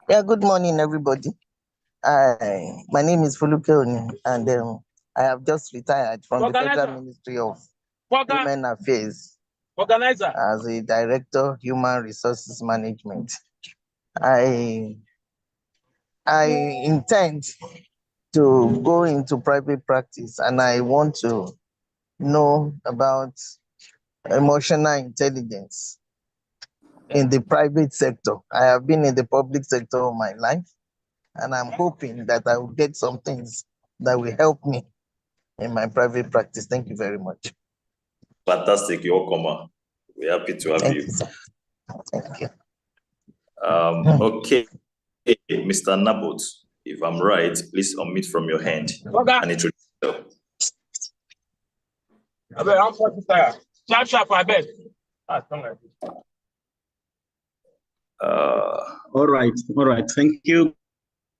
Yeah, good morning, everybody. My name is Fuluke Oni, and I have just retired from the Federal Ministry of Women Affairs as a Director, Human Resources Management. I intend to go into private practice, and I want to know about emotional intelligence in the private sector. I have been in the public sector all my life, and I'm hoping that I will get some things that will help me in my private practice. Thank you very much. Fantastic. You're welcome. We're happy to have Thank you. you, sir. Thank you. Okay, Mr. Nabot, if I'm right, please unmute from your hand and introduce yourself. All right. Thank you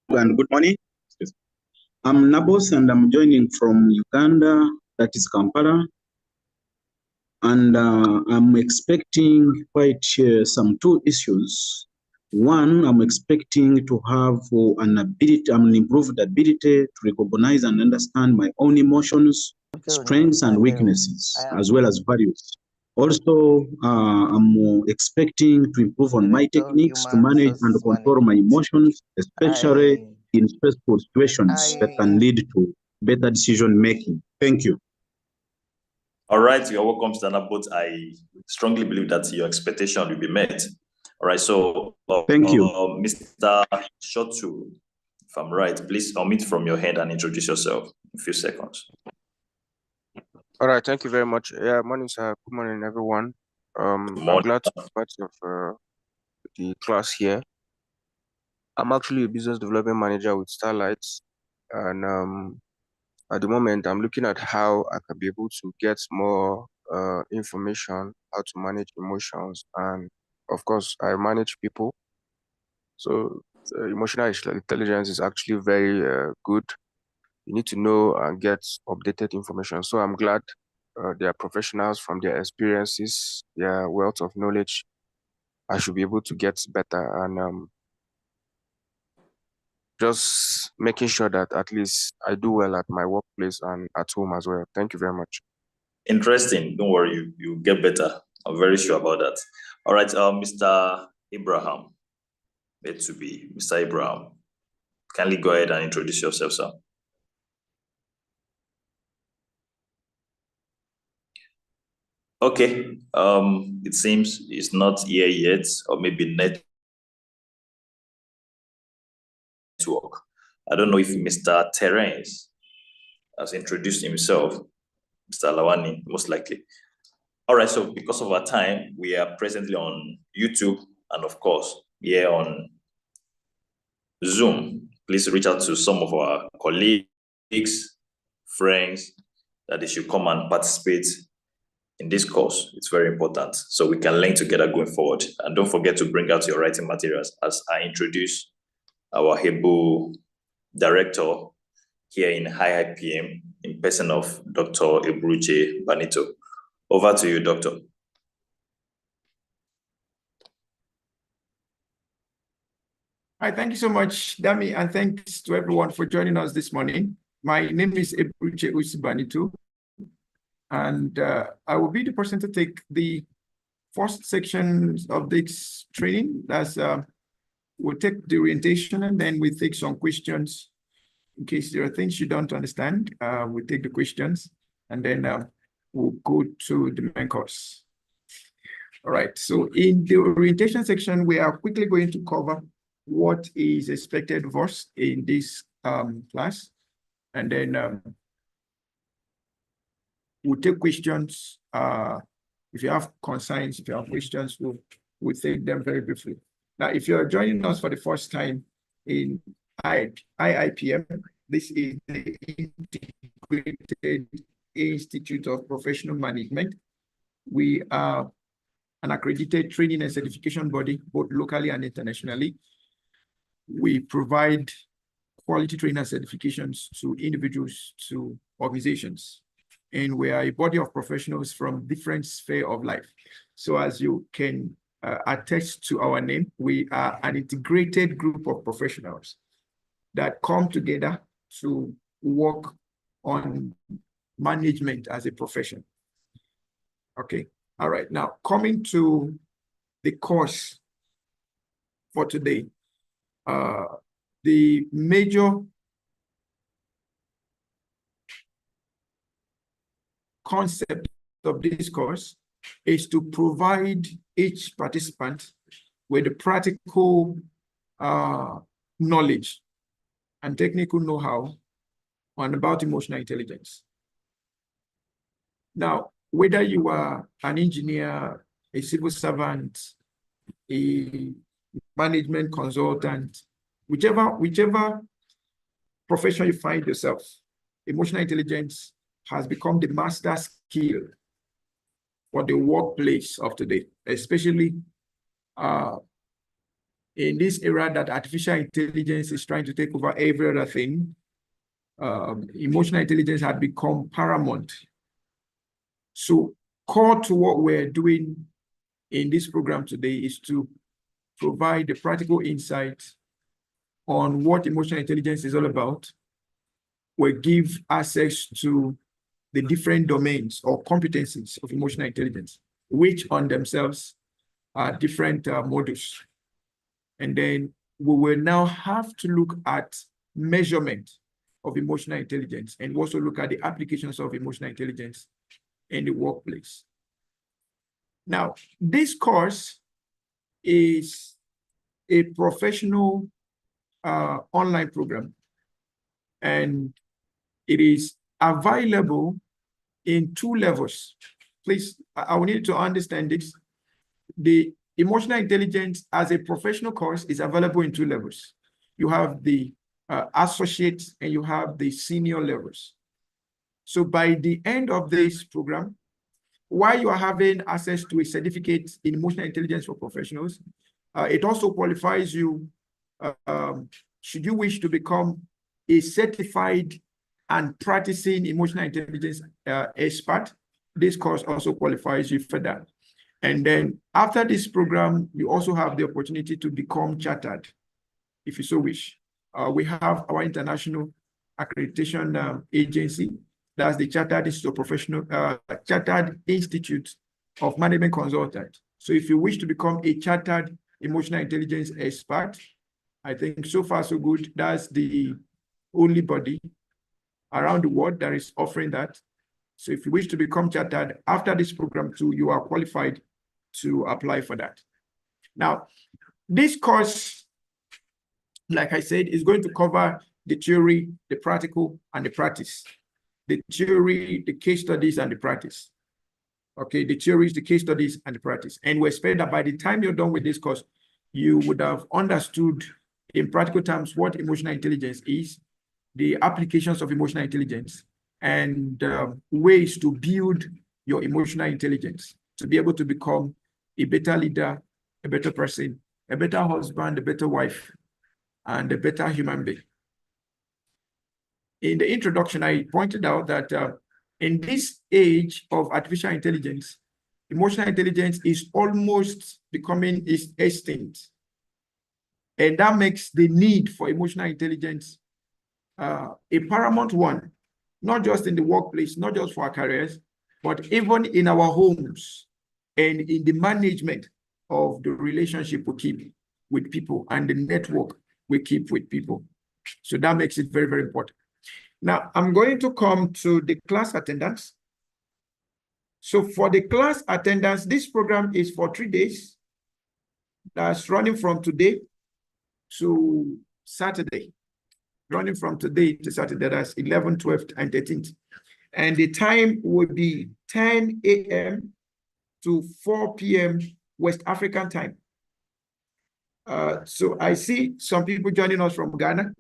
and good morning. I'm Nabos and I'm joining from Uganda, that is Kampala. And I'm expecting quite some two issues. One, I'm expecting to have an improved ability to recognize and understand my own emotions, strengths and weaknesses, as well as values. Also, I'm expecting to improve on my techniques to manage and control my emotions, especially in stressful situations that can lead to better decision making. Thank you. All right, you're welcome, Mr. Nabot. I strongly believe that your expectation will be met. All right, so thank you. Mr. Shotu, if I'm right, please unmute from your hand and introduce yourself in a few seconds. All right, thank you very much. Yeah, morning, sir. Good morning, everyone. I'm glad to be part of the class here. I'm actually a business development manager with Starlight, and at the moment, I'm looking at how I can be able to get more information, how to manage emotions, and of course, I manage people. So emotional intelligence is actually very good. You need to know and get updated information. So I'm glad they are professionals from their experiences, their wealth of knowledge. I should be able to get better and just making sure that at least I do well at my workplace and at home as well. Thank you very much. Interesting. Don't worry, you get better. I'm very sure about that. All right, Mr. Abraham. It to be Mr. Abraham. Kindly go ahead and introduce yourself, sir. Okay. It seems it's not here yet, or maybe network. I don't know if Mr. Terence has introduced himself. Mr. Lawani, most likely. All right, so because of our time, we are presently on YouTube and of course, here on Zoom. Please reach out to some of our colleagues, friends, that they should come and participate in this course. It's very important, so we can learn together going forward. And don't forget to bring out your writing materials as I introduce our HEBU director here in High IPM in person of Dr. Ebruche Banito. Over to you, Doctor. Hi, thank you so much, Dami, and thanks to everyone for joining us this morning. My name is Ebruche Banito, and I will be the person to take the first section of this training. That's we'll take the orientation and then we take some questions. In case there are things you don't understand, we'll take the questions and then we'll go to the main course. All right, so in the orientation section, we are quickly going to cover what is expected of us in this class. And then we'll take questions. If you have concerns, if you have questions, we'll take them very briefly. Now, if you're joining us for the first time in IIPM, this is the Integrated Institute of Professional Management. We are an accredited training and certification body, both locally and internationally. We provide quality training and certifications to individuals, to organizations. And we are a body of professionals from different spheres of life. So as you can attests to our name. We are an integrated group of professionals that come together to work on management as a profession. Okay, all right. Now, coming to the course for today, the major concept of this course is to provide each participant with the practical knowledge and technical know-how on about emotional intelligence. Now, whether you are an engineer, a civil servant, a management consultant, whichever profession you find yourself, emotional intelligence has become the master skill for the workplace of today, especially in this era that artificial intelligence is trying to take over every other thing. Emotional intelligence had become paramount. So core to what we're doing in this program today is to provide the practical insight on what emotional intelligence is all about. We give access to the different domains or competencies of emotional intelligence, which on themselves are different modules. And then we will now have to look at measurement of emotional intelligence and also look at the applications of emotional intelligence in the workplace. Now, this course is a professional online program, and it is available in 2 levels. Please, I will need to understand this. The emotional intelligence as a professional course is available in 2 levels. You have the associate and you have the senior levels. So by the end of this program, while you are having access to a certificate in emotional intelligence for professionals, it also qualifies you, should you wish to become a certified and practicing emotional intelligence expert, this course also qualifies you for that. And then after this program, you also have the opportunity to become chartered, if you so wish. We have our international accreditation agency, that's the Chartered Institute of Professional, Chartered Institute of Management Consultant. So if you wish to become a chartered emotional intelligence expert, I think so far so good. That's the only body around the world that is offering that. So if you wish to become chartered after this program too, you are qualified to apply for that. Now, this course, like I said, is going to cover the theory, the practical, and the practice. The theory, the case studies, and the practice. Okay, the theories, the case studies, and the practice. And we expect that by the time you're done with this course, you would have understood in practical terms what emotional intelligence is, the applications of emotional intelligence, and ways to build your emotional intelligence to be able to become a better leader, a better person, a better husband, a better wife, and a better human being. In the introduction, I pointed out that in this age of artificial intelligence, emotional intelligence is almost becoming extinct. And that makes the need for emotional intelligence a paramount one, not just in the workplace, not just for our careers, but even in our homes and in the management of the relationship we keep with people and the network we keep with people. So that makes it very, very important. Now, I'm going to come to the class attendance. So for the class attendance, this program is for 3 days. That's running from today to Saturday. Running from today to Saturday, that's 11th, 12th, and 13th. And the time will be 10 a.m. to 4 p.m. West African time. So I see some people joining us from Ghana,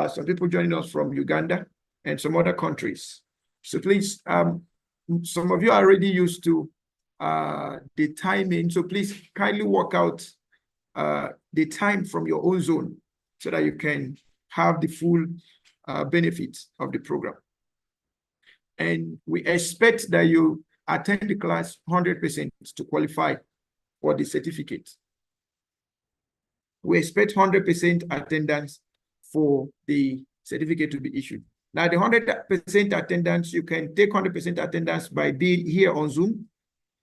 some people joining us from Uganda, and some other countries. So please, some of you are already used to the timing. So please kindly work out the time from your own zone so that you can have the full benefits of the program. And we expect that you attend the class 100% to qualify for the certificate. We expect 100% attendance for the certificate to be issued. Now, the 100% attendance, you can take 100% attendance by being here on Zoom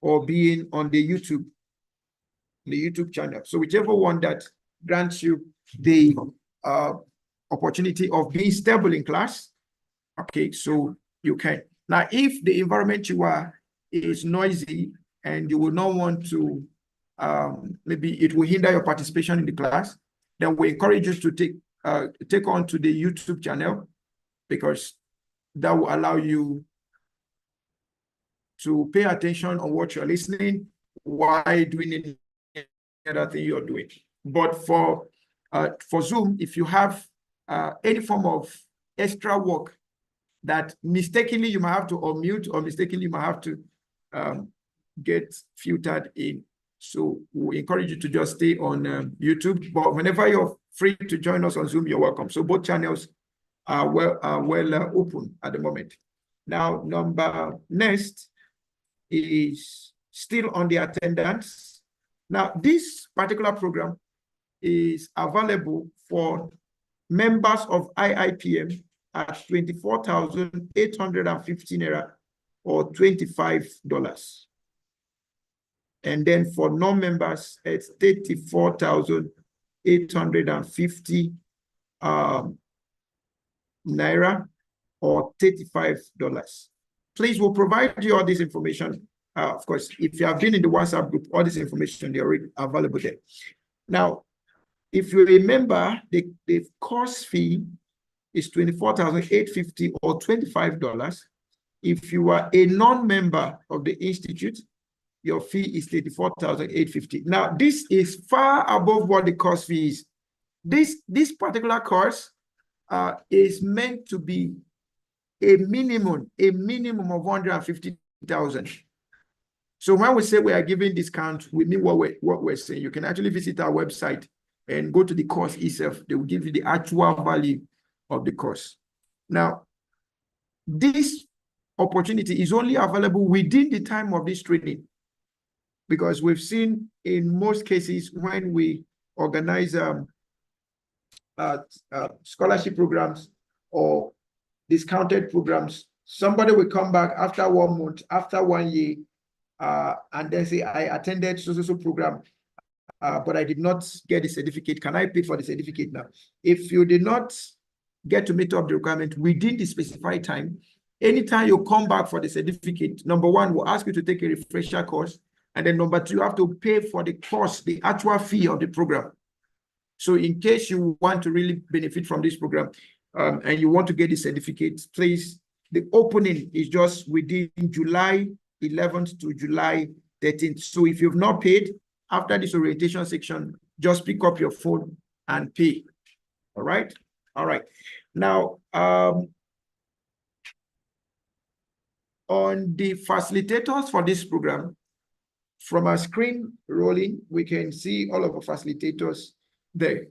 or being on the YouTube channel. So whichever one that grants you the opportunity of being stable in class, okay, so you can. Now, if the environment you are is noisy and you will not want to, maybe it will hinder your participation in the class, then we encourage you to take on to the YouTube channel, because that will allow you to pay attention on what you're listening while doing any other thing you're doing. But for Zoom, if you have any form of extra work that mistakenly you might have to unmute or mistakenly you might have to get filtered in, so we encourage you to just stay on YouTube. But whenever you're free to join us on Zoom, you're welcome. So both channels are well open at the moment. Now, next is still on the attendance. Now, this particular program is available for members of IIPM at 24,850 Naira or $25. And then for non-members, it's 34,850 Naira or $35. Please, we'll provide you all this information. Of course, if you have been in the WhatsApp group, all this information, they're already available there. Now, if you remember, the course fee is 24,850 or $25. If you are a non-member of the institute, your fee is 34,850. Now, this is far above what the course fee is. This particular course is meant to be a minimum of 150,000. So when we say we are giving discount, we mean what we're saying. You can actually visit our website and go to the course itself. They will give you the actual value of the course. Now, this opportunity is only available within the time of this training, because we've seen in most cases when we organize scholarship programs or discounted programs, somebody will come back after 1 month, after 1 year, and then say, I attended so program, but I did not get the certificate. Can I pay for the certificate now? If you did not get to meet up the requirement within the specified time, anytime you come back for the certificate, number one, we'll ask you to take a refresher course. And then number two, you have to pay for the course, the actual fee of the program. So in case you want to really benefit from this program and you want to get the certificate, please, the opening is just within July 11th to July 13th. So if you've not paid, after this orientation section, just pick up your phone and pay. All right? All right. Now, on the facilitators for this program, from our screen rolling, we can see all of our facilitators there.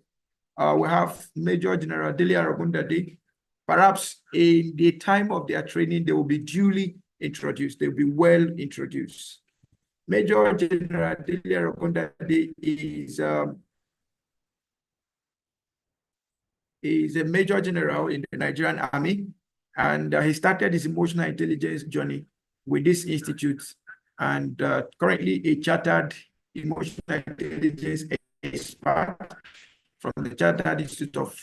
We have Major General Dele Arobundade. Perhaps in the time of their training, they will be duly introduced. They will be well introduced. Major General Dele Arobundade is a major general in the Nigerian Army, and he started his emotional intelligence journey with this institute, and currently a chartered emotional intelligence expert from the Chartered Institute of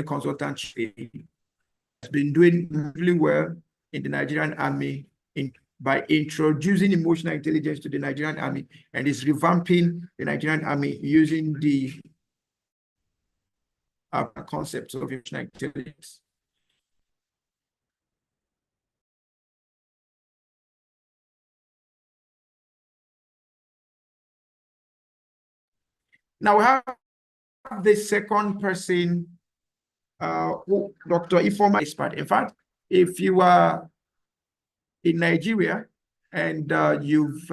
Consultants. Has been doing really well in the Nigerian Army by introducing emotional intelligence to the Nigerian Army, and is revamping the Nigerian Army using the concepts of emotional intelligence. Now we have the second person, who Dr. Ifeoma expert. In fact, if you are in Nigeria and you've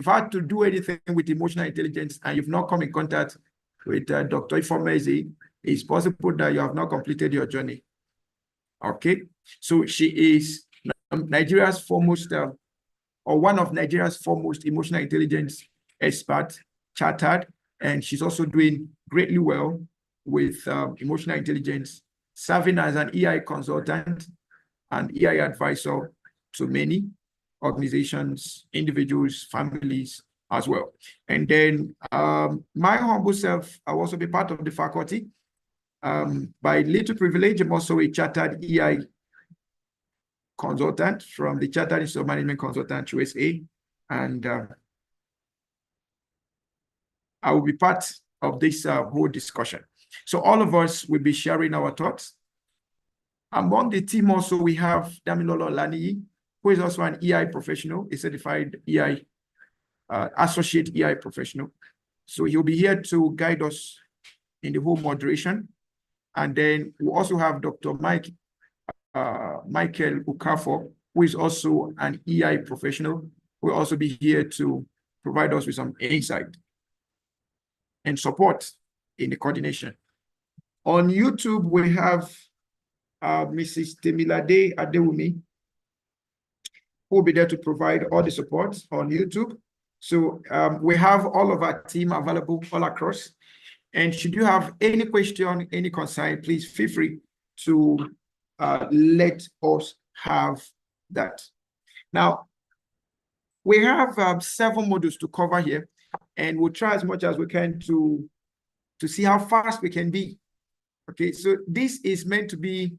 had to do anything with emotional intelligence and you've not come in contact with Dr. Ifeoma, it's possible that you have not completed your journey. Okay, so she is Nigeria's foremost or one of Nigeria's foremost emotional intelligence experts, chartered, and she's also doing greatly well with emotional intelligence, serving as an EI consultant and EI advisor to many organizations, individuals, families as well. And then my humble self, I will also be part of the faculty. By little privilege, I'm also a chartered EI consultant from the Chartered Institute of Management Consultants USA. And I will be part of this whole discussion. So all of us will be sharing our thoughts. Among the team also, we have Damilolo Laniyi, who is also an EI professional, a certified EI, associate EI professional. So he'll be here to guide us in the whole moderation. And then we also have Dr. Michael Okafor, who is also an EI professional, who will also be here to provide us with some insight and support in the coordination. On YouTube, we have Mrs. Temilade Adewumi, who will be there to provide all the support on YouTube. So we have all of our team available all across. And should you have any question, any concern, please feel free to let us have that. Now, we have 7 modules to cover here, and we'll try as much as we can to see how fast we can be. Okay, so this is meant to be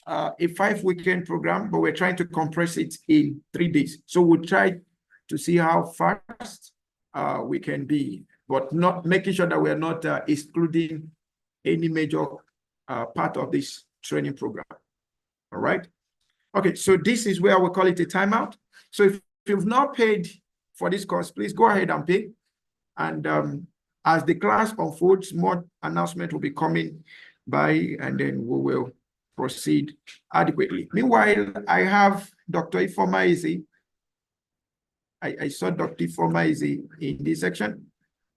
a 5-weekend program, but we're trying to compress it in 3 days. So we'll try to see how fast we can be, but not making sure that we're not excluding any major part of this training program. All right. Okay, so this is where we call it a timeout. So if you've not paid for this course, please go ahead and pay. And as the class unfolds, more announcement will be coming by, and then we will proceed adequately. Meanwhile, I have Dr. Ifeoma Eze. I saw Dr. Ifeoma Eze in this section.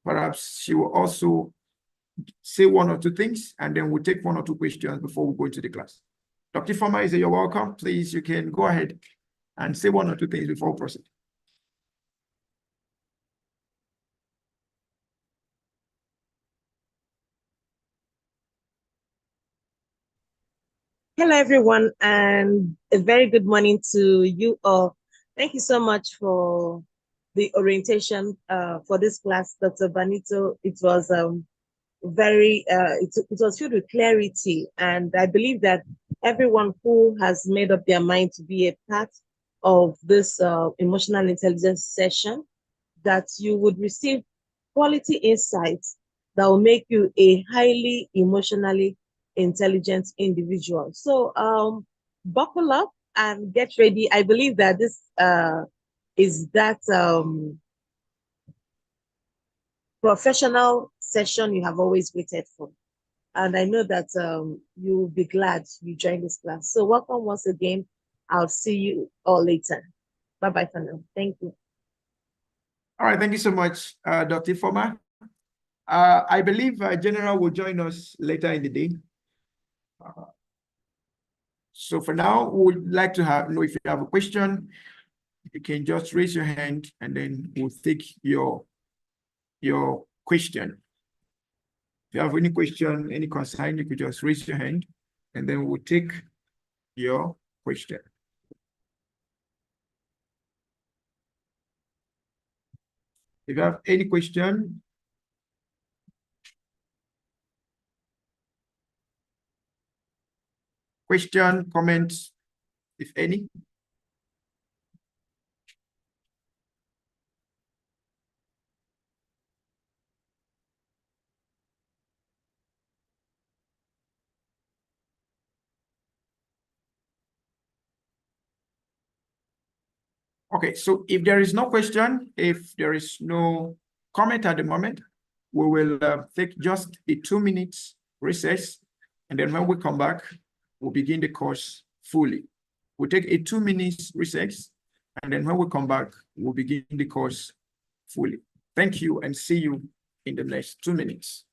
Perhaps she will also say 1 or 2 things, and then we'll take 1 or 2 questions before we go into the class. Dr. Ifeoma Eze, you're welcome. Please, you can go ahead and say 1 or 2 things before we proceed. Hello, everyone, and a very good morning to you all. Thank you so much for the orientation for this class, Dr. Banito. It was it was filled with clarity, and I believe that everyone who has made up their mind to be a part of this emotional intelligence session, that you would receive quality insights that will make you a highly emotionally intelligent individual. So buckle up and get ready. I believe that this is that professional session you have always waited for. And I know that you will be glad you joined this class. So welcome once again. I'll see you all later. Bye-bye for now. Thank you. All right, thank you so much, Dr. Ifeoma. I believe General will join us later in the day. So for now, we would like to know if you have a question, you can just raise your hand and then we'll take your question. If you have any question, any concern, you could just raise your hand and then we'll take your question. If you have any question, comments, if any. Okay, so if there is no question, if there is no comment at the moment, we will take just a 2 minutes recess. And then when we come back, we'll begin the course fully. We'll take a 2 minutes recess. And then when we come back, we'll begin the course fully. Thank you and see you in the next 2 minutes.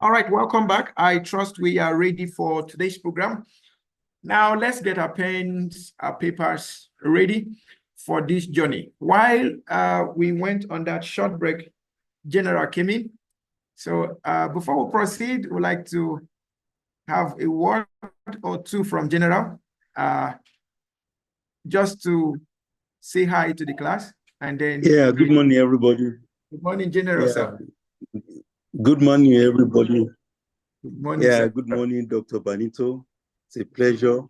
All right, welcome back. I trust we are ready for today's program. Now let's get our pens, our papers ready for this journey. While we went on that short break, General came in. So before we proceed, we'd like to have a word or two from General, just to say hi to the class, and then. Yeah, good morning, everybody. Good morning, General, sir. Good morning, everybody. Good morning, yeah, sir. Good morning, Dr. Banito. It's a pleasure.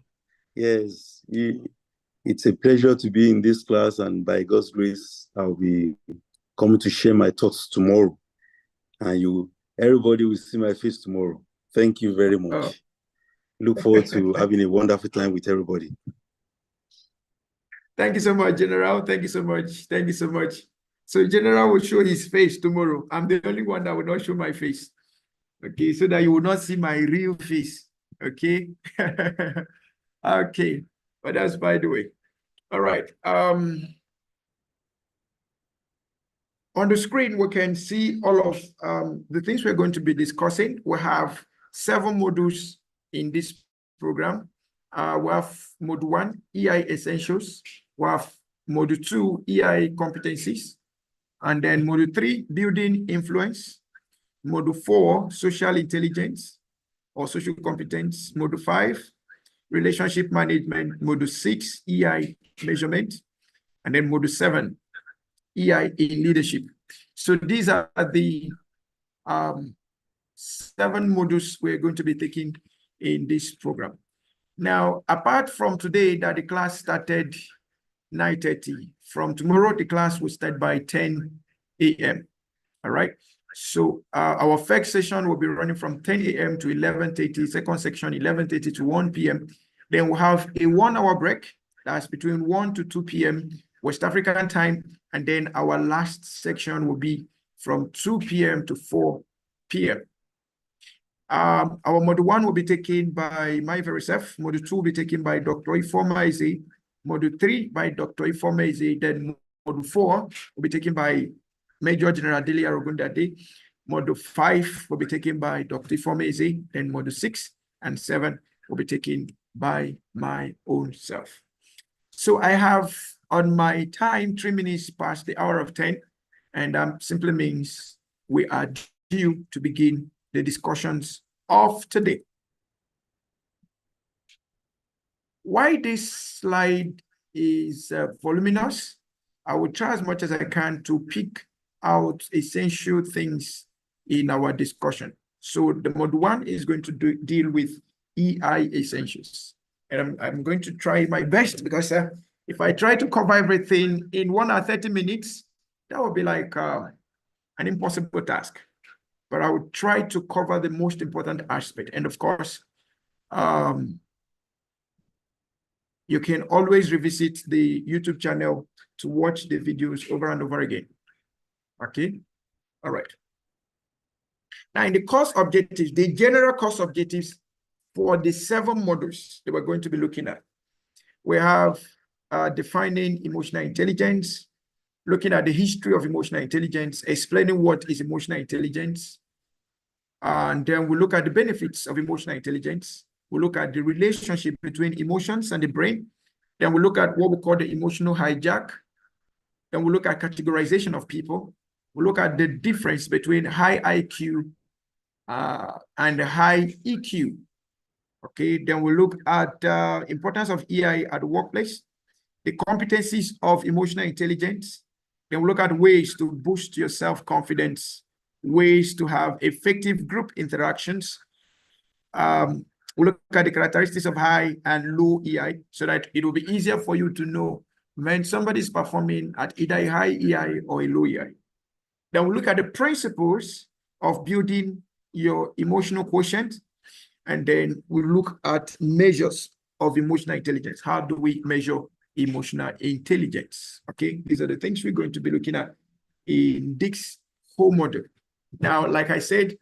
Yes, it's a pleasure to be in this class, and by God's grace, I'll be coming to share my thoughts tomorrow. And everybody will see my face tomorrow. Thank you very much. Oh. Look forward to having a wonderful time with everybody. Thank you so much, General. Thank you so much. Thank you so much. So General will show his face tomorrow. I'm the only one that will not show my face. Okay, so that you will not see my real face. Okay. Okay. But that's by the way. All right. On the screen, we can see all of the things we're going to be discussing. We have 7 modules in this program. We have Module 1, EI Essentials. We have Module 2, EI Competencies. And then Module 3, Building Influence. Module 4, Social Intelligence or Social Competence. Module 5, Relationship Management. Module 6, EI Measurement. And then Module 7, EI in Leadership. So these are the 7 modules we're going to be taking in this program. Now, apart from today that the class started 9:30, from tomorrow the class will start by 10 a.m. All right. So our first session will be running from 10 a.m. to 11:30, second section 11:30 to 1 p.m. Then we'll have a 1-hour break. That's between 1 to 2 p.m. West African time. And then our last section will be from 2 p.m. to 4 p.m. Our Module 1 will be taken by my very self. Module 2 will be taken by Dr. Ifeoma Eze. Module 3 by Dr. Ifeoma Eze. Then Module 4 will be taken by Major General Dele Arogundade. Module 5 will be taken by Dr. Ifeoma Eze. Then Module 6 and 7 will be taken by my own self. So I have on my time 3 minutes past the hour of 10, and simply means we are due to begin the discussions of today. Why this slide is voluminous, I will try as much as I can to pick out essential things in our discussion. So the Module 1 is going to deal with EI essentials. And I'm going to try my best, because if I try to cover everything in 1 hour 30 minutes, that would be like an impossible task. But I would try to cover the most important aspect. And of course, you can always revisit the YouTube channel to watch the videos over and over again. Okay, all right. Now in the course objectives, the general course objectives for the 7 modules that we're going to be looking at, we have defining emotional intelligence, looking at the history of emotional intelligence, explaining what is emotional intelligence. And then we look at the benefits of emotional intelligence. We look at the relationship between emotions and the brain. Then we look at what we call the emotional hijack. Then we look at categorization of people. We look at the difference between high IQ and high EQ. Okay, then we look at the importance of EI at the workplace, the competencies of emotional intelligence. Then we look at ways to boost your self-confidence, ways to have effective group interactions. We look at the characteristics of high and low EI, so that it will be easier for you to know when somebody is performing at either a high EI or a low EI. Then we look at the principles of building your emotional quotient. And then we look at measures of emotional intelligence. How do we measure emotional intelligence? Okay, these are the things we're going to be looking at in this whole module. Now, like I said,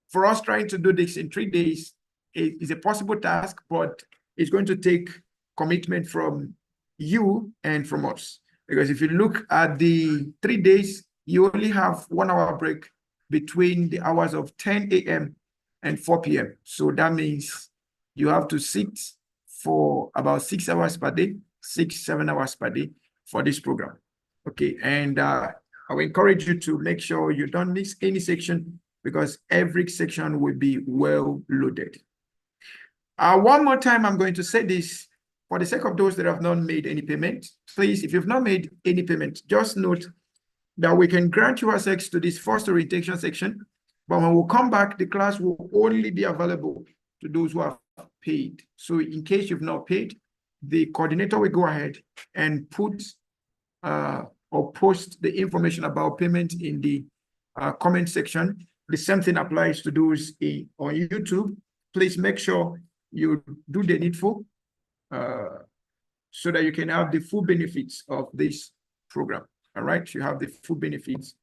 for us trying to do this in 3 days is a possible task, but it's going to take commitment from you and from us. Because if you look at the 3 days, you only have 1 hour break between the hours of 10 a.m. and 4 p.m. So that means you have to sit for about 6 hours per day, 7 hours per day for this program. Okay, and I will encourage you to make sure you don't miss any section because every section will be well loaded. One more time, I'm going to say this for the sake of those that have not made any payment. Please, if you've not made any payment, just note that we can grant you access to this first orientation section, but when we come back, the class will only be available to those who have paid. So in case you've not paid, the coordinator will go ahead and put or post the information about payment in the comment section. The same thing applies to those on YouTube. Please make sure you do the needful so that you can have the full benefits of this program. All right, you have the full benefits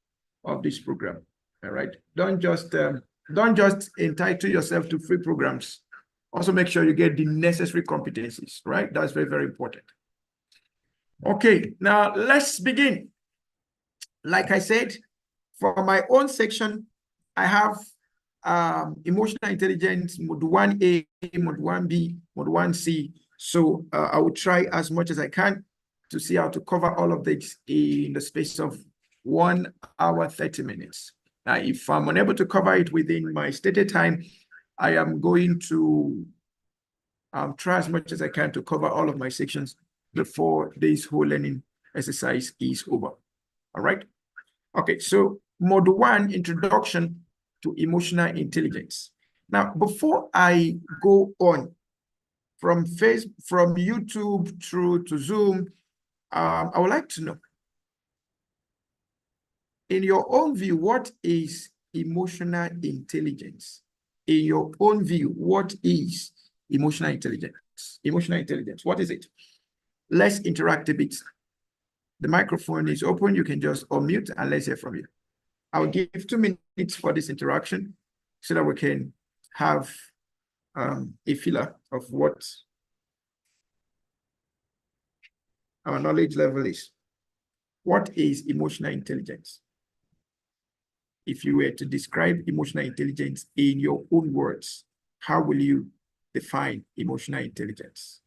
of this program. All right, don't just entitle yourself to free programs. Also make sure you get the necessary competencies, right? That's very, very important. Okay, now let's begin. Like I said, for my own section, I have emotional intelligence, mode 1A, mode 1B, mode 1C. So I will try as much as I can to see how to cover all of this in the space of 1 hour, 30 minutes. Now, if I'm unable to cover it within my stated time, I am going to try as much as I can to cover all of my sections before this whole learning exercise is over. All right. Okay, so mode 1, introduction to emotional intelligence. Now, before I go on from YouTube through to Zoom, I would like to know, in your own view, what is emotional intelligence? In your own view, what is emotional intelligence? Emotional intelligence, what is it? Let's interact a bit. The microphone is open. You can just unmute and let's hear from you. I'll give 2 minutes for this interaction so that we can have a feeler of what our knowledge level is. What is emotional intelligence? If you were to describe emotional intelligence in your own words, how will you define emotional intelligence?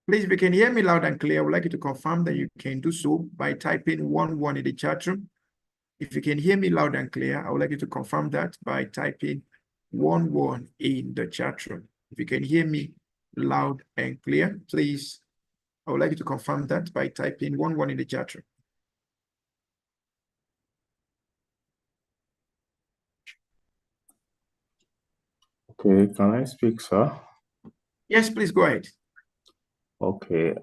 Please, if you can hear me loud and clear, I would like you to confirm that you can do so by typing 11 in the chat room. If you can hear me loud and clear, I would like you to confirm that by typing 11 in the chat room. If you can hear me loud and clear, please, I would like you to confirm that by typing 11 in the chat room. Okay, can I speak, sir? Yes, please go ahead. Okay,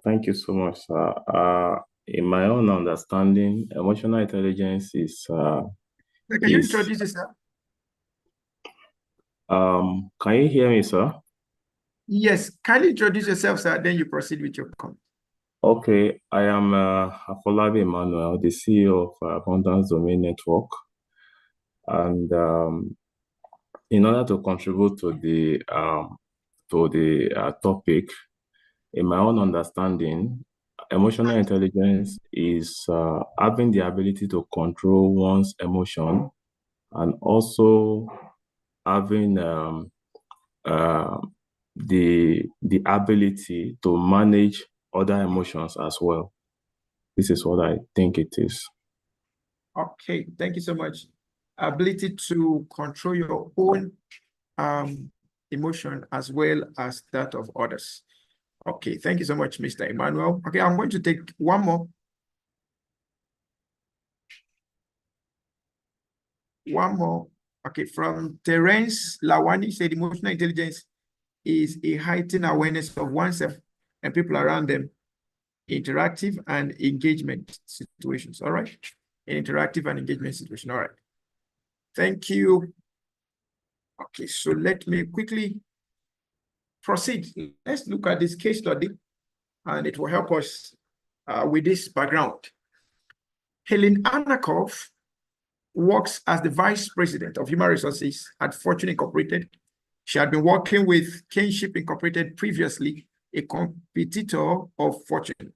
thank you so much, sir. In my own understanding, emotional intelligence is Can you introduce yourself? Can you hear me, sir? Yes, kindly introduce yourself, sir, then you proceed with your comment. Okay, I am Afolabi Emmanuel, the CEO of Abundance Domain Network. And in order to contribute to the topic, in my own understanding, emotional intelligence is having the ability to control one's emotion and also having the ability to manage other emotions as well. This is what I think it is. Okay, thank you so much. Ability to control your own emotion as well as that of others. Okay, thank you so much, Mr. Emmanuel. Okay, I'm going to take one more. Okay, from Terence Lawani said emotional intelligence is a heightened awareness of oneself and people around them, interactive and engagement situations. All right, interactive and engagement situation. All right, thank you. Okay, so let me quickly proceed. Let's look at this case study and it will help us with this background. Helen Anakov works as the Vice President of Human Resources at Fortune Incorporated. She had been working with Kinship Incorporated previously, a competitor of Fortune.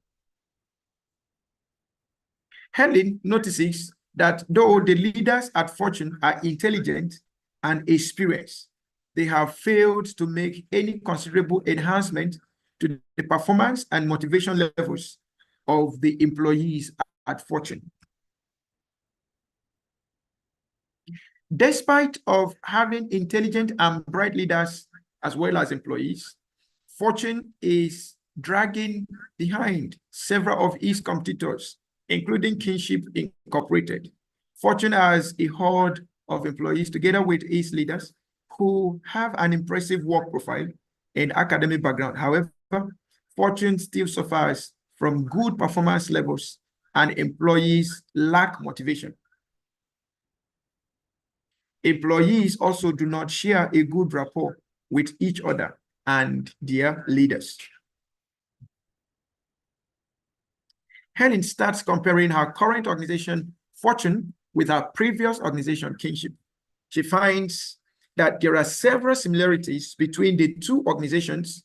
Helen notices that though the leaders at Fortune are intelligent and experienced, they have failed to make any considerable enhancement to the performance and motivation levels of the employees at Fortune. Despite of having intelligent and bright leaders as well as employees, Fortune is dragging behind several of its competitors, including Kinship Incorporated. Fortune has a horde of employees together with its leaders who have an impressive work profile and academic background. However, Fortune still suffers from good performance levels and employees lack motivation. Employees also do not share a good rapport with each other and their leaders. Helen starts comparing her current organization, Fortune, with her previous organization, Kinship. She finds that there are several similarities between the two organizations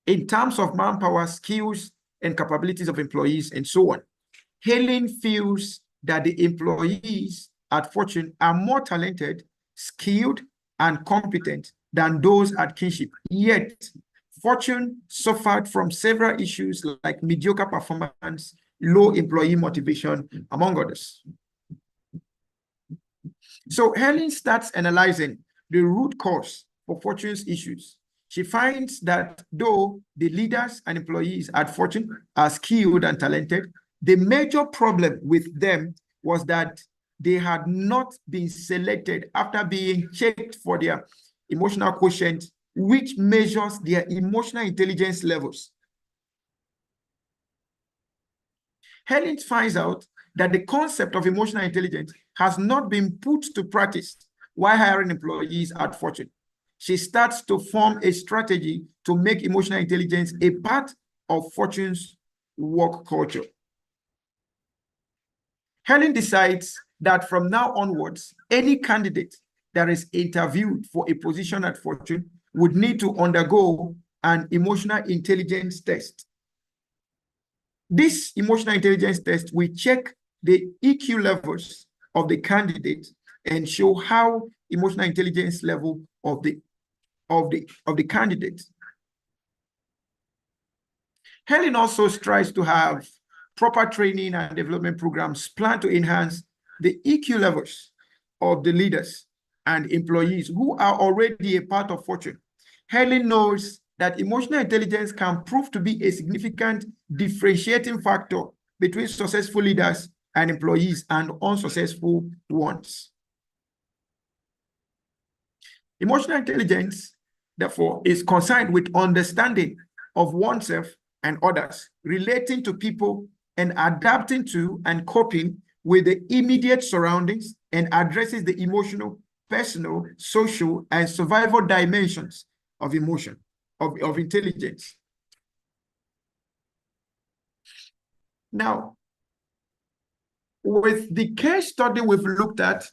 in terms of manpower, skills, and capabilities of employees, and so on. Helen feels that the employees at Fortune are more talented, skilled, and competent than those at Kinship. Yet, Fortune suffered from several issues like mediocre performance, low employee motivation, among others. So Helen starts analyzing the root cause for Fortune's issues. She finds that though the leaders and employees at Fortune are skilled and talented, the major problem with them was that they had not been selected after being checked for their emotional quotient, which measures their emotional intelligence levels. Helen finds out that the concept of emotional intelligence has not been put to practice while hiring employees at Fortune. She starts to form a strategy to make emotional intelligence a part of Fortune's work culture. Helen decides that from now onwards, any candidate that is interviewed for a position at Fortune would need to undergo an emotional intelligence test. This emotional intelligence test will check the EQ levels of the candidate and show how emotional intelligence level of the candidate. Helen also strives to have proper training and development programs planned to enhance the EQ levels of the leaders and employees who are already a part of Fortune. Helen knows that emotional intelligence can prove to be a significant differentiating factor between successful leaders and employees and unsuccessful ones. Emotional intelligence, therefore, is concerned with understanding of oneself and others, relating to people and adapting to and coping with the immediate surroundings, and addresses the emotional, personal, social, and survival dimensions of emotion, of intelligence. Now, with the case study we've looked at,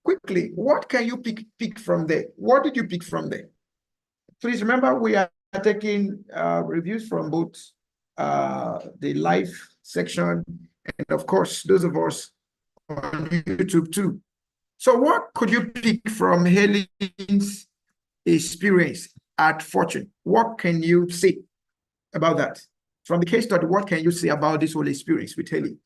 quickly, what can you pick from there? What did you pick from there? Please remember, we are taking reviews from both the live section and, of course, those of us on YouTube too. So what could you pick from Helen's experience at Fortune? What can you say about that? From the case study, what can you say about this whole experience with Helen?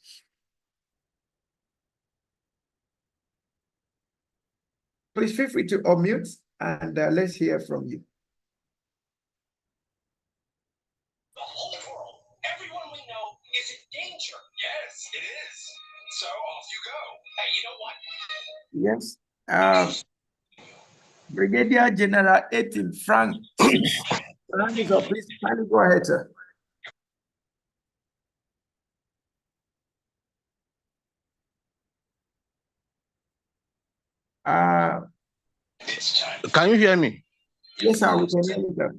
Please feel free to unmute and let's hear from you. The whole world, everyone we know is in danger. Yes, it is. So off you go. Hey, you know what? Yes. Brigadier General Etim Frank. Please kindly go ahead, sir. Can you hear me? Yes, sir, we can hear you, sir.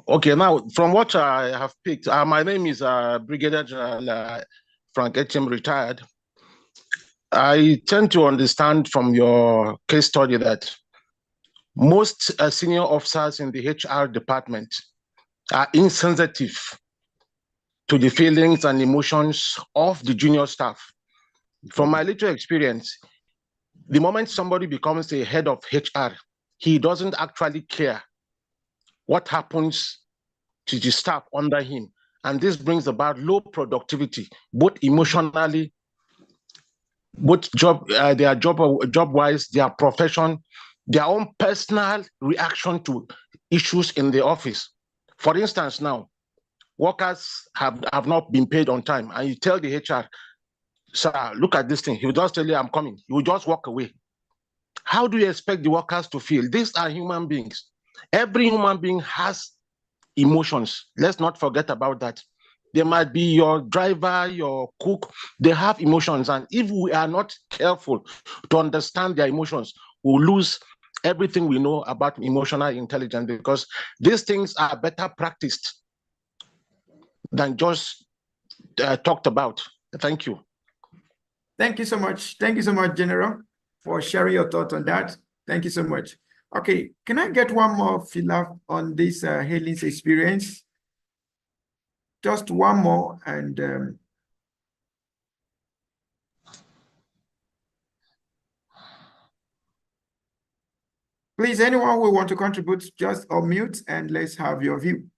Okay, now from what I have picked, my name is Brigadier General Frank Etim, retired. I tend to understand from your case study that most senior officers in the HR department are insensitive to the feelings and emotions of the junior staff. From my little experience, the moment somebody becomes a head of HR, he doesn't actually care what happens to the staff under him. And this brings about low productivity, both emotionally, both their job-wise, their profession, their own personal reaction to issues in the office. For instance, now, workers have not been paid on time, and you tell the HR, sir, look at this thing. He will just tell you, I'm coming. You will just walk away. How do you expect the workers to feel? These are human beings. Every human being has emotions. Let's not forget about that. There might be your driver, your cook, they have emotions. And if we are not careful to understand their emotions, we'll lose everything we know about emotional intelligence, because these things are better practiced than just talked about. Thank you. Thank you so much. Thank you so much, General, for sharing your thoughts on that. Thank you so much. Okay, can I get one more fill-up on this Helen's experience? Just one more, and please, anyone who want to contribute, just unmute and let's have your view.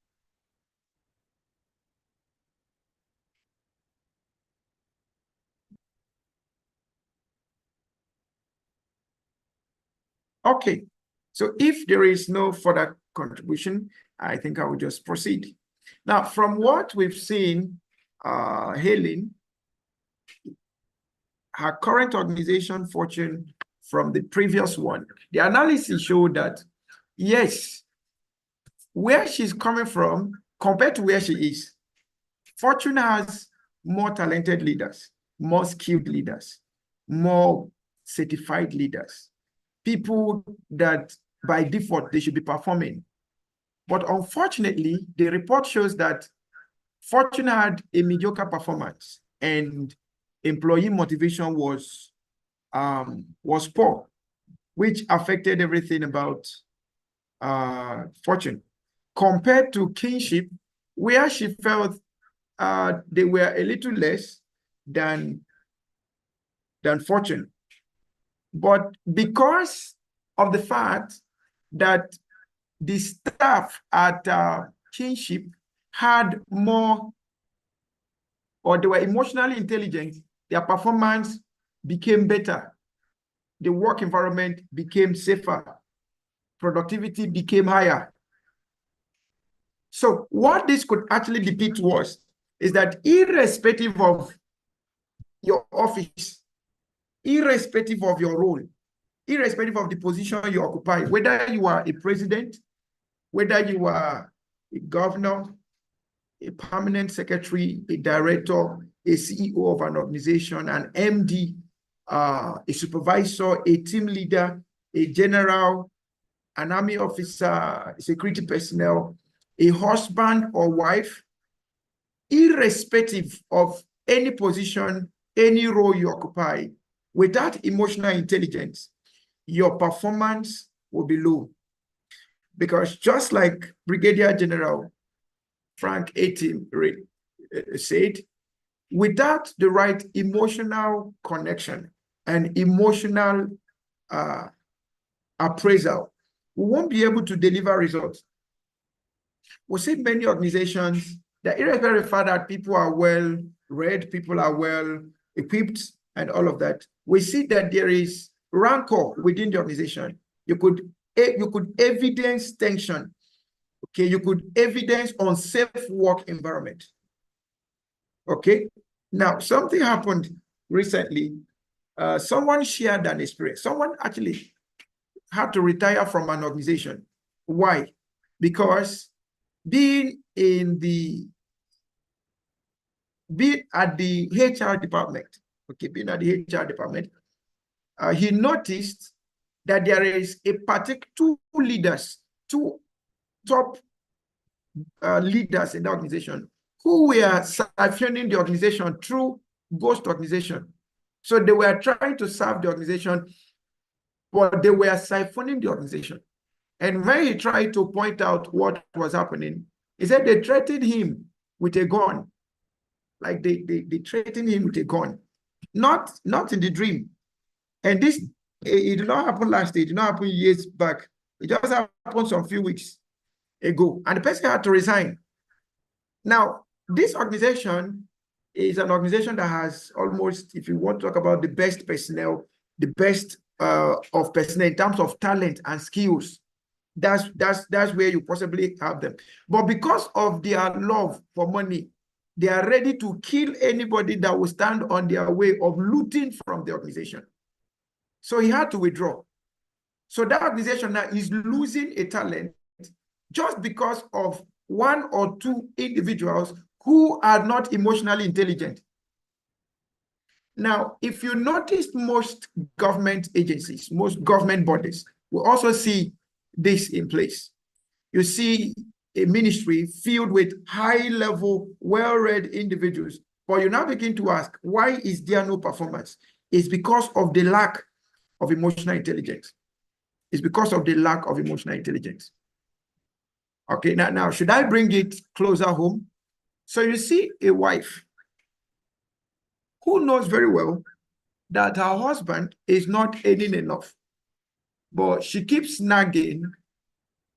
Okay, so if there is no further contribution, I think I will just proceed. Now, from what we've seen, Helen, her current organization fortune from the previous one, the analysis showed that, yes, where she's coming from compared to where she is, Fortune has more talented leaders, more skilled leaders, more certified leaders, people that by default they should be performing. But unfortunately, the report shows that Fortune had a mediocre performance and employee motivation was poor, which affected everything about Fortune. Compared to Kinship, where she felt they were a little less than Fortune. But because of the fact that the staff at Kinship had more, or they were emotionally intelligent, their performance became better. The work environment became safer. Productivity became higher. So what this could actually depict is that irrespective of your office, irrespective of your role, irrespective of the position you occupy, whether you are a president, whether you are a governor, a permanent secretary, a director, a CEO of an organization, an MD, a supervisor, a team leader, a general, an army officer, security personnel, a husband or wife, irrespective of any position, any role you occupy, without emotional intelligence, your performance will be low. Because just like Brigadier General Frank Atim said, without the right emotional connection and emotional appraisal, we won't be able to deliver results. We see many organizations that, irrespective of the fact that people are well read, people are well equipped, and all of that, we see that there is rancor within the organization. You could evidence tension. Okay, you could evidence unsafe work environment. Okay, now something happened recently. Someone shared an experience. Someone actually had to retire from an organization. Why? Because being at the HR department, okay, being at the HR department, he noticed that there is a particular two top leaders in the organization who were siphoning the organization through ghost organization. So they were trying to serve the organization, but they were siphoning the organization. And when he tried to point out what was happening, he said they threatened him with a gun. Like they threatened him with a gun. Not in the dream. And this, it did not happen last year, it did not happen years back. It just happened some few weeks ago. And the person had to resign. Now, this organization is an organization that has almost, if you want to talk about the best personnel, the best of personnel in terms of talent and skills, that's where you possibly have them. But because of their love for money, they are ready to kill anybody that will stand on their way of looting from the organization. So he had to withdraw. So that organization now is losing a talent just because of one or two individuals who are not emotionally intelligent. Now, if you notice, most government agencies, most government bodies will also see this in place. You see a ministry filled with high-level, well-read individuals, but you now begin to ask, why is there no performance? It's because of the lack of emotional intelligence. It's because of the lack of emotional intelligence. Okay, now should I bring it closer home? So you see a wife who knows very well that her husband is not earning enough, but she keeps nagging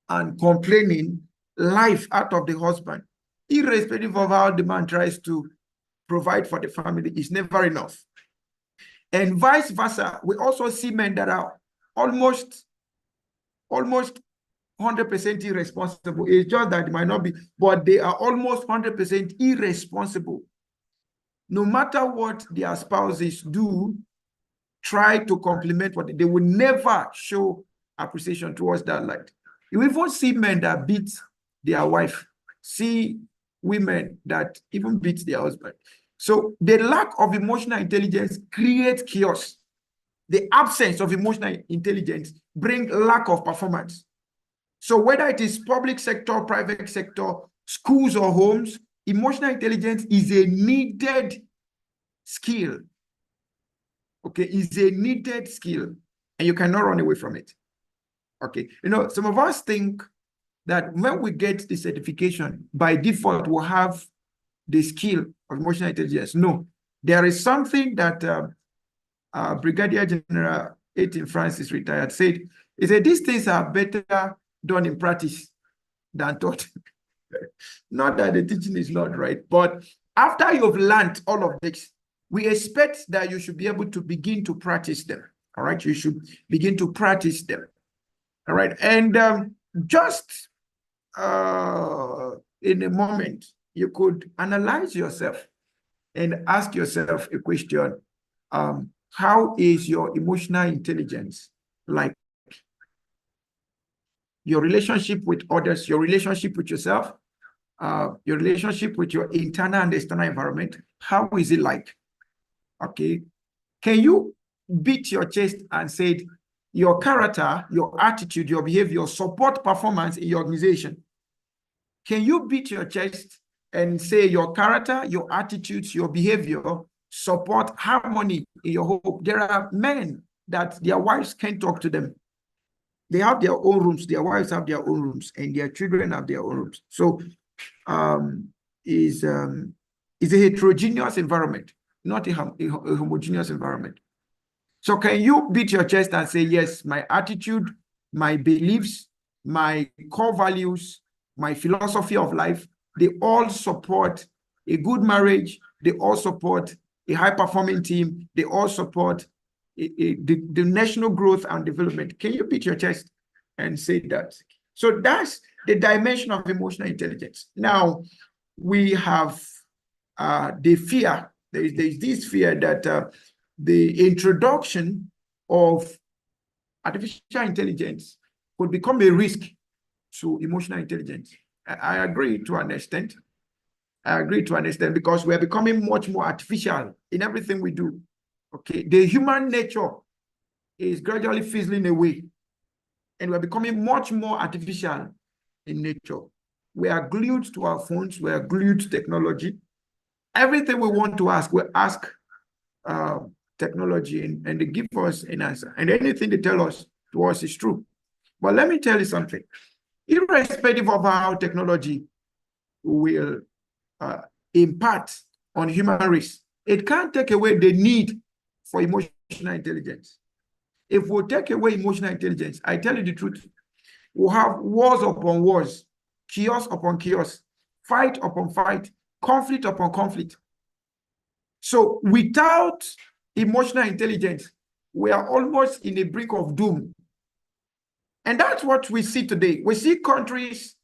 and complaining life out of the husband, irrespective of how the man tries to provide for the family, is never enough. And vice versa, we also see men that are almost 100% irresponsible. It's just that it might not be, but they are almost 100% irresponsible. No matter what their spouses do, try to compliment what they will never show appreciation towards that light. You even see men that beat their wife, see women that even beat their husband. So the lack of emotional intelligence creates chaos. The absence of emotional intelligence brings lack of performance. So whether it is public sector, private sector, schools or homes, emotional intelligence is a needed skill. Okay, is a needed skill, and you cannot run away from it. Okay, you know, some of us think that when we get the certification, by default, we'll have the skill of emotional intelligence. No, there is something that Brigadier General Etienne Francis, retired, said. He said, these things are better done in practice than taught. Not that the teaching is not right, but after you've learned all of this, we expect that you should be able to begin to practice them. All right, you should begin to practice them. All right, and just in a moment, you could analyze yourself and ask yourself a question. How is your emotional intelligence like? Your relationship with others, your relationship with yourself, your relationship with your internal and external environment, how is it like? Okay. Can you beat your chest and say your character, your attitude, your behavior support performance in your organization? Can you beat your chest and say your character, your attitudes, your behavior support harmony in your home? There are men that their wives can't talk to them. They have their own rooms, their wives have their own rooms, and their children have their own rooms. So is a heterogeneous environment, not a homogeneous environment. So can you beat your chest and say, yes, my attitude, my beliefs, my core values, my philosophy of life, they all support a good marriage, they all support a high-performing team, they all support the national growth and development. Can you beat your chest and say that? So that's the dimension of emotional intelligence. Now, we have the fear. There's this fear that the introduction of artificial intelligence could become a risk to emotional intelligence. I agree to an extent. I agree to an extent because we're becoming much more artificial in everything we do. Okay, the human nature is gradually fizzling away, and we're becoming much more artificial in nature. We are glued to our phones, we are glued to technology. Everything we want to ask, we ask technology and they give us an answer. And anything they tell us to us is true. But let me tell you something. Irrespective of how technology will impact on human race, it can't take away the need for emotional intelligence. If we take away emotional intelligence, I tell you the truth, we'll have wars upon wars, chaos upon chaos, fight upon fight, conflict upon conflict. So without emotional intelligence, we are almost in the brink of doom. And that's what we see today. We see countries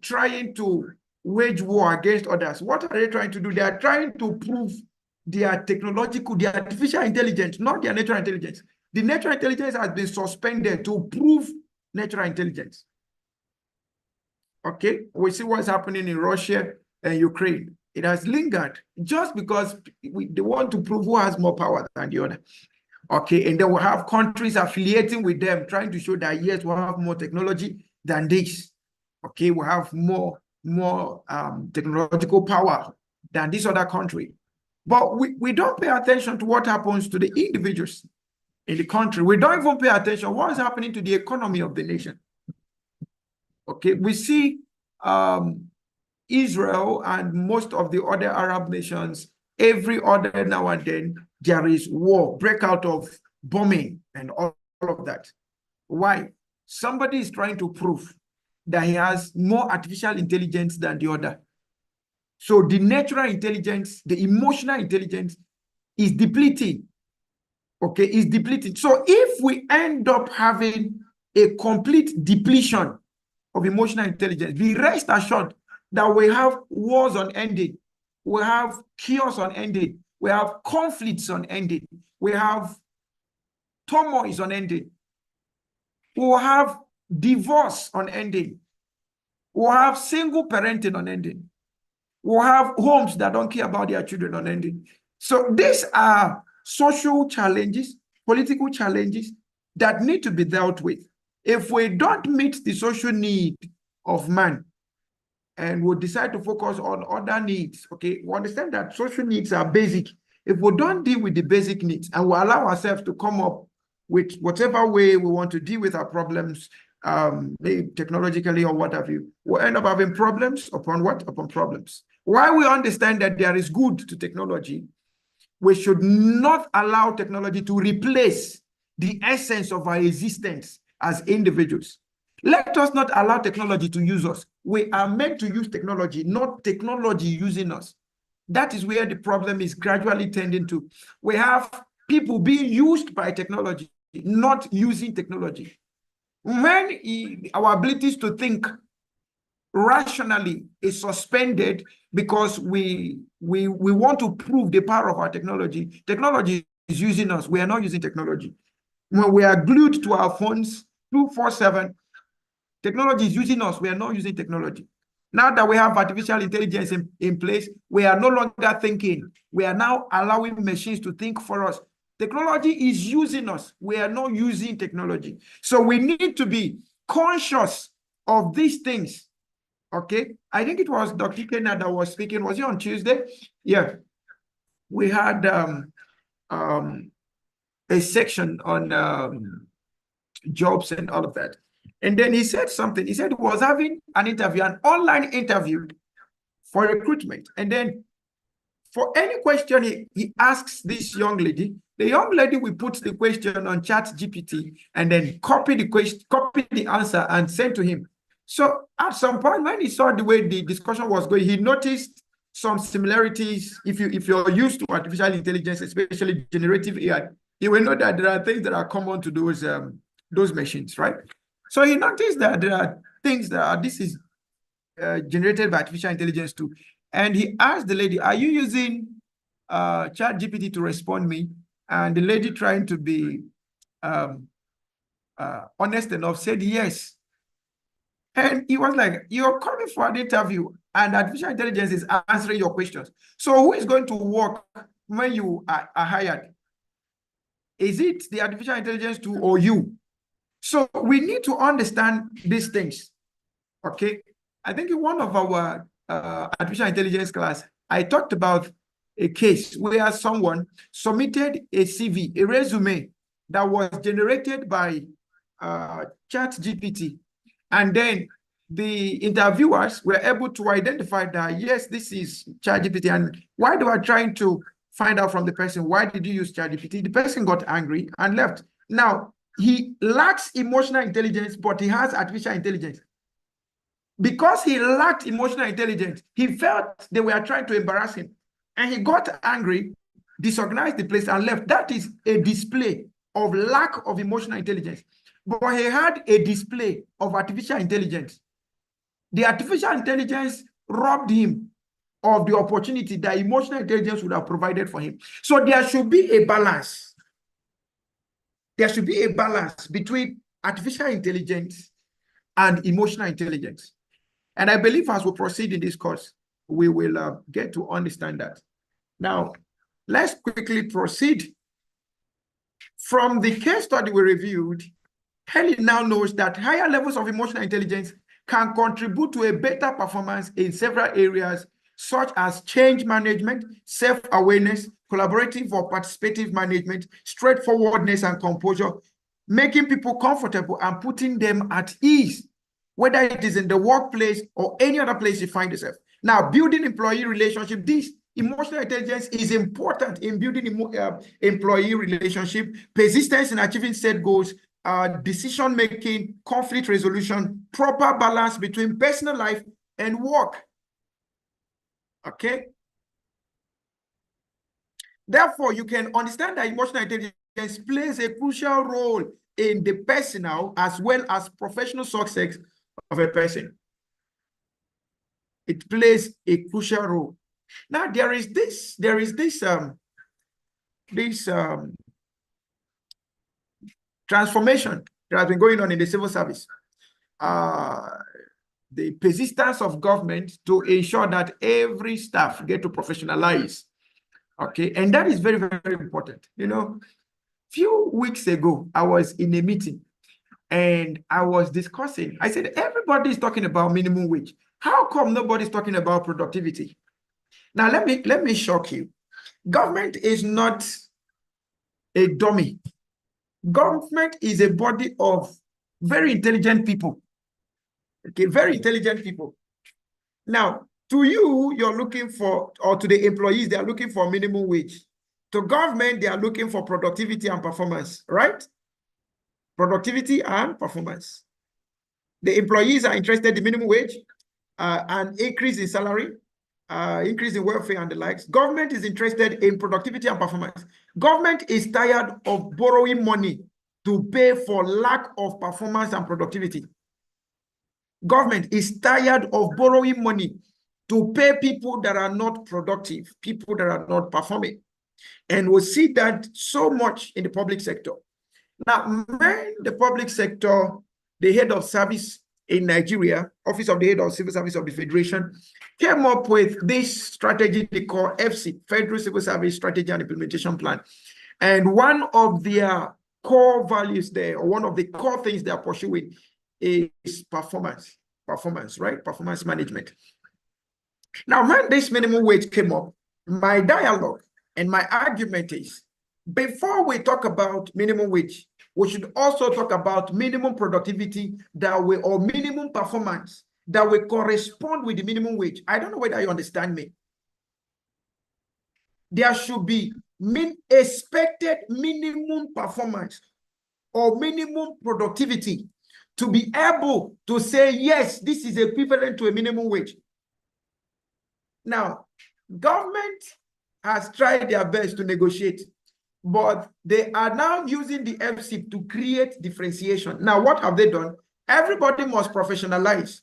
trying to wage war against others. What are they trying to do? They are trying to prove their artificial intelligence, not their natural intelligence. The natural intelligence has been suspended to prove natural intelligence. Okay, we see what's happening in Russia and Ukraine. It has lingered just because they want to prove who has more power than the other. Okay, and then we'll have countries affiliating with them, trying to show that yes, we'll have more technology than this. Okay, we'll have more technological power than this other country. But we don't pay attention to what happens to the individuals in the country. We don't even pay attention to what is happening to the economy of the nation. Okay, we see Israel and most of the other Arab nations, every other now and then, there is war, breakout of bombing and all of that. Why? Somebody is trying to prove that he has more artificial intelligence than the other. So the natural intelligence, the emotional intelligence is depleting. Okay, is depleting. So if we end up having a complete depletion of emotional intelligence, be rest assured that we have wars unending, we have chaos unending, we have conflicts unending, we have turmoils unending, we will have divorce unending, we will have single parenting unending, we will have homes that don't care about their children unending. So these are social challenges, political challenges that need to be dealt with. If we don't meet the social need of man and we decide to focus on other needs, okay, we understand that social needs are basic. If we don't deal with the basic needs and we allow ourselves to come up with whatever way we want to deal with our problems, maybe technologically or what have you, we'll end up having problems upon what? Upon problems. While we understand that there is good to technology, we should not allow technology to replace the essence of our existence as individuals. Let us not allow technology to use us. We are meant to use technology, not technology using us. That is where the problem is gradually tending to. We have people being used by technology, not using technology. When our abilities to think rationally is suspended because we want to prove the power of our technology, technology is using us. We are not using technology. When we are glued to our phones 24/7, technology is using us. We are not using technology. Now that we have artificial intelligence in place, we are no longer thinking. We are now allowing machines to think for us. Technology is using us. We are not using technology. So we need to be conscious of these things. Okay. I think it was Dr. Kenya that was speaking. Was it on Tuesday? Yeah. We had a section on jobs and all of that. And then he said something. He said he was having an interview, an online interview for recruitment. And then for any question he asks this young lady, the young lady will put the question on ChatGPT and then copy the question, copy the answer and send to him. So at some point when he saw the way the discussion was going, he noticed some similarities. If you're used to artificial intelligence, especially generative AI, you will know that there are things that are common to those machines, right? So he noticed that there are things that are, this is generated by artificial intelligence too. And he asked the lady, are you using ChatGPT to respond me? And the lady, trying to be honest enough, said yes. And he was like, you're coming for an interview and artificial intelligence is answering your questions. So who is going to work when you are hired? Is it the artificial intelligence tool or you? So we need to understand these things. Okay. I think in one of our artificial intelligence class, I talked about a case where someone submitted a CV, a resume that was generated by ChatGPT, and then the interviewers were able to identify that, yes, this is ChatGPT. And while they were trying to find out from the person, why did you use ChatGPT? The person got angry and left. Now, he lacks emotional intelligence, but he has artificial intelligence. Because he lacked emotional intelligence, he felt they were trying to embarrass him. And he got angry, disorganized the place, and left. That is a display of lack of emotional intelligence. But he had a display of artificial intelligence. The artificial intelligence robbed him of the opportunity that emotional intelligence would have provided for him. So there should be a balance. There should be a balance between artificial intelligence and emotional intelligence. And I believe as we proceed in this course, we will get to understand that. Now, let's quickly proceed. From the case study we reviewed, Helen now knows that higher levels of emotional intelligence can contribute to a better performance in several areas, such as change management, self-awareness, collaborative or participative management, straightforwardness and composure, making people comfortable and putting them at ease, whether it is in the workplace or any other place you find yourself. Now, building employee relationship, this emotional intelligence is important in building employee relationship, persistence in achieving set goals, decision-making, conflict resolution, proper balance between personal life and work. Okay? Therefore, you can understand that emotional intelligence plays a crucial role in the personal as well as professional success of a person. It plays a crucial role. Now, there is this transformation that has been going on in the civil service. The persistence of government to ensure that every staff get to professionalize. Okay, and that is very, very important. You know, few weeks ago, I was in a meeting and I was discussing, I said, everybody is talking about minimum wage. How come nobody's talking about productivity? Now, let me shock you. Government is not a dummy. Government is a body of very intelligent people. Okay, very intelligent people. Now, to you, you're looking for, or to the employees, they are looking for minimum wage. To government, they are looking for productivity and performance, right? Productivity and performance. The employees are interested in minimum wage, an increase in salary, increase in welfare and the likes. Government is interested in productivity and performance. Government is tired of borrowing money to pay for lack of performance and productivity. Government is tired of borrowing money to pay people that are not productive, people that are not performing. And we'll see that so much in the public sector. Now, when the public sector, the head of service in Nigeria, Office of the Head of Civil Service of the Federation, came up with this strategy they call FC, Federal Civil Service Strategy and Implementation Plan. And one of their core values there, or one of the core things they are pursuing is performance, right? Performance management. Now, when this minimum wage came up, my dialogue and my argument is, before we talk about minimum wage, we should also talk about minimum productivity that will, or minimum performance that will correspond with the minimum wage. I don't know whether you understand me. There should be expected minimum performance or minimum productivity to be able to say, yes, this is equivalent to a minimum wage. Now, government has tried their best to negotiate, but they are now using the FCIP to create differentiation. Now, what have they done? Everybody must professionalize.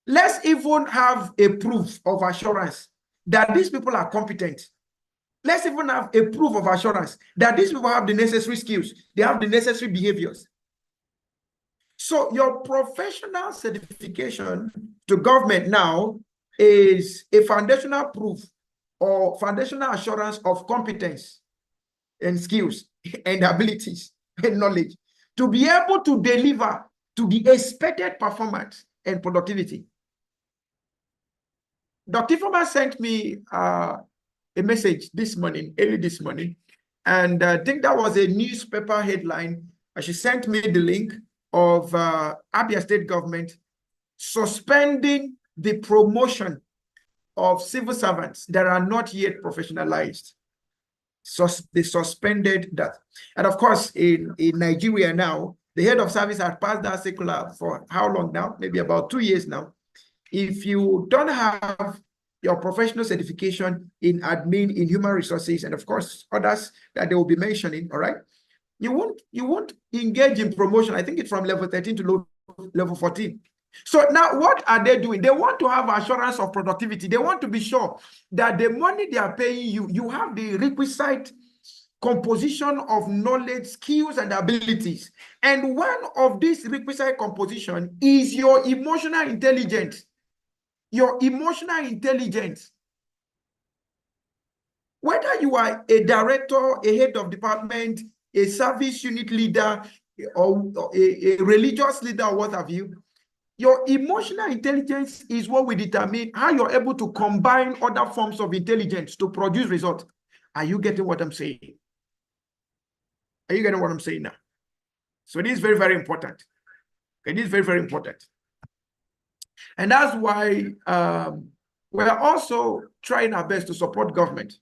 Let's even have a proof of assurance that these people are competent. Let's even have a proof of assurance that these people have the necessary skills, they have the necessary behaviors. So your professional certification to government now is a foundational proof or foundational assurance of competence and skills and abilities and knowledge to be able to deliver to the expected performance and productivity. Dr. Ifeoma sent me a a message this morning, early this morning, and I think that was a newspaper headline. She sent me the link of Abia State government suspending the promotion of civil servants that are not yet professionalized. So they suspended that. And of course, in Nigeria now, the head of service has passed that circular for how long now? Maybe about 2 years now. If you don't have your professional certification in admin, in human resources, and of course, others that they will be mentioning, all right? You won't engage in promotion. I think it's from level 13 to level 14. So now what are they doing? They want to have assurance of productivity. They want to be sure that the money they are paying you, you have the requisite composition of knowledge, skills, and abilities. And one of these requisite composition is your emotional intelligence. Your emotional intelligence. Whether you are a director, a head of department, a service unit leader, or a religious leader, or what have you, your emotional intelligence is what will determine how you're able to combine other forms of intelligence to produce results. Are you getting what I'm saying? Are you getting what I'm saying now? So it is very, very important. It is very, very important. And that's why we're also trying our best to support government.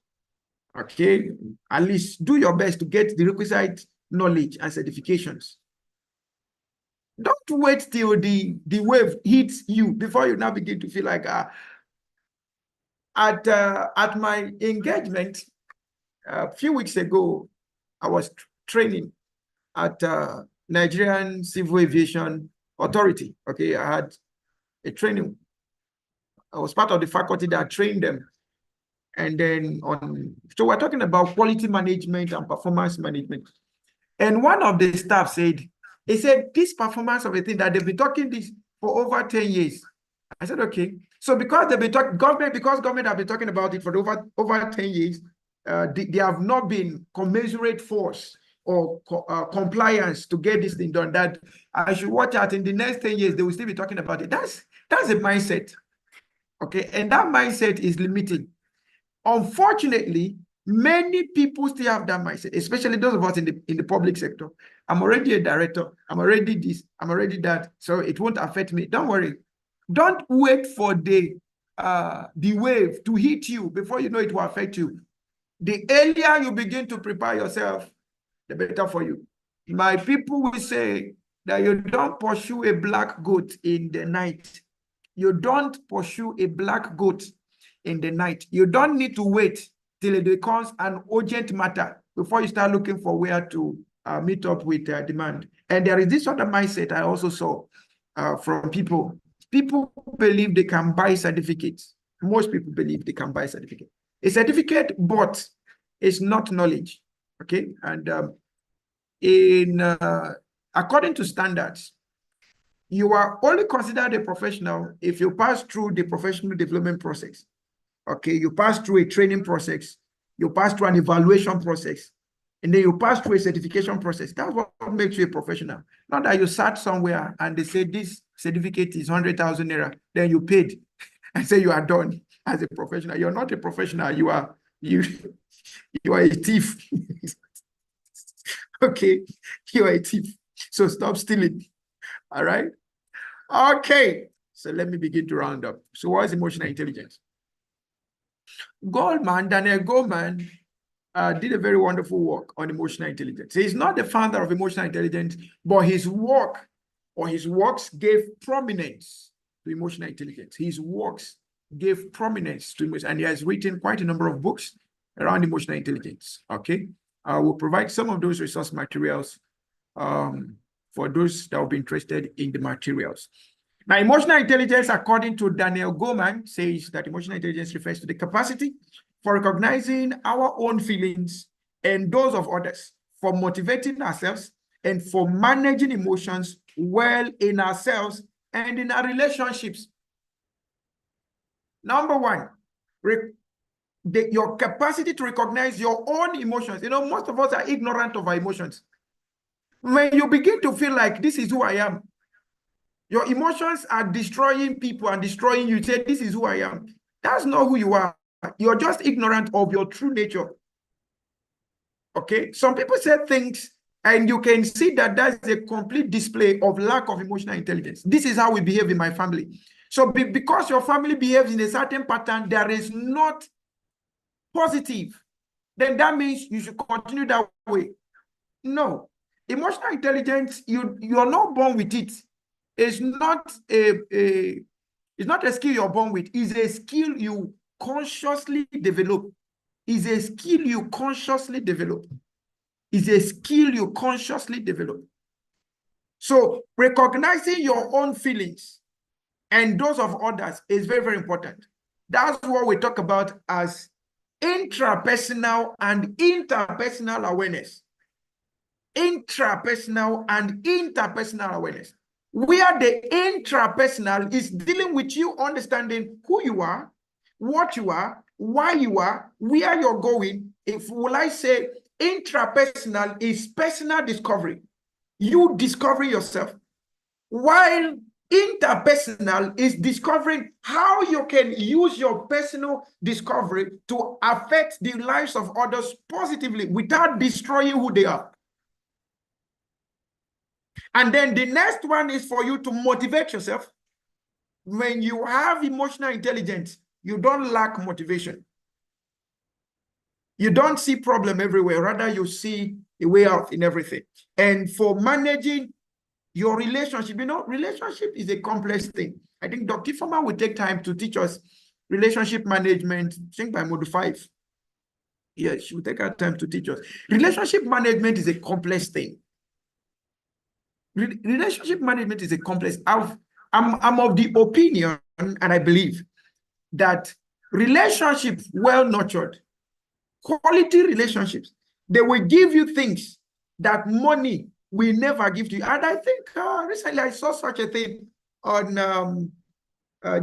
Okay, at least do your best to get the requisite knowledge and certifications. Don't wait till the wave hits you before you now begin to feel like at my engagement a few weeks ago, I was training at Nigerian Civil Aviation Authority. Okay, I had a training. I was part of the faculty that trained them. And then so we're talking about quality management and performance management. And one of the staff said, he said, this performance of a thing that they've been talking this for over 10 years. I said, okay. So because they've been talking, government have been talking about it for over 10 years, they have not been commensurate force or compliance to get this thing done, that I should watch out in the next 10 years, they will still be talking about it. That's a mindset. Okay. And that mindset is limiting. Unfortunately, many people still have that mindset, especially those of us in the public sector. I'm already a director. I'm already this. I'm already that. So it won't affect me. Don't worry. Don't wait for the wave to hit you before you know it will affect you. The earlier you begin to prepare yourself, the better for you. My people will say that you don't pursue a black goat in the night. You don't pursue a black goat in the night. You don't need to wait till it becomes an urgent matter before you start looking for where to meet up with demand. And there is this other mindset I also saw from people. People believe they can buy certificates. Most people believe they can buy certificate. A certificate, but it's not knowledge. Okay, and according to standards, you are only considered a professional if you pass through the professional development process. Okay, you pass through a training process, you pass through an evaluation process, and then you pass through a certification process. That's what makes you a professional. Not that you sat somewhere and they say this certificate is 100,000 naira, then you paid and say you are done as a professional. You're not a professional. You are a thief. Okay, you are a thief. So stop stealing. All right. Okay. So let me begin to round up. So what is emotional intelligence? Daniel Goleman did a very wonderful work on emotional intelligence. He's not the founder of emotional intelligence, but his work or his works gave prominence to emotional intelligence. His works gave prominence to emotion, and he has written quite a number of books around emotional intelligence. Okay, I will provide some of those resource materials for those that will be interested in the materials. Now, emotional intelligence, according to Daniel Goleman, says that emotional intelligence refers to the capacity for recognizing our own feelings and those of others, for motivating ourselves, and for managing emotions well in ourselves and in our relationships. Number one, your capacity to recognize your own emotions. You know, most of us are ignorant of our emotions. When you begin to feel like this is who I am, your emotions are destroying people and destroying you. You say, this is who I am. That's not who you are. You're just ignorant of your true nature. Okay, some people say things and you can see that that's a complete display of lack of emotional intelligence. This is how we behave in my family. So because your family behaves in a certain pattern, there is not positive, then that means you should continue that way. No, emotional intelligence, you are not born with it. It's not it's not a skill you're born with. It's a skill you consciously develop. It's a skill you consciously develop. It's a skill you consciously develop. So recognizing your own feelings and those of others is very, very important. That's what we talk about as intrapersonal and interpersonal awareness. Intrapersonal and interpersonal awareness. Where the intrapersonal is dealing with you understanding who you are, what you are, why you are, where you're going. If will I say intrapersonal is personal discovery. You discover yourself. While interpersonal is discovering how you can use your personal discovery to affect the lives of others positively without destroying who they are. And then the next one is for you to motivate yourself. When you have emotional intelligence, you don't lack motivation. You don't see problem everywhere. Rather, you see a way out in everything. And for managing your relationship, you know, relationship is a complex thing. I think Dr. Ifeoma will take time to teach us relationship management, I think by Module 5. Yeah, she will take her time to teach us. Relationship management is a complex thing. Relationship management is a complex. I'm of the opinion, and I believe, that relationships well nurtured, quality relationships, they will give you things that money will never give to you. And I think recently I saw such a thing on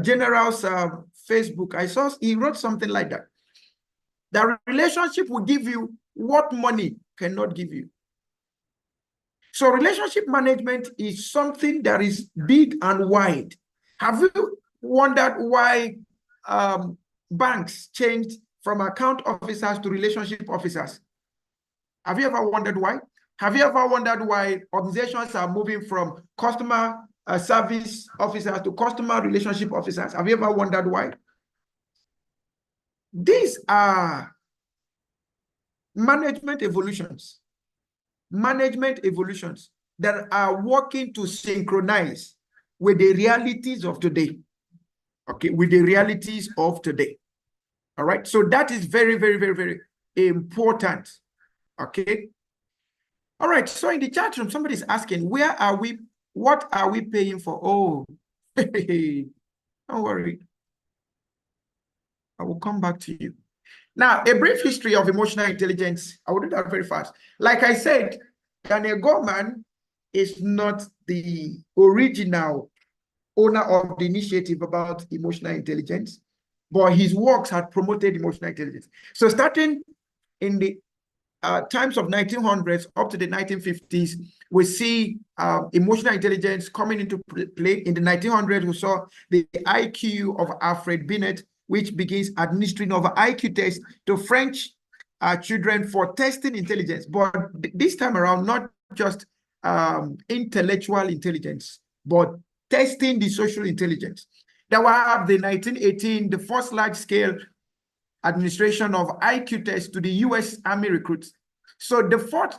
General's Facebook. I saw he wrote something like that. The relationship will give you what money cannot give you. So relationship management is something that is big and wide. Have you wondered why banks changed from account officers to relationship officers? Have you ever wondered why? Have you ever wondered why organizations are moving from customer service officers to customer relationship officers? Have you ever wondered why? These are management evolutions that are working to synchronize with the realities of today. Okay, with the realities of today. All right, so that is very, very, very, very important. Okay. All right, so in the chat room, somebody's asking, where are we, what are we paying for? Oh, don't worry. I will come back to you. Now, a brief history of emotional intelligence. I will do that very fast. Like I said, Daniel Goleman is not the original owner of the initiative about emotional intelligence, but his works had promoted emotional intelligence. So starting in the times of 1900s up to the 1950s, we see emotional intelligence coming into play. In the 1900s, we saw the IQ of Alfred Binet, which begins administering of IQ tests to French children for testing intelligence. But this time around, not just intellectual intelligence, but testing the social intelligence. Then we have the 1918, the first large-scale administration of IQ tests to the US Army recruits. So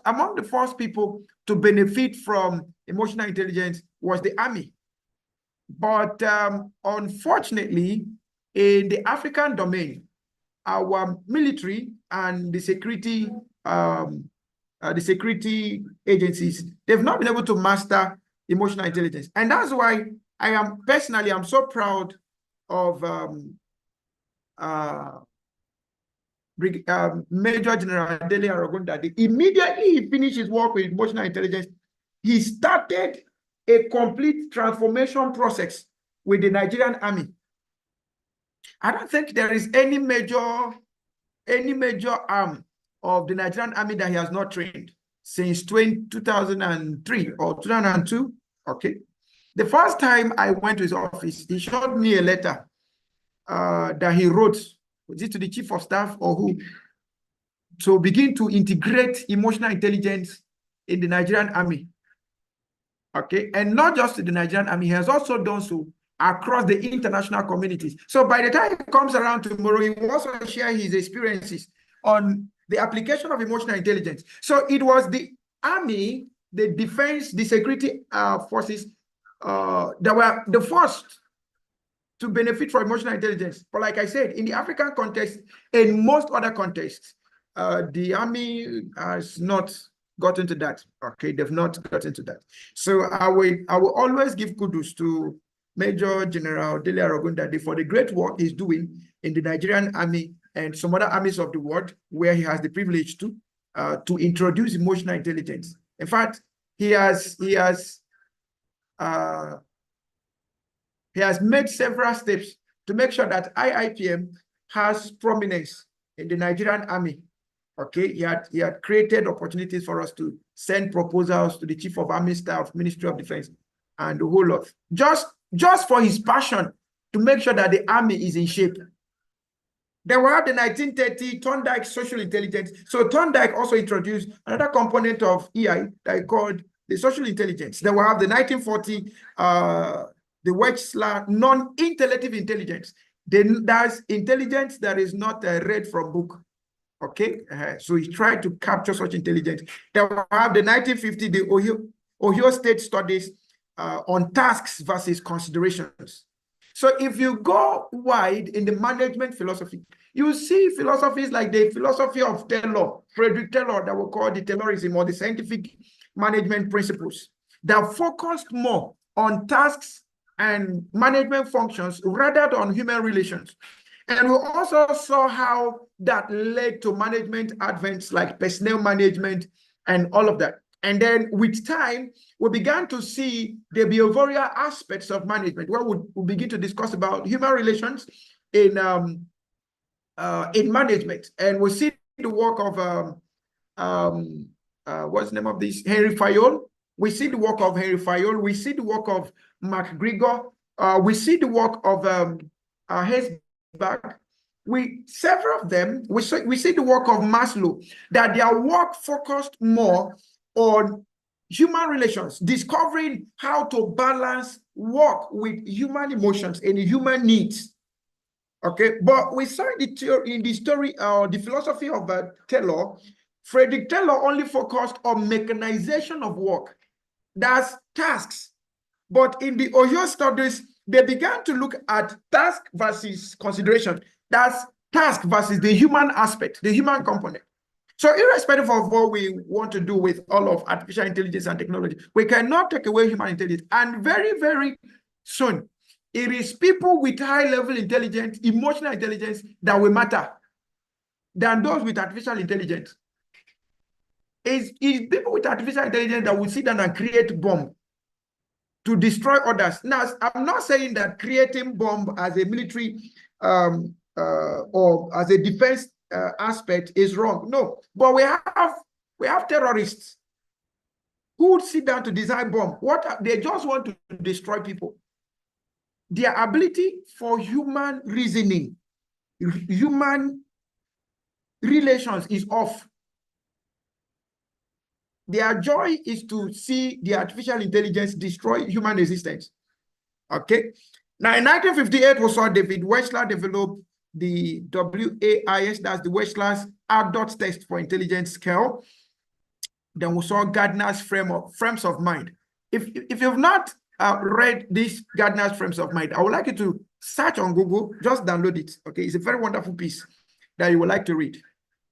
among the first people to benefit from emotional intelligence was the Army. But unfortunately, in the African domain, our military and the security agencies, they've not been able to master emotional intelligence. And that's why I'm so proud of Major General Dele Aragunda. Immediately he finished his work with emotional intelligence, he started a complete transformation process with the Nigerian Army. I don't think there is any major arm of the Nigerian Army that he has not trained since 2003 or 2002. Okay. The first time I went to his office, he showed me a letter that he wrote Was it to the chief of staff or who? To begin to integrate emotional intelligence in the Nigerian army. Okay, and not just to the Nigerian army, he has also done so across the international communities. So by the time he comes around tomorrow, he will also share his experiences on the application of emotional intelligence. So it was the army, the defense, the security forces that were the first to benefit from emotional intelligence. But like I said, in the African context, in most other contexts, the army has not gotten to that. Okay, they've not gotten to that. So I will always give kudos to Major General Dele Arogundade for the great work he's doing in the Nigerian army and some other armies of the world where he has the privilege to introduce emotional intelligence. In fact, he has made several steps to make sure that IIPM has prominence in the Nigerian army. Okay, he had created opportunities for us to send proposals to the Chief of Army Staff, Ministry of Defense, and the whole lot. Just for his passion to make sure that the army is in shape. Then we have the 1930 Thorndike Social Intelligence. So Thorndike also introduced another component of EI that is called the social intelligence. Then we have the 1940 the Wechsler non-intellective intelligence. Then that's intelligence that is not read from book. Okay, so he tried to capture such intelligence. Then we have the 1950, the Ohio State studies on tasks versus considerations. So if you go wide in the management philosophy, you see philosophies like the philosophy of Taylor, Frederick Taylor, that we call the Taylorism or the scientific management principles that focused more on tasks and management functions rather than on human relations. And we also saw how that led to management advents like personnel management and all of that. And then with time, we began to see the behavioral aspects of management, where we begin to discuss about human relations in management. And we see the work of, what's the name of this? Henry Fayol. We see the work of Henry Fayol. We see the work of Mark Grigor. We see the work of Hesbach. Several of them, we see the work of Maslow, that their work focused more on human relations, discovering how to balance work with human emotions and human needs. Okay, but we saw in the story, the philosophy of Taylor, Frederick Taylor only focused on mechanization of work. That's tasks. But in the Ohio studies, they began to look at task versus consideration. That's task versus the human aspect, the human component. So irrespective of what we want to do with all of artificial intelligence and technology, we cannot take away human intelligence. And very, very soon, it is people with high-level intelligence, emotional intelligence, that will matter than those with artificial intelligence. It's people with artificial intelligence that will sit down and create bomb to destroy others. Now, I'm not saying that creating bomb as a military or as a defense aspect is wrong. No, but we have terrorists who would sit down to design bomb. They just want to destroy people. Their ability for human reasoning, human relations is off. Their joy is to see the artificial intelligence destroy human existence. Okay. Now, in 1958, we saw David Wechsler develop the WAIS, that's the Wechsler's adult test for intelligence scale. Then we saw Gardner's frames of mind. If you've not read this Gardner's frames of mind, I would like you to search on Google, just download it. Okay, it's a very wonderful piece that you would like to read.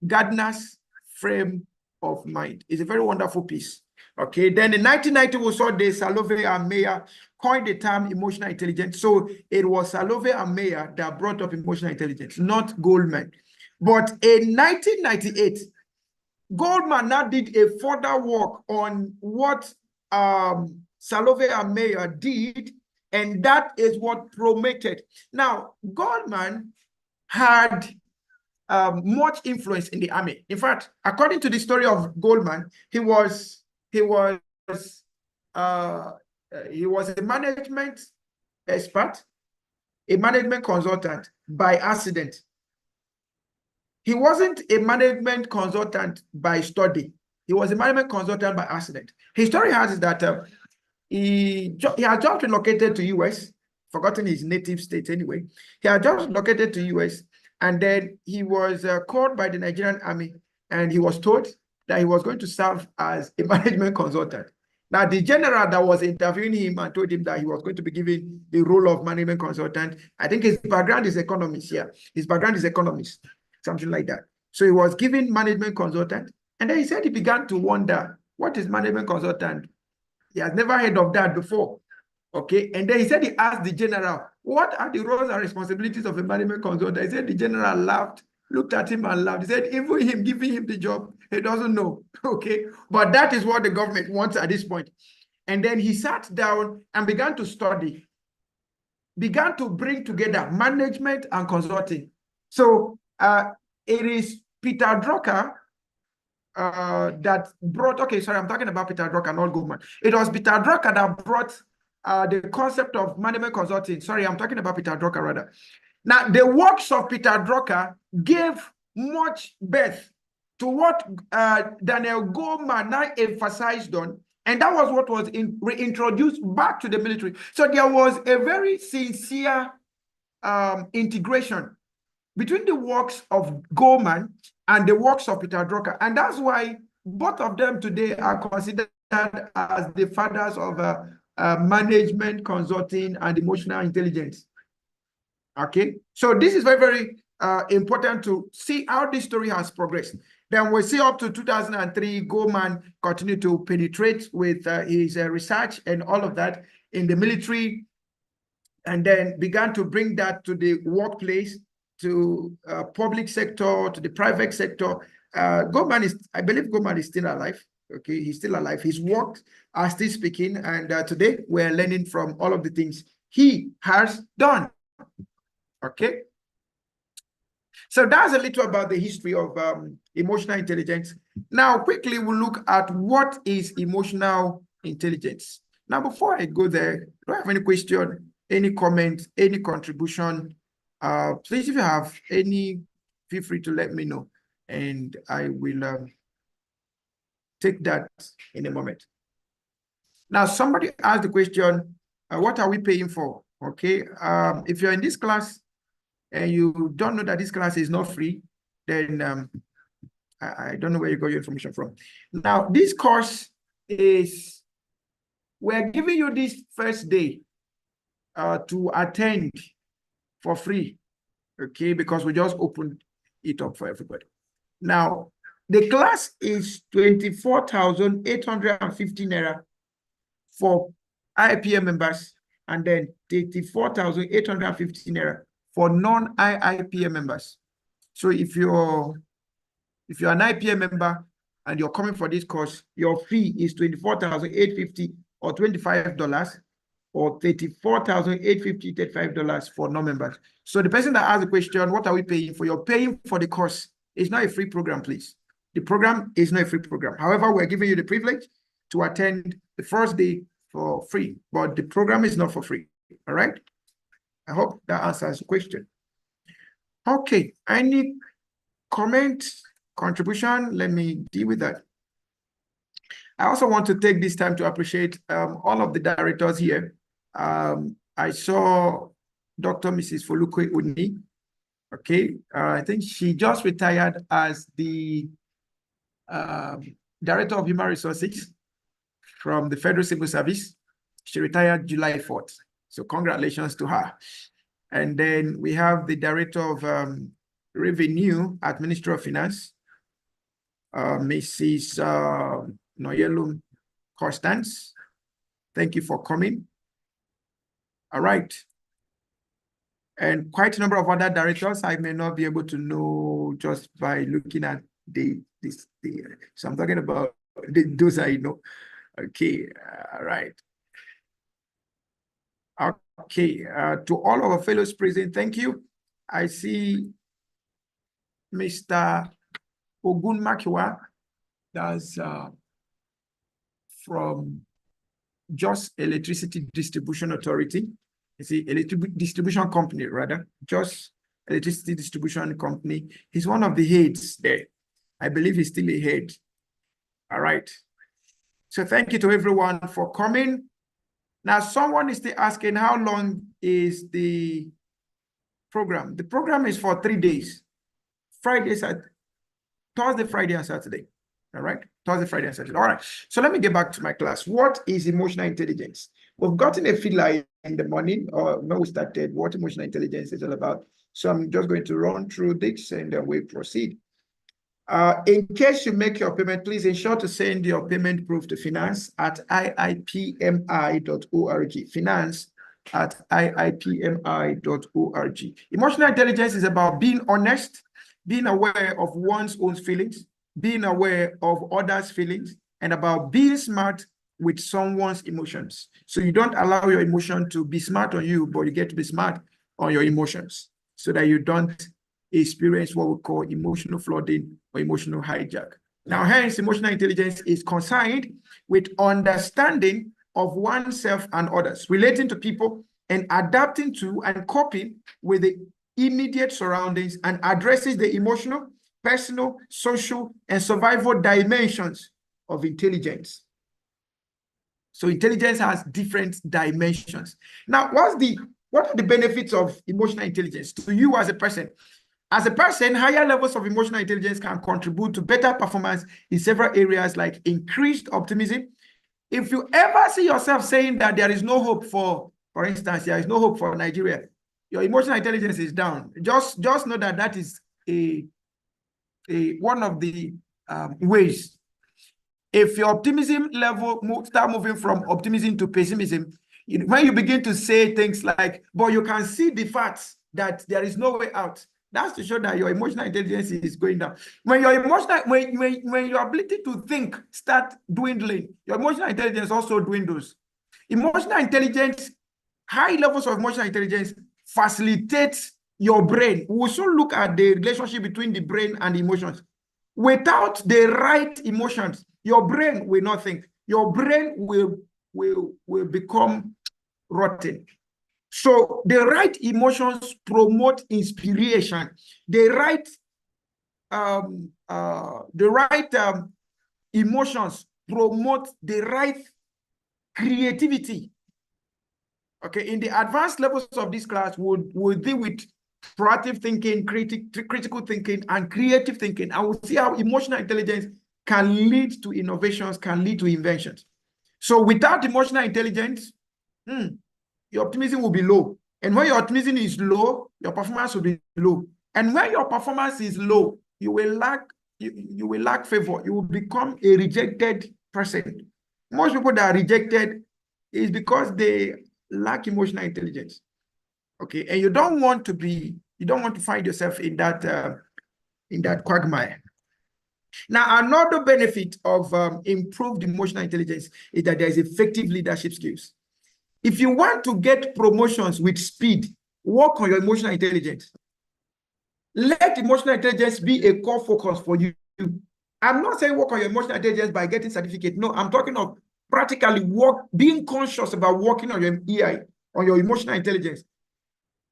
Gardner's frame of mind is a very wonderful piece. Okay, then in 1990, we saw the Salovey and Meyer coined the term emotional intelligence. So it was Salovey and Meyer that brought up emotional intelligence, not Goldman. But in 1998, Goldman now did a further work on what Salovey and Meyer did, and that is what promoted. Now, Goldman had much influence in the army. In fact, according to the story of Goldman, he was a management expert, a management consultant by accident. he wasn't a management consultant by study. He was a management consultant by accident. His story has is that he had just relocated to US, forgotten his native state anyway. He had just relocated to US, and then he was called by the Nigerian army, and he was told that he was going to serve as a management consultant. Now, the general that was interviewing him and told him that he was going to be given the role of management consultant, I think his background is economist, yeah. His background is economist, something like that. So he was given management consultant, and then he said he began to wonder, what is management consultant? He has never heard of that before. Okay, and then he said he asked the general, what are the roles and responsibilities of a management consultant? He said the general laughed, looked at him and laughed. He said, even him giving him the job, he doesn't know. Okay, but that is what the government wants at this point. And then he sat down and began to study, began to bring together management and consulting. So it is Peter Drucker that brought, okay, sorry, I'm talking about Peter Drucker, not Goldman. It was Peter Drucker that brought the concept of management consulting. Sorry, I'm talking about Peter Drucker rather. Now, the works of Peter Drucker gave much birth to what Daniel Goleman now emphasized on, and that was what was reintroduced back to the military. So there was a very sincere integration between the works of Goleman and the works of Peter Drucker. And that's why both of them today are considered as the fathers of management, consulting, and emotional intelligence. Okay, so this is very, very important to see how this story has progressed. Then we see up to 2003, Goleman continued to penetrate with his research and all of that in the military, and then began to bring that to the workplace, to public sector, to the private sector. Goleman is, I believe Goleman is still alive. Okay, he's still alive. His works are still speaking, and today we're learning from all of the things he has done. Okay, so that's a little about the history of emotional intelligence. Now, quickly, we'll look at what is emotional intelligence. Now, before I go there, do I have any question, any comment, any contribution? Please, if you have any, feel free to let me know, and I will take that in a moment. Now, somebody asked the question, what are we paying for? Okay, if you're in this class and you don't know that this class is not free, then I don't know where you got your information from. Now, this course is, we're giving you this first day to attend for free, okay, because we just opened it up for everybody. Now, the class is 24,850 naira for IIPM members, and then 34,850 naira for non-IIPM members. So if you're an IPM member and you're coming for this course, your fee is 24,850 or $25, or 34,850, $35 for non-members. So the person that asked the question, what are we paying for? You're paying for the course. It's not a free program, please. The program is not a free program. However, we're giving you the privilege to attend the first day for free, but the program is not for free. All right? I hope that answers the question. Okay, any comment, contribution? Let me deal with that. I also want to take this time to appreciate all of the directors here. I saw Dr. Mrs. Folukwe Uni. Okay, I think she just retired as the Director of Human Resources from the Federal Civil Service. She retired July 4th. So congratulations to her. And then we have the Director of Revenue at Ministry of Finance, Mrs. Noyelum Constance. Thank you for coming. All right. And quite a number of other directors I may not be able to know just by looking at so I'm talking about those I know. Okay, all right. Okay, to all our fellows present, thank you. I see Mr. Ogun Makiwa, that's from Just Electricity Distribution Authority. It's the electric distribution company, rather. Just electricity distribution company. He's one of the heads there. I believe he's still a head. All right. So thank you to everyone for coming. Now, someone is still asking, how long is the program? The program is for 3 days. Thursday, Friday, and Saturday. All right. Thursday, Friday, and Saturday. All right. So let me get back to my class. What is emotional intelligence? We've gotten a feel in the morning, or when we started, what emotional intelligence is all about. So I'm just going to run through this and then we proceed. In case you make your payment, please ensure to send your payment proof to finance@iipmi.org. Finance@iipmi.org. Emotional intelligence is about being honest, being aware of one's own feelings, being aware of others' feelings, and about being smart with someone's emotions. So you don't allow your emotion to be smart on you, but you get to be smart on your emotions so that you don't experience what we call emotional flooding or emotional hijack. Now, hence, emotional intelligence is concerned with understanding of oneself and others, relating to people, and adapting to and coping with the immediate surroundings, and addresses the emotional, personal, social, and survival dimensions of intelligence. So intelligence has different dimensions. Now, what are the benefits of emotional intelligence to you as a person? As a person, higher levels of emotional intelligence can contribute to better performance in several areas like increased optimism. If you ever see yourself saying that there is no hope for instance, there is no hope for Nigeria, your emotional intelligence is down. Just know that that is one of the ways. If your optimism level start moving from optimism to pessimism, when you begin to say things like, but you can see the facts that there is no way out, that's to show that your emotional intelligence is going down. When your when your ability to think start dwindling, your emotional intelligence also dwindles. Emotional intelligence, high levels of emotional intelligence facilitates your brain. We should look at the relationship between the brain and the emotions. Without the right emotions, your brain will not think. Your brain will become rotten. So the right emotions promote inspiration. The right emotions promote the right creativity. Okay, in the advanced levels of this class, we'll deal with proactive thinking, critical thinking, and creative thinking. And we'll see how emotional intelligence can lead to innovations, can lead to inventions. So without emotional intelligence, your optimism will be low. And when your optimism is low, your performance will be low. And when your performance is low, you will lack favor. You will become a rejected person. Most people that are rejected is because they lack emotional intelligence. Okay, and you don't want to find yourself in that quagmire. Now, another benefit of improved emotional intelligence is that there is effective leadership skills. If you want to get promotions with speed, work on your emotional intelligence. Let emotional intelligence be a core focus for you. I'm not saying work on your emotional intelligence by getting certificate. No, I'm talking of practically being conscious about working on your EI, on your emotional intelligence.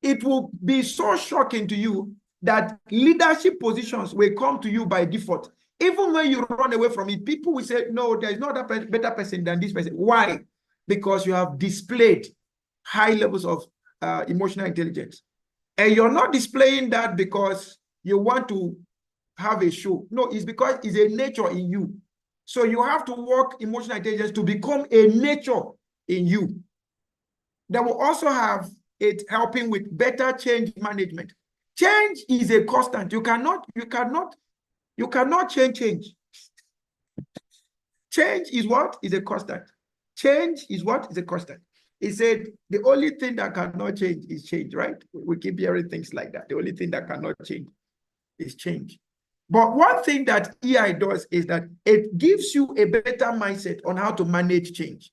It will be so shocking to you that leadership positions will come to you by default. Even when you run away from it, people will say, no, there is not a better person than this person. Why? Because you have displayed high levels of emotional intelligence. And you're not displaying that because you want to have a show. No, it's because it's a nature in you. So you have to work emotional intelligence to become a nature in you. That will also have it helping with better change management. Change is a constant. You cannot change change. Change is what? Is a constant. Change is what? Is a constant. He said the only thing that cannot change is change, right? We keep hearing things like that. The only thing that cannot change is change. But one thing that EI does is that it gives you a better mindset on how to manage change.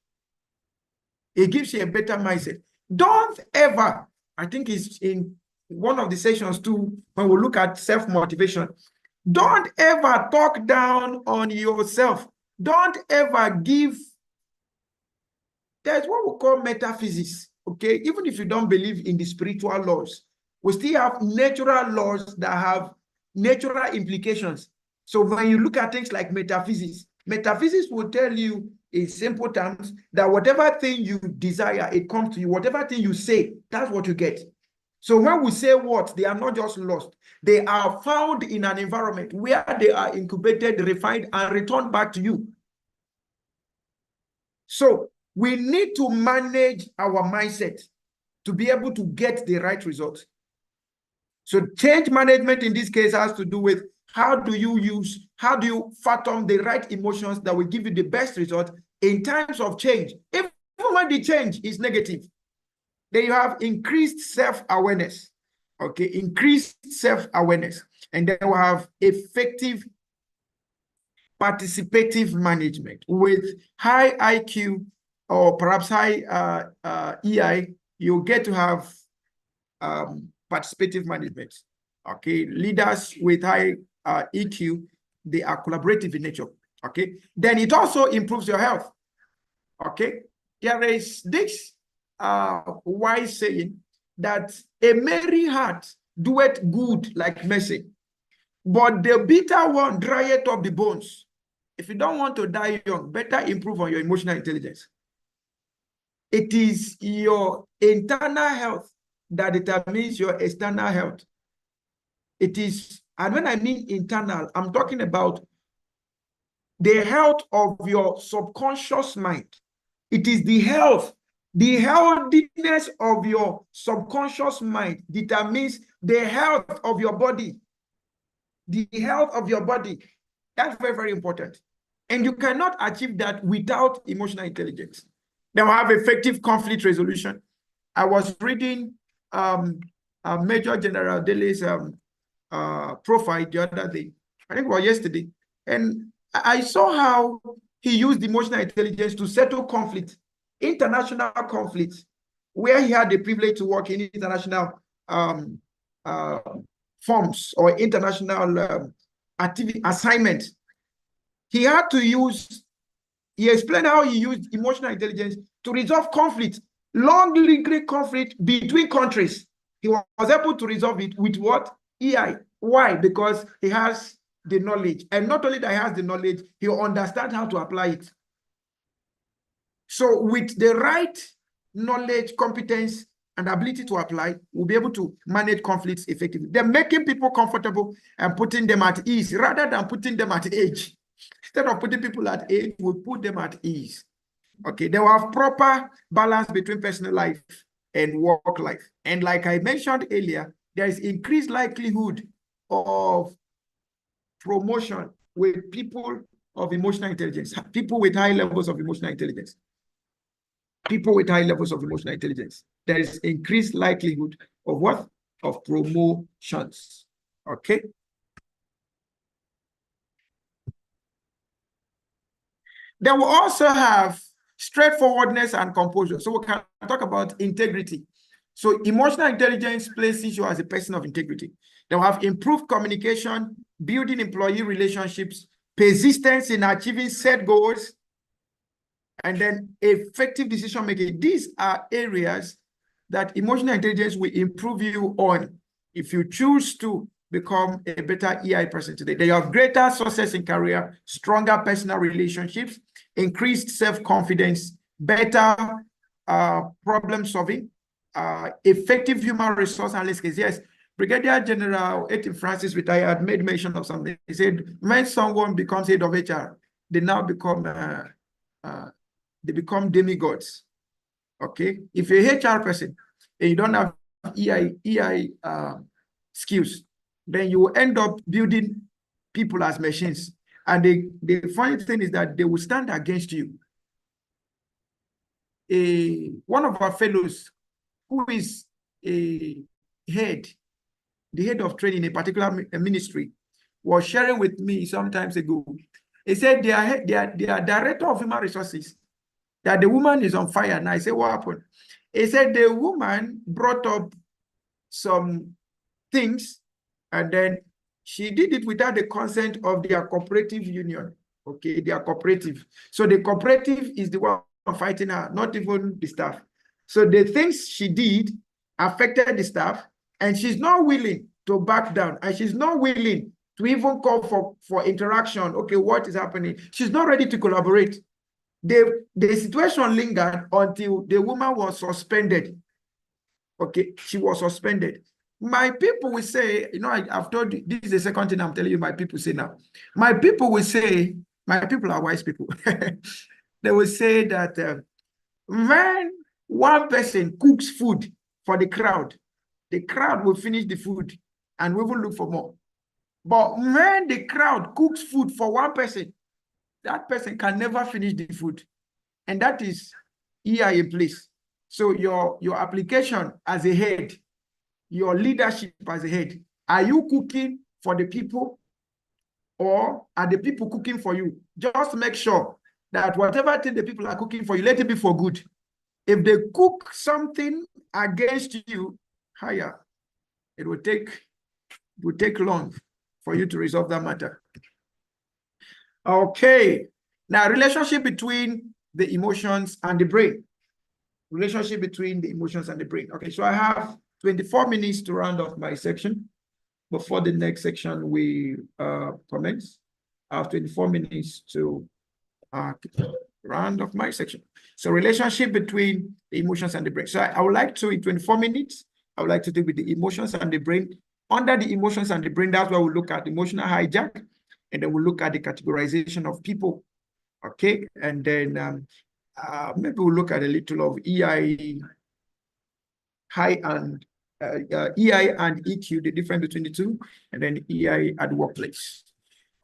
It gives you a better mindset. Don't ever, I think it's in one of the sessions too, when we look at self-motivation, don't ever talk down on yourself. Don't ever give. There's what we call metaphysics, okay? Even if you don't believe in the spiritual laws, We still have natural laws that have natural implications. So when you look at things like metaphysics will tell you in simple terms that whatever thing you desire, it comes to you. Whatever thing you say, that's what you get. So when we say what, they are not just lost. They are found in an environment where they are incubated, refined, and returned back to you. So we need to manage our mindset to be able to get the right result. So change management in this case has to do with how do you fathom the right emotions that will give you the best result in times of change. Even when the change is negative, then you have increased self-awareness, okay? Increased self-awareness. And then we have effective participative management with high IQ or perhaps high EI. You get to have participative management, okay? Leaders with high EQ, they are collaborative in nature, okay? Then it also improves your health, okay? There is this wise saying that a merry heart doeth good like medicine, but the bitter one drieth up the bones. If you don't want to die young, better improve on your emotional intelligence. It is your internal health that determines your external health. It is, and when I mean internal, I'm talking about the health of your subconscious mind. It is the health, the healthiness of your subconscious mind determines the health of your body. The health of your body. That's very, very important. And you cannot achieve that without emotional intelligence. Then we have effective conflict resolution. I was reading Major General Dele's profile the other day. I think it was yesterday. And I saw how he used emotional intelligence to settle conflict, international conflicts, where he had the privilege to work in international forms or international activity assignments. He had to use, he explained how he used emotional intelligence to resolve conflict, long lingering conflict between countries. He was able to resolve it with what? EI. Why? Because he has the knowledge. And not only that he has the knowledge, he understands how to apply it. So with the right knowledge, competence, and ability to apply, we'll be able to manage conflicts effectively. They're making people comfortable and putting them at ease rather than putting them at edge. Instead of putting people at edge, we put them at ease. Okay, they will have proper balance between personal life and work life. And like I mentioned earlier, there is increased likelihood of promotion with people of emotional intelligence, people with high levels of emotional intelligence. People with high levels of emotional intelligence. There is increased likelihood of what? Of promotions. Okay. Then we also have straightforwardness and composure. So we can talk about integrity. So emotional intelligence places you as a person of integrity. They will have improved communication, building employee relationships, persistence in achieving set goals, and then effective decision making. These are areas that emotional intelligence will improve you on if you choose to become a better EI person today. They have greater success in career, stronger personal relationships, increased self-confidence, better problem solving, effective human resource analysis. Yes, Brigadier General Etin Francis retired made mention of something. He said, when someone becomes head of HR, they now become demigods. Okay, if you're a HR person and you don't have EI skills, then you will end up building people as machines. And the funny thing is that they will stand against you. One of our fellows, who is the head of training in a particular ministry, was sharing with me some time ago. He said their director of human resources, that the woman is on fire. And I said, what happened? He said the woman brought up some things, and then she did it without the consent of their cooperative union. Okay, their cooperative. So the cooperative is the one fighting her, not even the staff. So the things she did affected the staff, and she's not willing to back down, and she's not willing to even call for interaction. Okay, what is happening? She's not ready to collaborate. The situation lingered until the woman was suspended. Okay, she was suspended. My people will say, you know, I've told you, this is the second thing I'm telling you my people say now. My people will say, my people are wise people. They will say that when one person cooks food for the crowd will finish the food and we will look for more. But when the crowd cooks food for one person, that person can never finish the food. And that is EI in place. So your application as a head, your leadership as a head, are you cooking for the people or are the people cooking for you? Just make sure that whatever thing the people are cooking for you, let it be for good. If they cook something against you, higher, it will take long for you to resolve that matter. Okay, now relationship between the emotions and the brain. Relationship between the emotions and the brain. Okay, so I have 24 minutes to round off my section. Before the next section we commence, I have 24 minutes to round off my section. So relationship between the emotions and the brain. So I would like to, in 24 minutes, I would like to deal with the emotions and the brain. Under the emotions and the brain, that's where we'll look at emotional hijack, and then we'll look at the categorization of people. Okay, and then maybe we'll look at a little of EI and EQ, the difference between the two, and then EI at the workplace.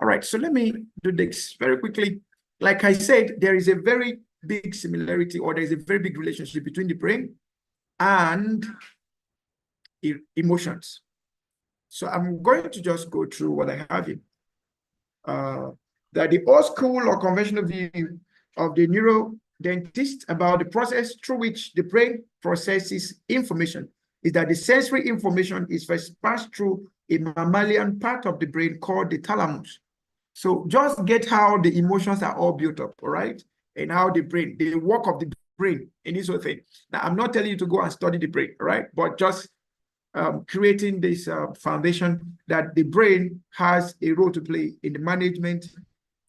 All right, so let me do this very quickly. Like I said, there is a very big similarity, or there is a very big relationship between the brain and emotions. So I'm going to just go through what I have here. That the old school or conventional view of the neurodentist about the process through which the brain processes information is that the sensory information is first passed through a mammalian part of the brain called the thalamus. So just get how the emotions are all built up, all right? And how the brain, the work of the brain in this whole thing. Now, I'm not telling you to go and study the brain, all right? But just creating this foundation that the brain has a role to play in the management,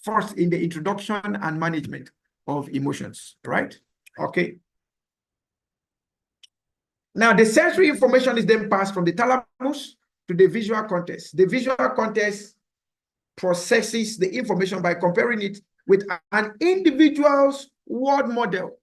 first in the introduction and management of emotions, right? Okay. Now, the sensory information is then passed from the thalamus to the visual cortex. The visual cortex processes the information by comparing it with an individual's word model.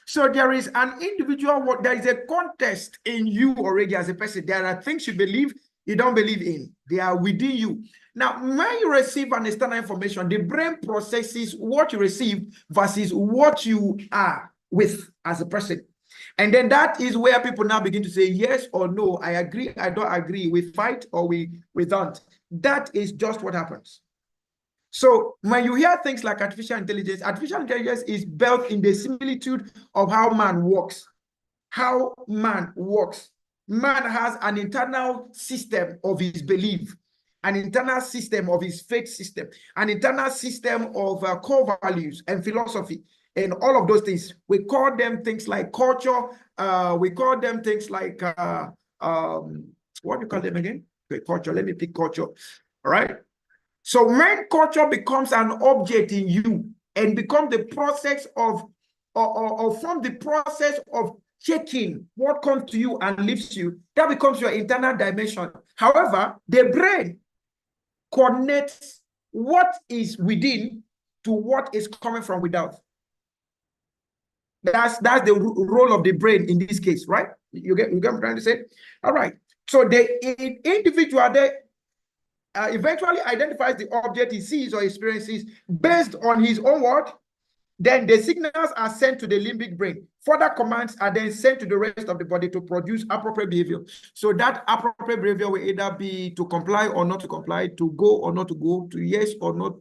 So there is an individual, there is a context in you already as a person. There are things you believe, you don't believe in. They are within you. Now, when you receive an external information, the brain processes what you receive versus what you are with as a person. And then that is where people now begin to say yes or no, I agree, I don't agree, we fight or we don't. That is just what happens. So when you hear things like artificial intelligence is built in the similitude of how man works. How man works. Man has an internal system of his belief, an internal system of his faith system, an internal system of core values and philosophy, and all of those things. We call them things like culture. We call them things like, what do you call them again? Okay, culture, let me pick culture, all right? So when culture becomes an object in you and become the process of, or from the process of checking what comes to you and leaves you, that becomes your internal dimension. However, the brain connects what is within to what is coming from without. That's the role of the brain in this case, right? You get what I'm trying to say? All right. So the individual there eventually identifies the object he sees or experiences based on his own word. Then the signals are sent to the limbic brain. Further commands are then sent to the rest of the body to produce appropriate behavior. So that appropriate behavior will either be to comply or not to comply, to go or not to go, to yes or not,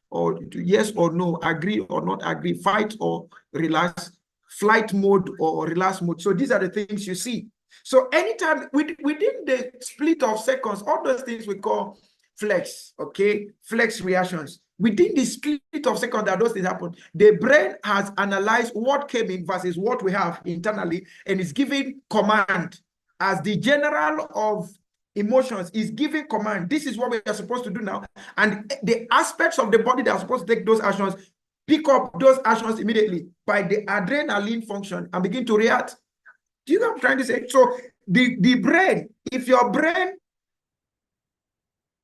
or to yes or no, agree or not agree, fight or relax, flight mode or relax mode. So these are the things you see. So anytime within the split of seconds, all those things we call flex, okay? Flex reactions. Within the split of seconds that those things happen, the brain has analyzed what came in versus what we have internally, and is giving command as the general of emotions, is giving command. This is what we are supposed to do now. And the aspects of the body that are supposed to take those actions, pick up those actions immediately by the adrenaline function and begin to react. Do you know what I'm trying to say? So the brain, if your brain,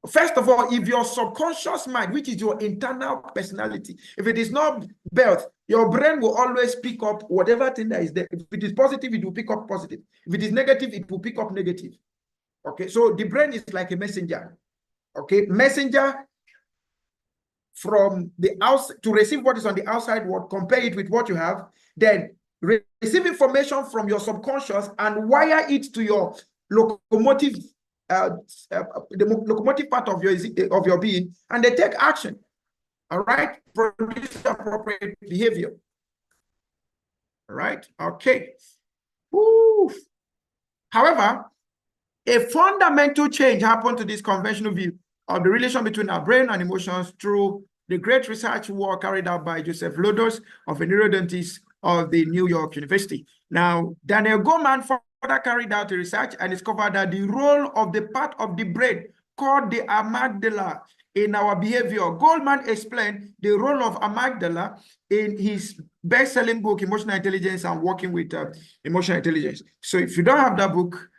first of all, if your subconscious mind, which is your internal personality, if it is not built, your brain will always pick up whatever thing that is there. If it is positive, it will pick up positive. If it is negative, it will pick up negative. Okay, so the brain is like a messenger. Okay, messenger from the outside to receive what is on the outside world, compare it with what you have, then receive information from your subconscious and wire it to your locomotive, the locomotive part of your being, and they take action. All right, produce appropriate behavior. All right, okay. Woo. However, a fundamental change happened to this conventional view of the relation between our brain and emotions through the great research work carried out by Joseph Lodos, of a neurodentist of the New York University. Now, Daniel Goleman further carried out the research and discovered that the role of the part of the brain called the amygdala in our behavior. Goleman explained the role of amygdala in his best-selling book, Emotional Intelligence and Working with Emotional Intelligence. So if you don't have that book,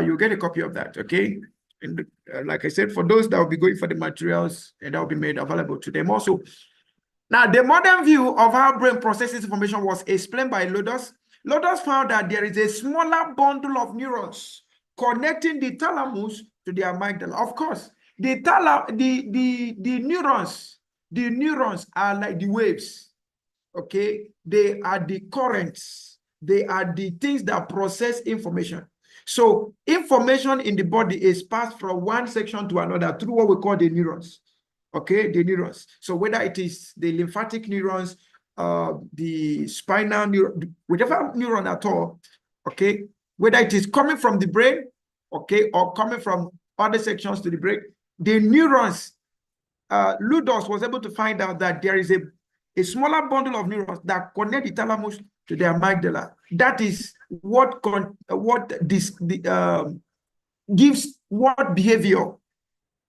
you'll get a copy of that, okay? And like I said, for those that will be going for the materials, and that will be made available to them also. Now, the modern view of how brain processes information was explained by Lodos. Lodos found that there is a smaller bundle of neurons connecting the thalamus to the amygdala. Of course, the neurons are like the waves, okay? They are the currents. They are the things that process information. So information in the body is passed from one section to another through what we call the neurons. Okay, the neurons. So whether it is the lymphatic neurons, the spinal neuron, whatever neuron at all, okay, whether it is coming from the brain, okay, or coming from other sections to the brain, the neurons, Lodos was able to find out that there is a smaller bundle of neurons that connect the thalamus to the amygdala. That is what gives what behavior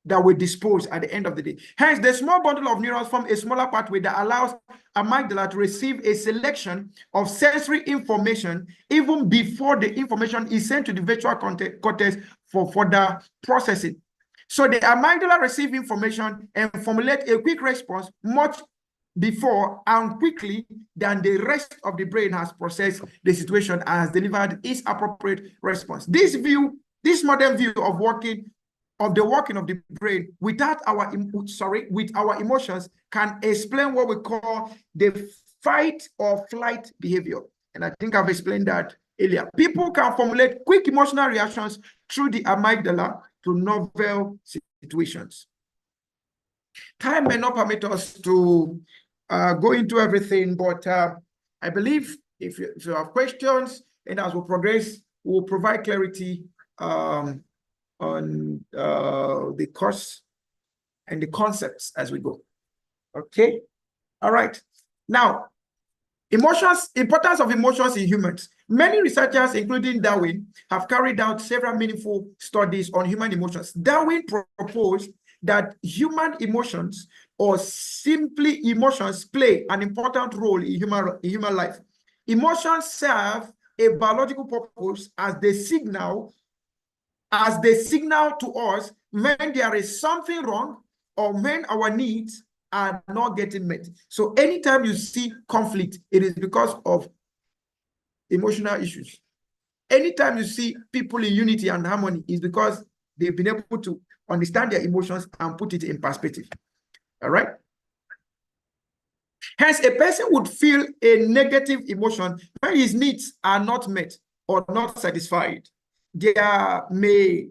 that we dispose at the end of the day. Hence, the small bundle of neurons form a smaller pathway that allows amygdala to receive a selection of sensory information even before the information is sent to the visual cortex for further processing. So the amygdala receives information and formulate a quick response much before and quickly than the rest of the brain has processed the situation and has delivered its appropriate response. This modern view of the working of the brain without with our emotions can explain what we call the fight or flight behavior. And I think I've explained that earlier. People can formulate quick emotional reactions through the amygdala to novel situations. Time may not permit us to go into everything, but I believe if you have questions, and as we progress, we'll provide clarity on the course and the concepts as we go. Okay, all right. Now, importance of emotions in humans. Many researchers, including Darwin, have carried out several meaningful studies on human emotions. Darwin proposed that human emotions, or simply emotions, play an important role in human life. Emotions serve a biological purpose as the signal to us when there is something wrong or when our needs are not getting met. So anytime you see conflict, it is because of emotional issues. Anytime you see people in unity and harmony, is because they've been able to understand their emotions and put it in perspective. All right. Hence, a person would feel a negative emotion when his needs are not met or not satisfied. There may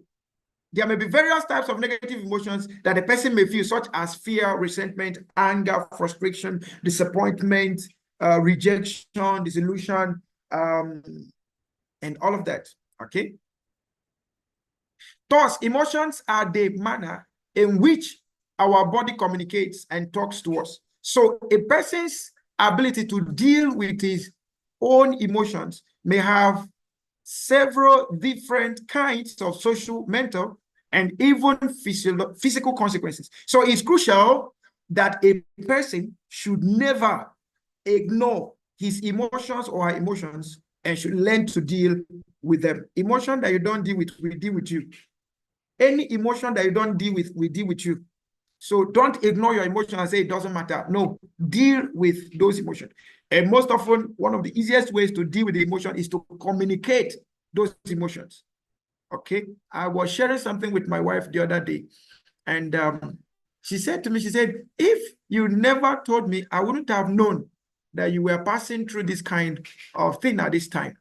be various types of negative emotions that a person may feel, such as fear, resentment, anger, frustration, disappointment, rejection, disillusion, and all of that. Okay. Thus, emotions are the manner in which our body communicates and talks to us. So a person's ability to deal with his own emotions may have several different kinds of social, mental, and even physical consequences. So it's crucial that a person should never ignore his emotions or her emotions and should learn to deal with them. Emotion that you don't deal with will deal with you. Any emotion that you don't deal with will deal with you. So don't ignore your emotion and say it doesn't matter. No, deal with those emotions. And most often, one of the easiest ways to deal with the emotion is to communicate those emotions. Okay, I was sharing something with my wife the other day, and she said to me, she said, if you never told me, I wouldn't have known that you were passing through this kind of thing at this time.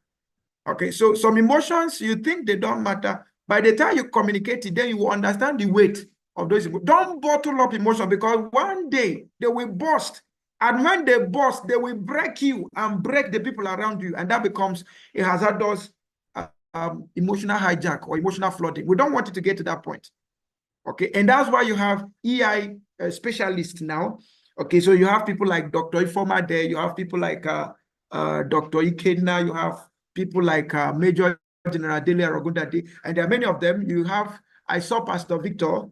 Okay, so some emotions, you think they don't matter. By the time you communicate it, then you will understand the weight of those emotions. Don't bottle up emotion, because one day they will burst. And when they burst, they will break you and break the people around you. And that becomes a hazardous emotional hijack or emotional flooding. We don't want it to get to that point. Okay, and that's why you have EI specialists now. Okay, so you have people like Dr. Ifoma there, you have people like Dr. Ikenna, you have people like Major General Dele Arogundade, and there are many of them. You have, I saw Pastor Victor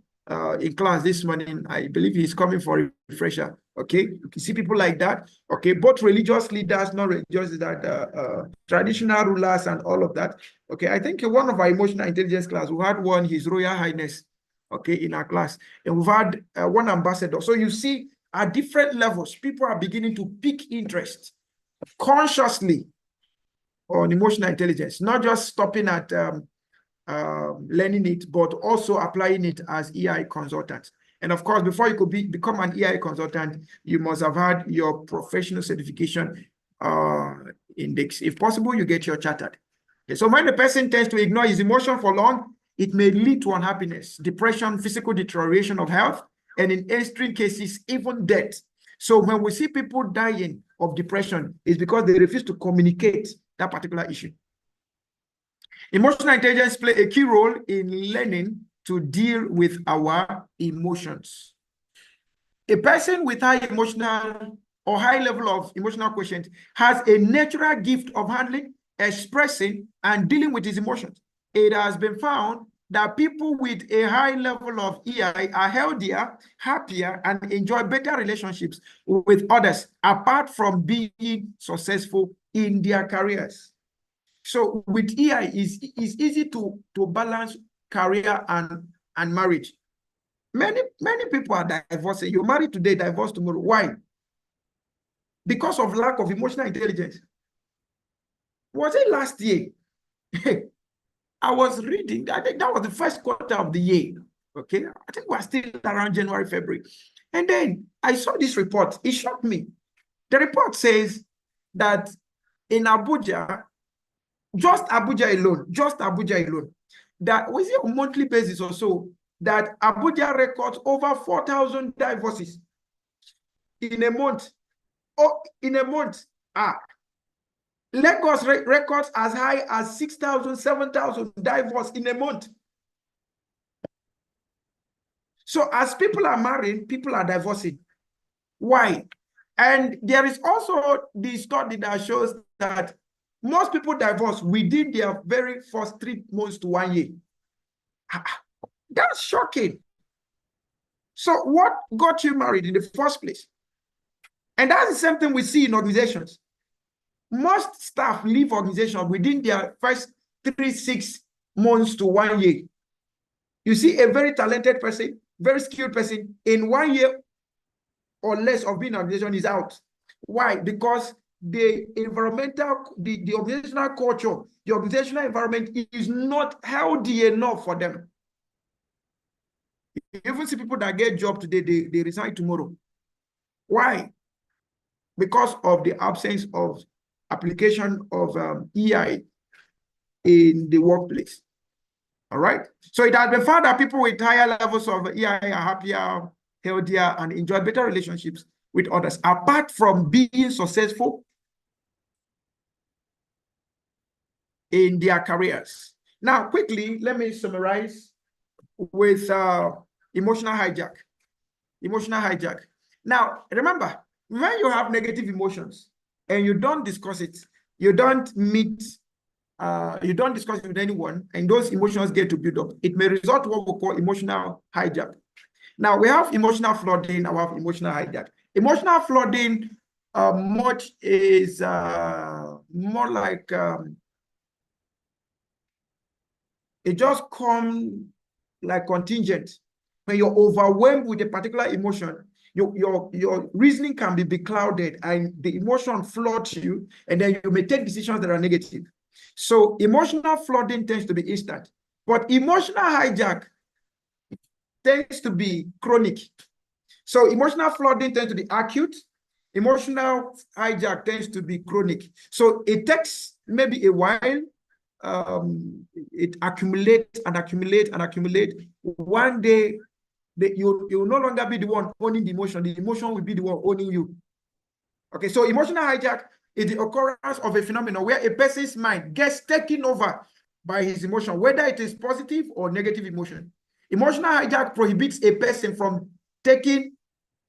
in class this morning. I believe he's coming for a refresher. Okay, you can see people like that. Okay, both religious leaders, non-religious, that traditional rulers and all of that. Okay, I think one of our emotional intelligence class, we had one, His Royal Highness, okay, in our class, and we've had one ambassador. So you see, at different levels, people are beginning to pick interest consciously on emotional intelligence, not just stopping at learning it, but also applying it as EI consultants. And of course, before you could become an EI consultant, you must have had your professional certification index. If possible, you get your chartered. Okay, so when the person tends to ignore his emotion for long, it may lead to unhappiness, depression, physical deterioration of health, and in extreme cases, even death. So when we see people dying of depression, it's because they refuse to communicate that particular issue. Emotional intelligence plays a key role in learning to deal with our emotions. A person with high emotional or high level of emotional quotient has a natural gift of handling, expressing, and dealing with his emotions. It has been found that people with a high level of EI are healthier, happier, and enjoy better relationships with others, apart from being successful in their careers. So with EI, it's easy to balance career and marriage. Many people are divorcing. You marry today, divorce tomorrow. Why? Because of lack of emotional intelligence. Was it last year? I was reading, I think that was the first quarter of the year. Okay, I think we're still around January, February. And then I saw this report. It shocked me. The report says that in Abuja, just Abuja alone, that we see on a monthly basis or so, that Abuja records over 4,000 divorces in a month. Oh, in a month. Lagos records as high as 6,000, 7,000 divorces in a month. So as people are marrying, people are divorcing. Why? And there is also the study that shows that most people divorce within their very first 3 months to 1 year. That's shocking. So what got you married in the first place? And that's the same thing we see in organizations. Most staff leave organizations within their first 3-6 months to 1 year. You see a very talented person, very skilled person, in 1 year or less of being in an organization is out. Why? Because the organizational culture, the organizational environment is not healthy enough for them. You even see people that get a job today, they resign tomorrow. Why? Because of the absence of application of EI in the workplace. All right. So it has been found that people with higher levels of EI are happier, healthier, and enjoy better relationships with others, apart from being successful in their careers. Now, quickly, let me summarize with emotional hijack. Emotional hijack. Now, remember, when you have negative emotions and you don't discuss it, you don't meet you don't discuss it with anyone, and those emotions get to build up, it may result in what we call emotional hijack. Now, we have emotional flooding, and we have emotional hijack. Emotional flooding much is more like it just comes like contingent. When you're overwhelmed with a particular emotion, your reasoning can be beclouded and the emotion floods you, and then you may take decisions that are negative. So emotional flooding tends to be instant, but emotional hijack tends to be chronic. So emotional flooding tends to be acute. Emotional hijack tends to be chronic. So it takes maybe a while. It accumulates and accumulates and accumulates. One day, you will no longer be the one owning the emotion will be the one owning you. Okay, so emotional hijack is the occurrence of a phenomenon where a person's mind gets taken over by his emotion, whether it is positive or negative emotion. Emotional hijack prohibits a person from taking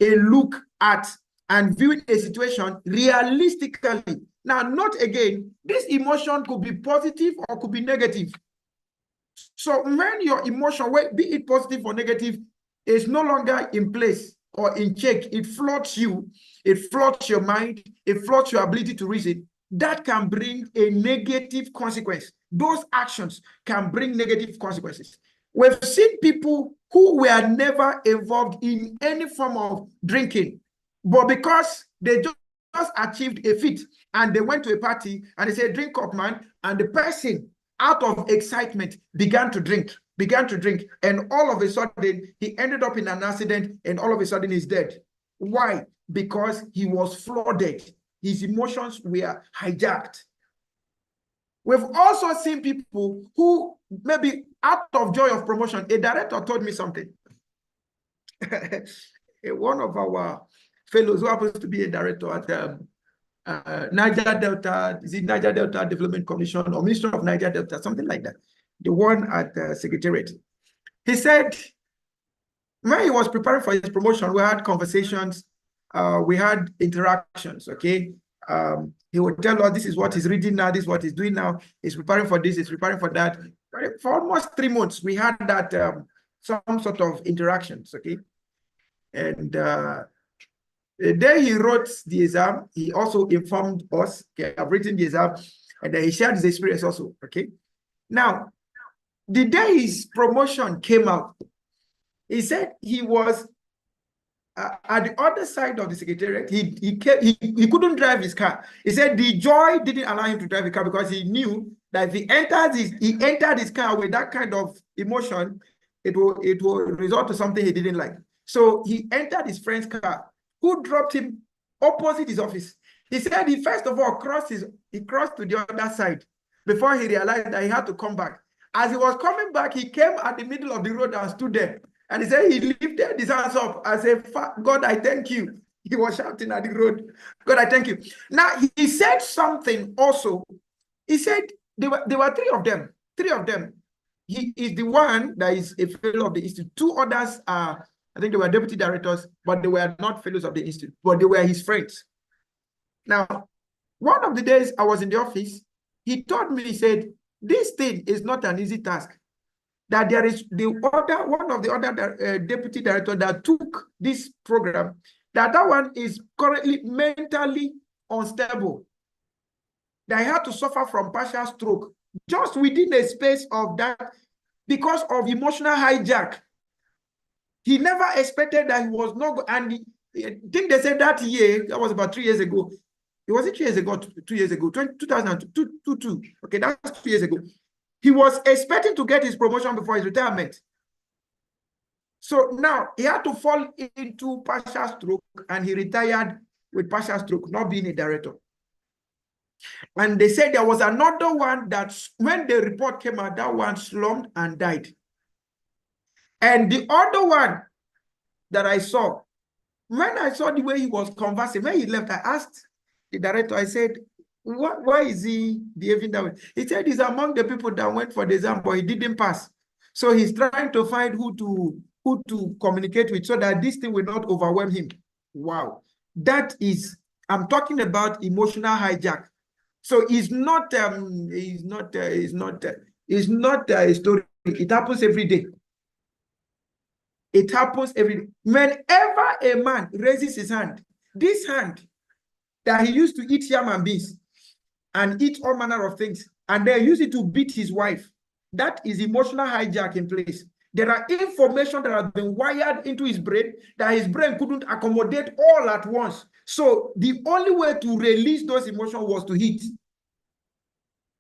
a look at and viewing a situation realistically. Now, note again, this emotion could be positive or could be negative. So when your emotion, be it positive or negative, is no longer in place or in check, it floods you, it floods your mind, it floods your ability to reason, that can bring a negative consequence. Those actions can bring negative consequences. We've seen people who were never involved in any form of drinking, but because they just achieved a feat and they went to a party and they said, drink up, man, and the person, out of excitement, began to drink, and all of a sudden, he ended up in an accident, and all of a sudden, he's dead. Why? Because he was flooded. His emotions were hijacked. We've also seen people who, maybe out of joy of promotion, a director told me something. One of our fellows who happens to be a director at Niger Delta, is it Niger Delta Development Commission or Ministry of Niger Delta, something like that, the one at Secretariat. He said, when he was preparing for his promotion, we had conversations, we had interactions, okay? He would tell us, this is what he's reading now, this is what he's doing now, he's preparing for this, he's preparing for that. For almost 3 months, we had that some sort of interactions, okay? And the day he wrote the exam, he also informed us, okay, I've written the exam, and then he shared his experience also, okay? Now, the day his promotion came out, he said he was at the other side of the secretariat. He couldn't drive his car. He said the joy didn't allow him to drive the car because he knew that if he entered his car with that kind of emotion, it will result to something he didn't like. So he entered his friend's car, who dropped him opposite his office. He said he first of all crossed to the other side before he realized that he had to come back. As he was coming back, he came at the middle of the road and stood there. And he said he lifted his hands up and said, God, I thank you. He was shouting at the road, God, I thank you. Now, he said something also. He said there were three of them. He is the one that is a fellow of the institute. Two others are, I think they were deputy directors, but they were not fellows of the institute, but they were his friends. Now, one of the days I was in the office, he told me, he said, this thing is not an easy task. That there is one of the other deputy director that took this program, that one is currently mentally unstable. That he had to suffer from partial stroke just within a space of that because of emotional hijack. He never expected that he was not, and I think they said that year, that was about 3 years ago. It wasn't 3 years ago, 2 years ago, 2002. Okay, that's 2 years ago. He was expecting to get his promotion before his retirement. So now he had to fall into partial stroke, and he retired with partial stroke, not being a director. And they said there was another one that when the report came out, that one slumped and died. And the other one that I saw, when I saw the way he was conversing, when he left, I asked the director, I said, why is he behaving that way? He said he's among the people that went for the exam, but he didn't pass. So he's trying to find who to communicate with so that this thing will not overwhelm him. Wow. That is, I'm talking about emotional hijack. So it's not a story. It happens every day. It happens every day. Whenever a man raises his hand, this hand that he used to eat yam and beans and eat all manner of things, and they use it to beat his wife, that is emotional hijack in place. There are information that have been wired into his brain that his brain couldn't accommodate all at once. So the only way to release those emotions was to hit.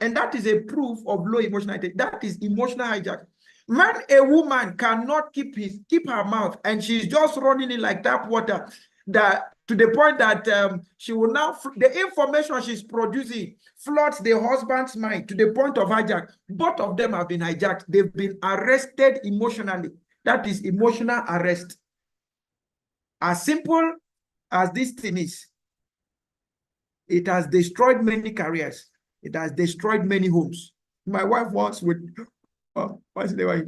And that is a proof of low emotional intelligence. That is emotional hijack. When a woman cannot keep her mouth and she's just running in like tap water, that to the point that she will now, the information she's producing floods the husband's mind to the point of hijack. Both of them have been hijacked. They've been arrested emotionally. That is emotional arrest. As simple as this thing is, it has destroyed many careers. It has destroyed many homes. My wife once would,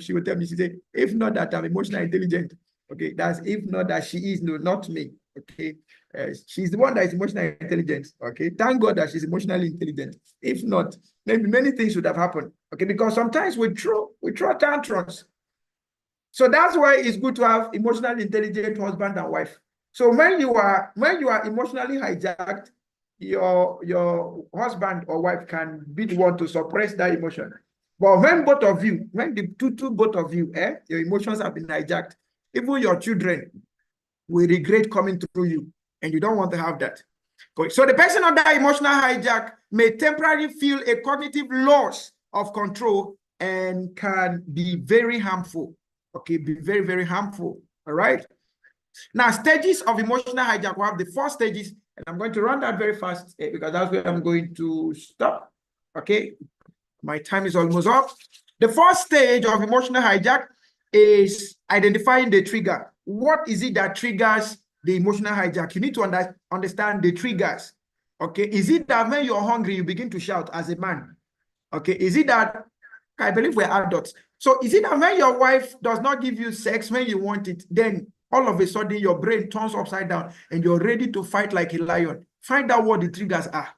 she would tell me, she said, if not that I'm emotionally intelligent, okay, that's if not that she is, no, not me, okay. She's the one that is emotionally intelligent, okay. Thank God that she's emotionally intelligent. If not, maybe many things would have happened, okay, because sometimes we throw tantrums. So that's why it's good to have emotionally intelligent husband and wife. So when you are emotionally hijacked, your husband or wife can be the one to suppress that emotion. But when both of you, when the both of you, your emotions have been hijacked, even your children will regret coming through you, and you don't want to have that. So the person under emotional hijack may temporarily feel a cognitive loss of control and can be very harmful. Okay, be very, very harmful. All right. Now, stages of emotional hijack. We have the 4 stages. And I'm going to run that very fast because that's where I'm going to stop. Okay, my time is almost up. The first stage of emotional hijack is identifying the trigger. What is it that triggers the emotional hijack? You need to understand the triggers. Okay, is it that when you're hungry, you begin to shout as a man? Okay, is it that, I believe we're adults. So is it that when your wife does not give you sex when you want it, then all of a sudden your brain turns upside down and you're ready to fight like a lion? Find out what the triggers are.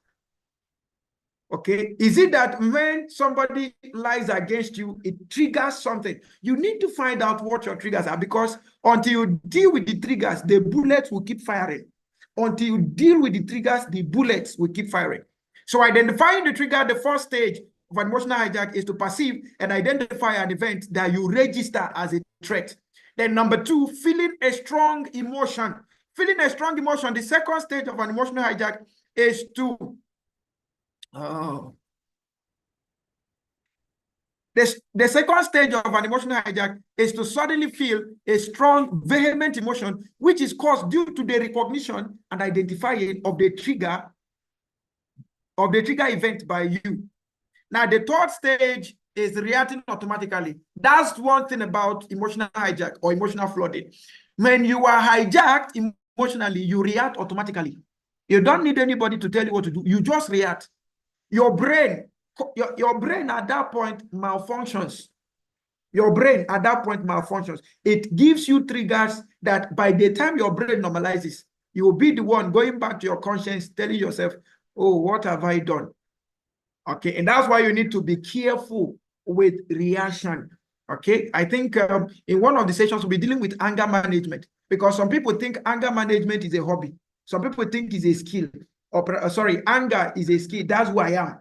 Okay, is it that when somebody lies against you, it triggers something? You need to find out what your triggers are, because until you deal with the triggers, the bullets will keep firing. Until you deal with the triggers, the bullets will keep firing. So identifying the trigger, the first stage of an emotional hijack is to perceive and identify an event that you register as a threat. Then number 2, feeling a strong emotion. Feeling a strong emotion, the second stage of an emotional hijack is to the second stage of an emotional hijack is to suddenly feel a strong, vehement emotion, which is caused due to the recognition and identifying of the trigger event by you. Now, the third stage is reacting automatically. That's one thing about emotional hijack or emotional flooding. When you are hijacked emotionally, you react automatically. You don't need anybody to tell you what to do. You just react. Your brain at that point malfunctions. Your brain at that point malfunctions. It gives you triggers that by the time your brain normalizes, you will be the one going back to your conscience, telling yourself, oh, what have I done? Okay, and that's why you need to be careful with reaction. Okay, I think in one of the sessions we'll be dealing with anger management, because some people think anger management is a hobby. Some people think it's a skill. Anger is a skill. That's who I am.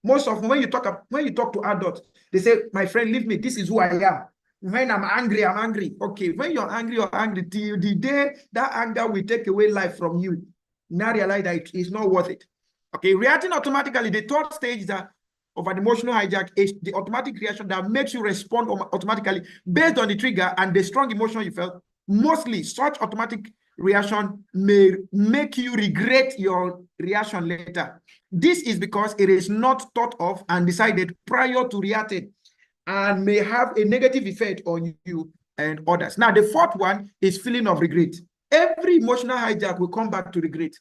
Most of when you talk to adults, they say, my friend, leave me. This is who I am. When I'm angry, I'm angry. Okay, when you're angry till the day that anger will take away life from you. Now realize that it's not worth it. Okay, reacting automatically. The third stage of an emotional hijack is the automatic reaction that makes you respond automatically based on the trigger and the strong emotion you felt. Mostly, such automatic reaction may make you regret your reaction later. This is because it is not thought of and decided prior to reacting and may have a negative effect on you and others. Now, the fourth one is feeling of regret. Every emotional hijack will come back to regret.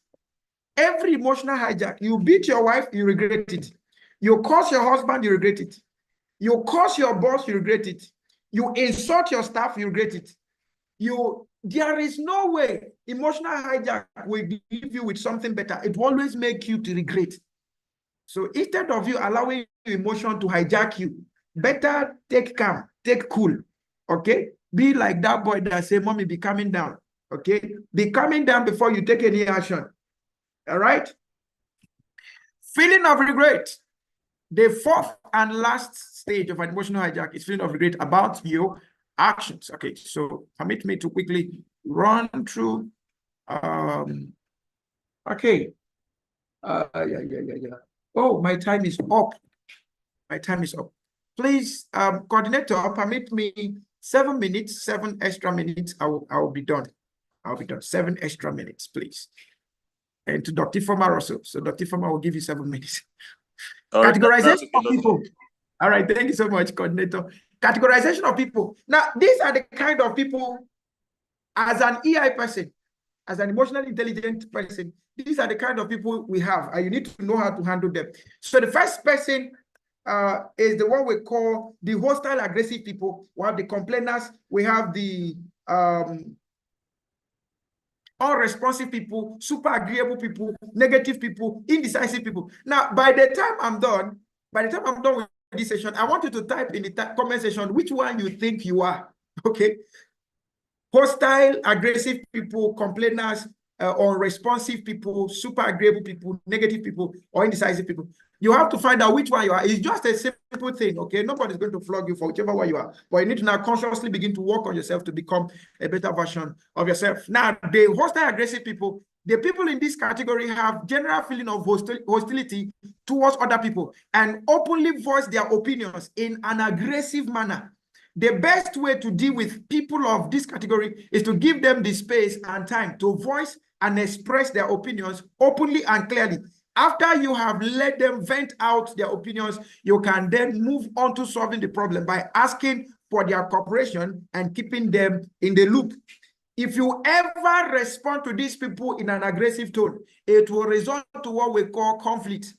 Every emotional hijack, you beat your wife, you regret it. You curse your husband, you regret it. You curse your boss, you regret it. You insult your staff, you regret it. There is no way emotional hijack will leave you with something better. It will always make you to regret. So instead of you allowing emotion to hijack you, better take calm, take cool, okay? Be like that boy that say, mommy, be calming down, okay? Be calming down before you take any action, all right? Feeling of regret. The fourth and last stage of an emotional hijack is feeling of regret about your actions. Okay, so permit me to quickly run through. Okay. Oh, my time is up. My time is up. Please, coordinator, permit me 7 minutes, 7 extra minutes. I will be done. I'll be done. 7 extra minutes, please. And to Dr. Ifoma also. So Dr. Ifoma will give you 7 minutes. Right, Categorization of people. All right, thank you so much, coordinator. Categorization of people. Now, these are the kind of people, as an EI person, as an emotionally intelligent person, these are the kind of people we have, and you need to know how to handle them. So the first person is the one we call the hostile, aggressive people. We have the complainers. We have the unresponsive people, super agreeable people, negative people, indecisive people. Now, by the time I'm done with this session, I want you to type in the comment section which one you think you are. Okay. Hostile, aggressive people, complainers, unresponsive people, super agreeable people, negative people, or indecisive people. You have to find out which one you are. It's just a simple thing, okay? Nobody's going to flog you for whichever one you are. But you need to now consciously begin to work on yourself to become a better version of yourself. Now, the hostile, aggressive people, the people in this category have general feeling of hostility towards other people and openly voice their opinions in an aggressive manner. The best way to deal with people of this category is to give them the space and time to voice and express their opinions openly and clearly. After you have let them vent out their opinions, you can then move on to solving the problem by asking for their cooperation and keeping them in the loop. If you ever respond to these people in an aggressive tone, it will result to what we call conflict.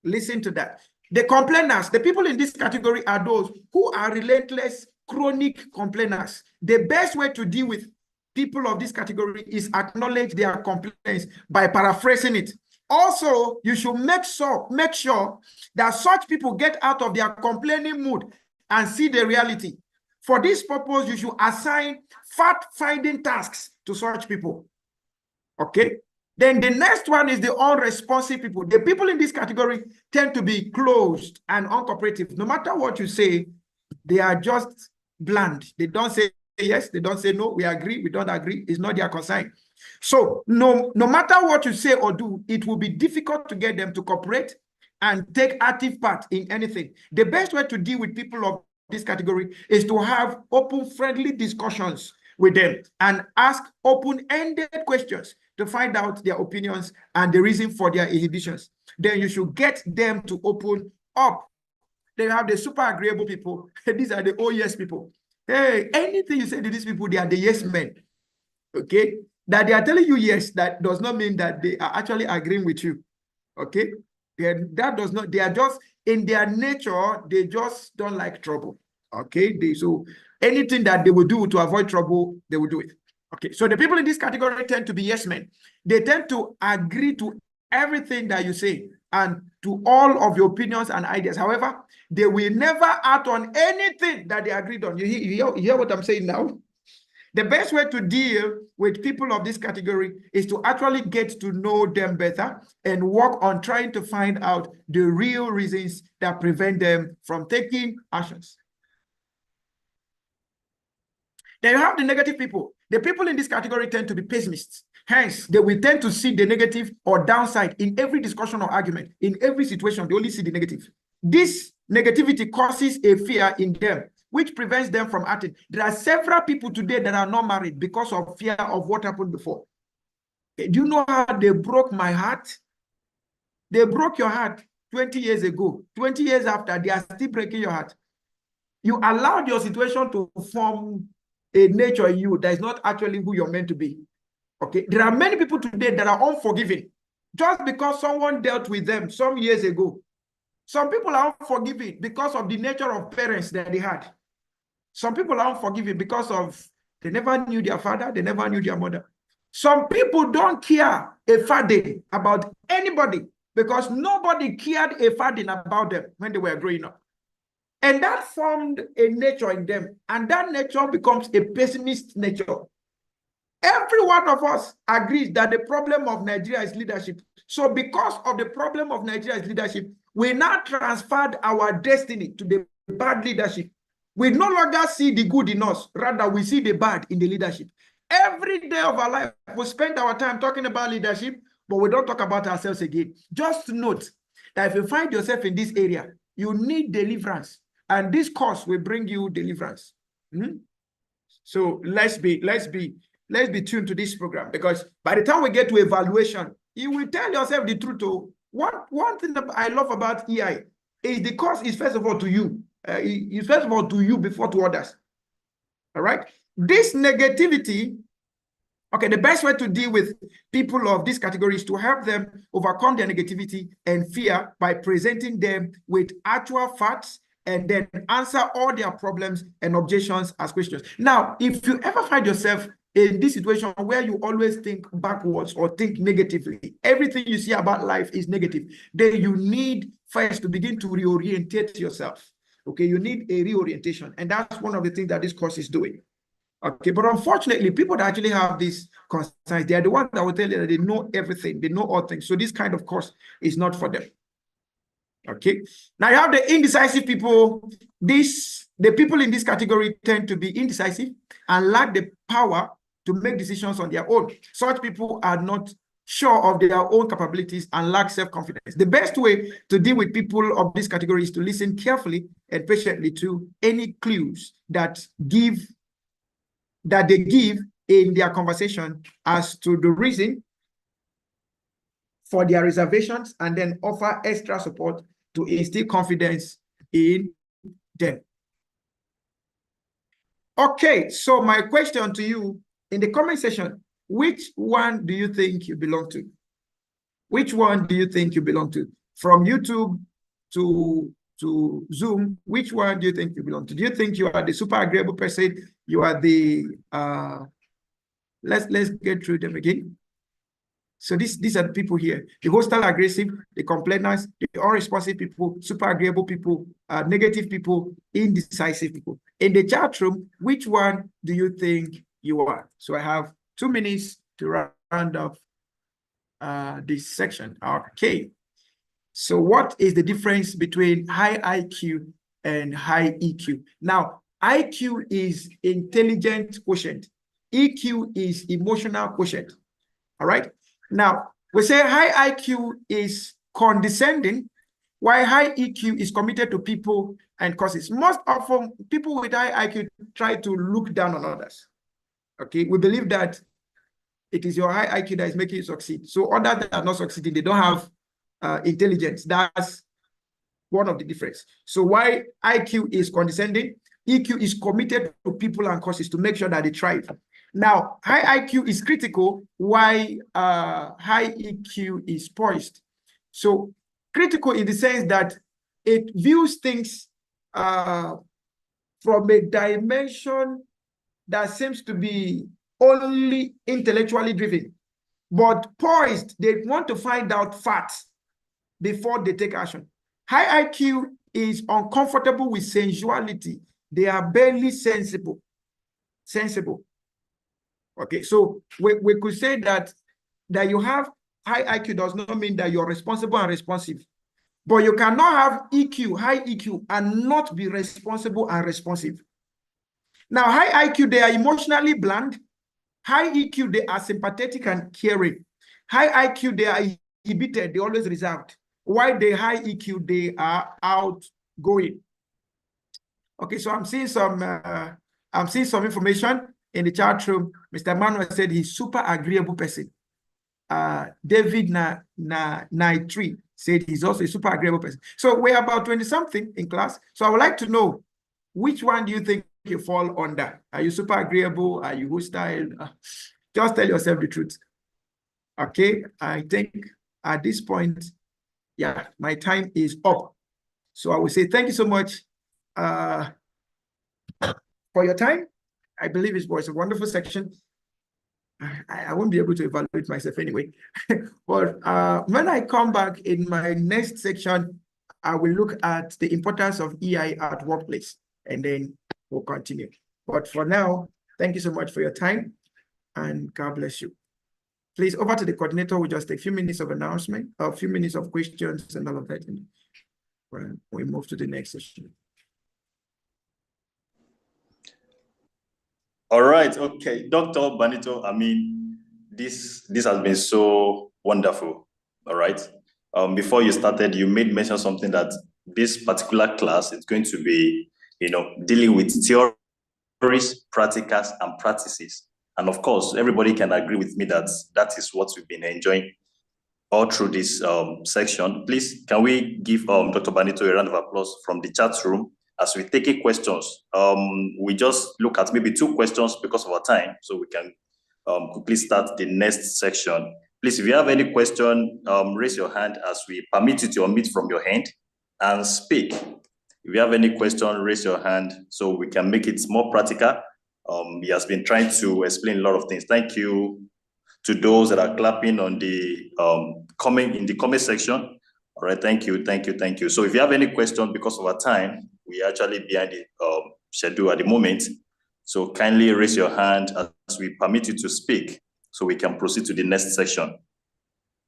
Listen to that. The complainers, the people in this category are those who are relentless, chronic complainers. The best way to deal with people of this category is acknowledge their complaints by paraphrasing it. Also, you should make sure that such people get out of their complaining mood and see the reality. For this purpose, you should assign fact-finding tasks to such people. Okay? Then the next one is the unresponsive people. The people in this category tend to be closed and uncooperative. No matter what you say, they are just bland. They don't say yes, they don't say no, we agree, we don't agree. It's not their concern. So no matter what you say or do, it will be difficult to get them to cooperate and take active part in anything. The best way to deal with people of this category is to have open, friendly discussions with them and ask open-ended questions to find out their opinions and the reason for their inhibitions. Then you should get them to open up. They have the super agreeable people. These are the oh yes people. Hey, anything you say to these people, they are the yes men. Okay? That they are telling you yes, that does not mean that they are actually agreeing with you. Okay? That does not, they are just, in their nature, they just don't like trouble. Okay? So anything that they will do to avoid trouble, they will do it. Okay, so the people in this category tend to be yes men. They tend to agree to everything that you say and to all of your opinions and ideas. However, they will never act on anything that they agreed on. You hear what I'm saying now? The best way to deal with people of this category is to actually get to know them better and work on trying to find out the real reasons that prevent them from taking actions. Then you have the negative people. The people in this category tend to be pessimists. Hence, they will tend to see the negative or downside in every discussion or argument. In every situation, they only see the negative. This negativity causes a fear in them, which prevents them from acting. There are several people today that are not married because of fear of what happened before. Do you know how they broke my heart? They broke your heart 20 years ago. 20 years after, they are still breaking your heart. You allowed your situation to form a nature in you that is not actually who you're meant to be. Okay, there are many people today that are unforgiving just because someone dealt with them some years ago. Some people are unforgiving because of the nature of parents that they had. Some people are unforgiving because of they never knew their father, they never knew their mother. Some people don't care a far day about anybody because nobody cared a farthing about them when they were growing up. And that formed a nature in them, and that nature becomes a pessimist nature. Every one of us agrees that the problem of Nigeria is leadership. So because of the problem of Nigeria's leadership, we now transferred our destiny to the bad leadership. We no longer see the good in us, rather we see the bad in the leadership. Every day of our life, we spend our time talking about leadership, but we don't talk about ourselves again. Just note that if you find yourself in this area, you need deliverance, and this course will bring you deliverance. So let's be tuned to this program, because by the time we get to evaluation, you will tell yourself the truth. One thing that I love about EI is the course is first of all to you. It's first of all to you before to others. All right. This negativity, okay, the best way to deal with people of this category is to help them overcome their negativity and fear by presenting them with actual facts and then answer all their problems and objections as questions. Now, if you ever find yourself in this situation where you always think backwards or think negatively, everything you see about life is negative, then you need first to begin to reorientate yourself. Okay, you need a reorientation, and that's one of the things that this course is doing. Okay, but unfortunately, people that actually have these concerns, they are the ones that will tell you that they know everything, they know all things. So this kind of course is not for them. Okay, now you have the indecisive people. The people in this category tend to be indecisive and lack the power to make decisions on their own. Such people are not sure of their own capabilities and lack self-confidence. The best way to deal with people of this category is to listen carefully and patiently to any clues that they give in their conversation as to the reason for their reservations, and then offer extra support to instill confidence in them. Okay, so my question to you in the comment section, which one do you think you belong to? Which one do you think you belong to? From YouTube to Zoom, which one do you think you belong to? Do you think you are the super agreeable person? You are the let's get through them again. So these are the people here: the hostile aggressive, the complainers, the unresponsive people, super agreeable people, negative people, indecisive people. In the chat room, which one do you think you are? So I have 2 minutes to round up this section. Okay. So what is the difference between high IQ and high EQ? Now, IQ is intelligent quotient. EQ is emotional quotient. All right. Now, we say high IQ is condescending, while high EQ is committed to people and causes. Most often, people with high IQ try to look down on others. Okay, we believe that it is your high IQ that is making you succeed. So others that are not succeeding, they don't have intelligence. That's one of the difference. So why IQ is condescending, EQ is committed to people and causes to make sure that they thrive. Now, high IQ is critical, while high EQ is poised. So critical in the sense that it views things from a dimension that seems to be only intellectually driven. But poised, they want to find out facts before they take action. High IQ is uncomfortable with sensuality. They are barely sensible. Okay, so we could say that you have high IQ does not mean that you're responsible and responsive. But you cannot have EQ, high EQ, and not be responsible and responsive. Now, high IQ, they are emotionally bland. High EQ, they are sympathetic and caring. High IQ, they are inhibited, they always reserved. While the high EQ, they are outgoing. Okay, so I'm seeing some information in the chat room. Mr. Manuel said he's super agreeable person. David Naitri said he's also a super agreeable person. So we're about 20-something in class. So I would like to know, which one do you think you fall under? Are you super agreeable? Are you hostile? Just tell yourself the truth. Okay, I think at this point, yeah, my time is up. So I will say thank you so much for your time. I believe it was a wonderful section. I won't be able to evaluate myself anyway. But when I come back in my next section, I will look at the importance of EI at workplace, and then we'll continue. But for now, thank you so much for your time, and God bless you. Please, over to the coordinator. We'll just take a few minutes of announcement, a few minutes of questions and all of that. And we move to the next session. All right, okay. Dr. Banito, I mean, this has been so wonderful, all right? Before you started, you made mention something that this particular class is going to be, dealing with theories, practicals, and practices. And of course, everybody can agree with me that that is what we've been enjoying all through this section. Please, can we give Dr. Banito a round of applause from the chat room as we take questions? We just look at maybe 2 questions because of our time, so we can quickly start the next section. Please, if you have any question, raise your hand as we permit you to unmute from your hand and speak. If you have any question, raise your hand so we can make it more practical. He has been trying to explain a lot of things. Thank you to those that are clapping on the comment section. All right, thank you. So if you have any question, because of our time, we are actually behind the schedule at the moment. So kindly raise your hand as we permit you to speak so we can proceed to the next section.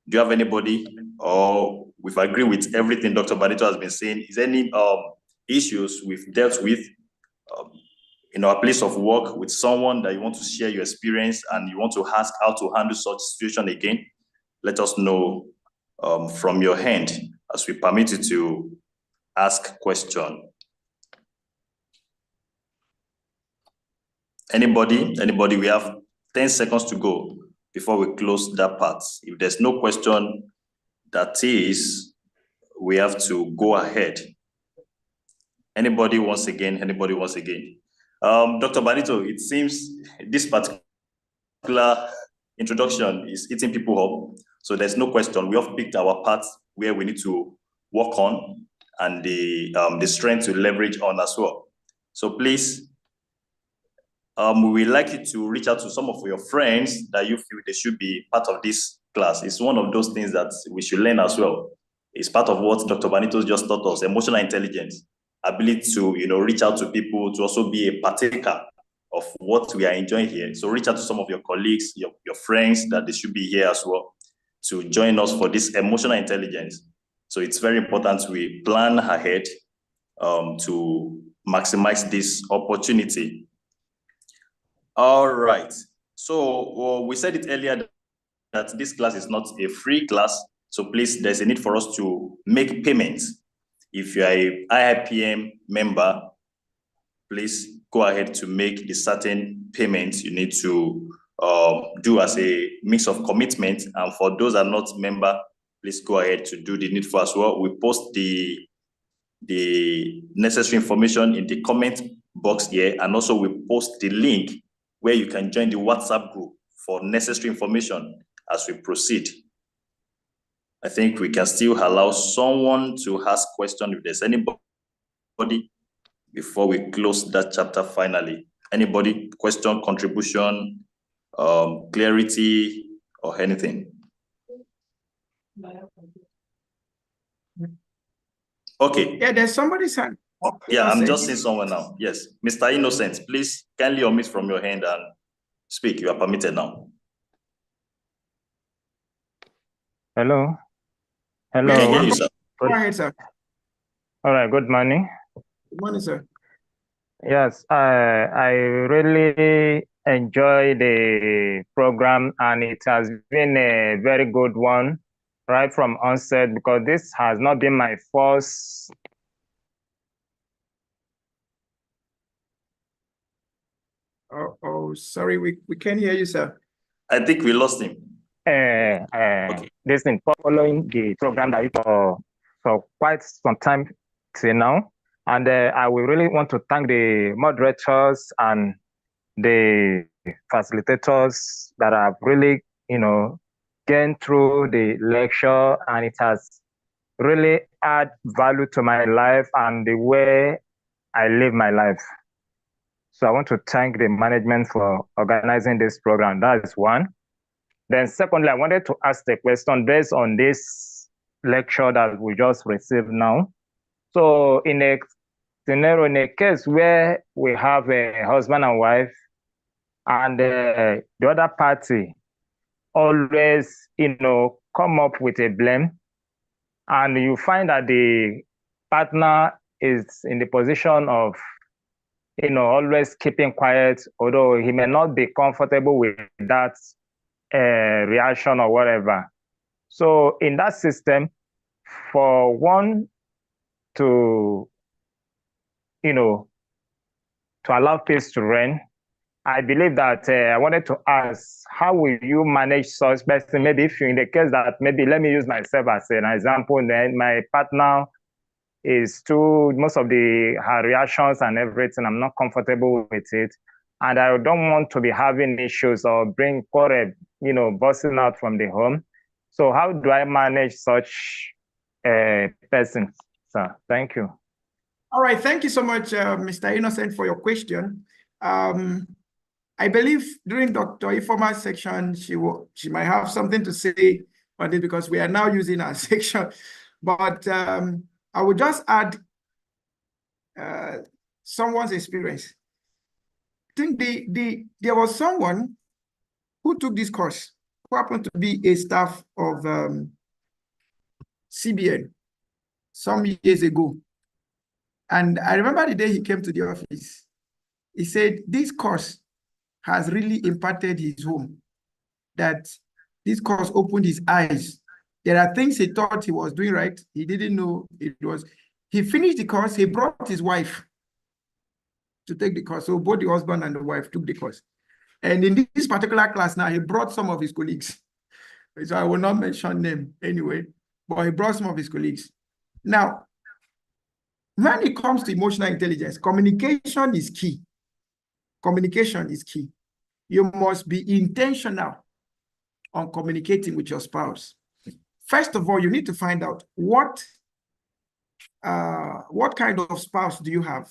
Do you have anybody, or we've agreed with everything Dr. Banito has been saying? Is there any issues we've dealt with in our place of work with someone that you want to share your experience and you want to ask how to handle such situation again? Let us know from your hand as we permit you to ask question. Anybody? We have 10 seconds to go before we close that part. If there's no question, that is, we have to go ahead. Anybody once again? Dr. Banito, it seems this particular introduction is eating people up. So there's no question. We have picked our parts where we need to work on and the strength to leverage on as well. So please, we would like you to reach out to some of your friends that you feel they should be part of this class. It's one of those things that we should learn as well. It's part of what Dr. Banito just taught us, emotional intelligence, ability to reach out to people, to also be a partaker of what we are enjoying here. So reach out to some of your colleagues, your friends that they should be here as well to join us for this emotional intelligence. So it's very important we plan ahead to maximize this opportunity. All right. So we said it earlier that this class is not a free class. So please, there's a need for us to make payments. If you are a IIPM member, please go ahead to make the certain payments you need to do as a mix of commitment. And for those that are not member, please go ahead to do the needful as well. We post the necessary information in the comment box here. And also we post the link where you can join the WhatsApp group for necessary information as we proceed. I think we can still allow someone to ask questions if there's anybody before we close that chapter finally. Anybody? Question, contribution, clarity, or anything? Okay. Yeah, there's somebody's hand. Yeah, I'm just seeing someone now. Yes, Mr. Innocent, please kindly unmute from your hand and speak. You are permitted now. Hello. We can hear you, sir. Go ahead, sir. All right. Good morning. Good morning, sir. Yes, I really enjoy the program, and it has been a very good one right from onset, because this has not been my first. Oh, sorry, we can't hear you, sir. I think we lost him. Okay. This is following the program that for quite some time till now, and I will really want to thank the moderators and the facilitators that have really, gone through the lecture, and it has really add value to my life and the way I live my life. So I want to thank the management for organizing this program. That is one. Then secondly, I wanted to ask the question based on this lecture that we just received now. So in a scenario, in a case where we have a husband and wife, and the other party always, come up with a blame, and you find that the partner is in the position of, always keeping quiet, although he may not be comfortable with that reaction or whatever. So in that system, for one to, to allow peace to reign, I believe that I wanted to ask, how will you manage such person? Maybe if you, in the case that maybe, let me use myself as an example, then my partner is most of her reactions and everything, I'm not comfortable with it. And I don't want to be having issues or bring quarrel, busting out from the home. So how do I manage such person? So thank you. All right, thank you so much, Mr. Innocent, for your question. I believe during Dr. Ifoma's section, she might have something to say on it because we are now using our section. But I would just add someone's experience. I think there was someone who took this course, who happened to be a staff of CBN some years ago. And I remember the day he came to the office, he said, this course has really impacted his home, that this course opened his eyes. There are things he thought he was doing right. He didn't know it was. He finished the course, he brought his wife to take the course. So both the husband and the wife took the course. And in this particular class now, he brought some of his colleagues. So I will not mention them anyway, but he brought some of his colleagues. Now, when it comes to emotional intelligence, communication is key. Communication is key. You must be intentional on communicating with your spouse. First of all, you need to find out what kind of spouse do you have.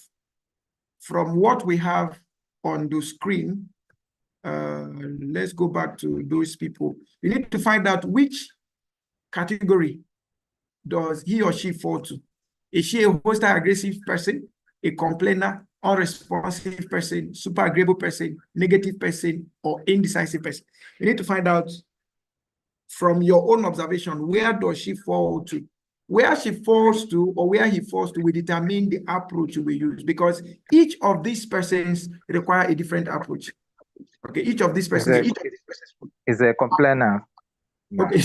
From what we have on the screen, let's go back to those people. You need to find out which category does he or she fall to. Is she a hostile, aggressive person, a complainer, unresponsive person, super agreeable person, negative person, or indecisive person? You need to find out from your own observation, where does she fall to? Where she falls to or where he falls to will determine the approach you will use, because each of these persons require a different approach. Okay, each of these persons is a complainer. Okay.